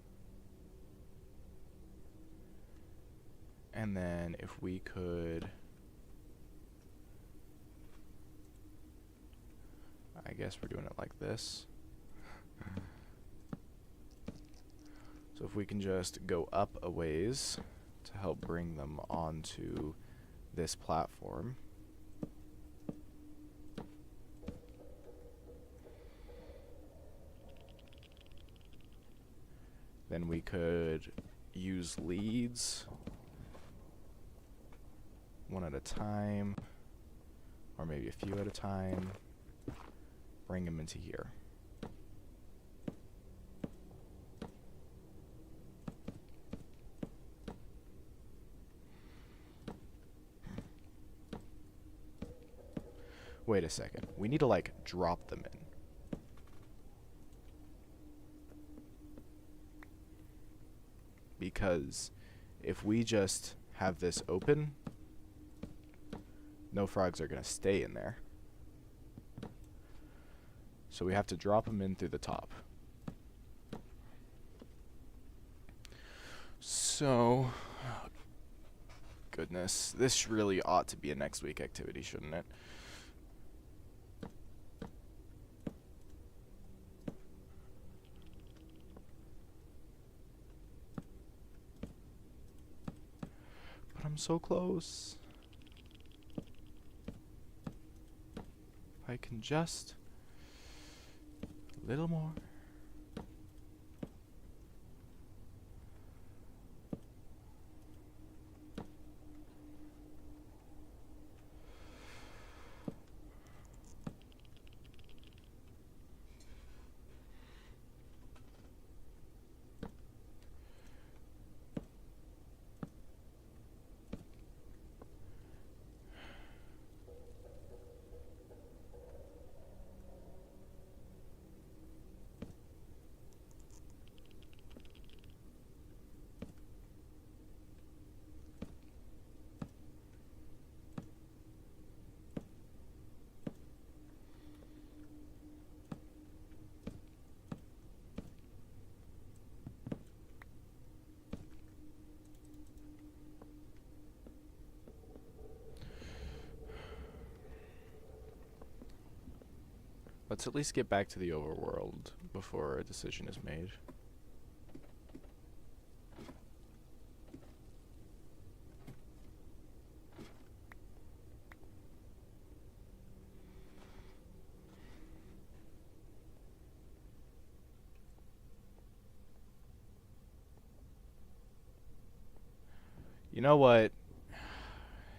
And then if we could, I guess we're doing it like this. So if we can just go up a ways to help bring them onto this platform. Then we could use leads one at a time, or maybe a few at a time. Bring them into here. Wait a second. We need to, like, drop them in. Because if we just have this open, no frogs are going to stay in there. So we have to drop them in through the top. So, oh, goodness, this really ought to be a next week activity, shouldn't it? But I'm so close. If I can just a little more. Let's at least get back to the overworld before a decision is made. You know what?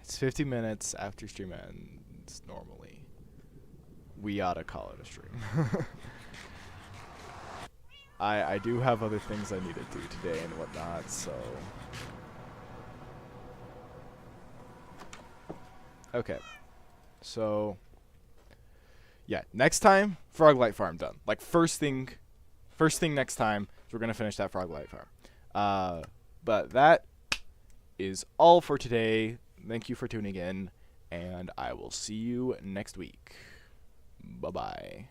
It's 50 minutes after stream ends normally. We ought to call it a stream. I do have other things I need to do today and whatnot, so... Okay. So... Yeah, next time, Frog Light Farm done. Like, first thing next time, we're going to finish that Frog Light Farm. But that is all for today. Thank you for tuning in, and I will see you next week. Bye-bye.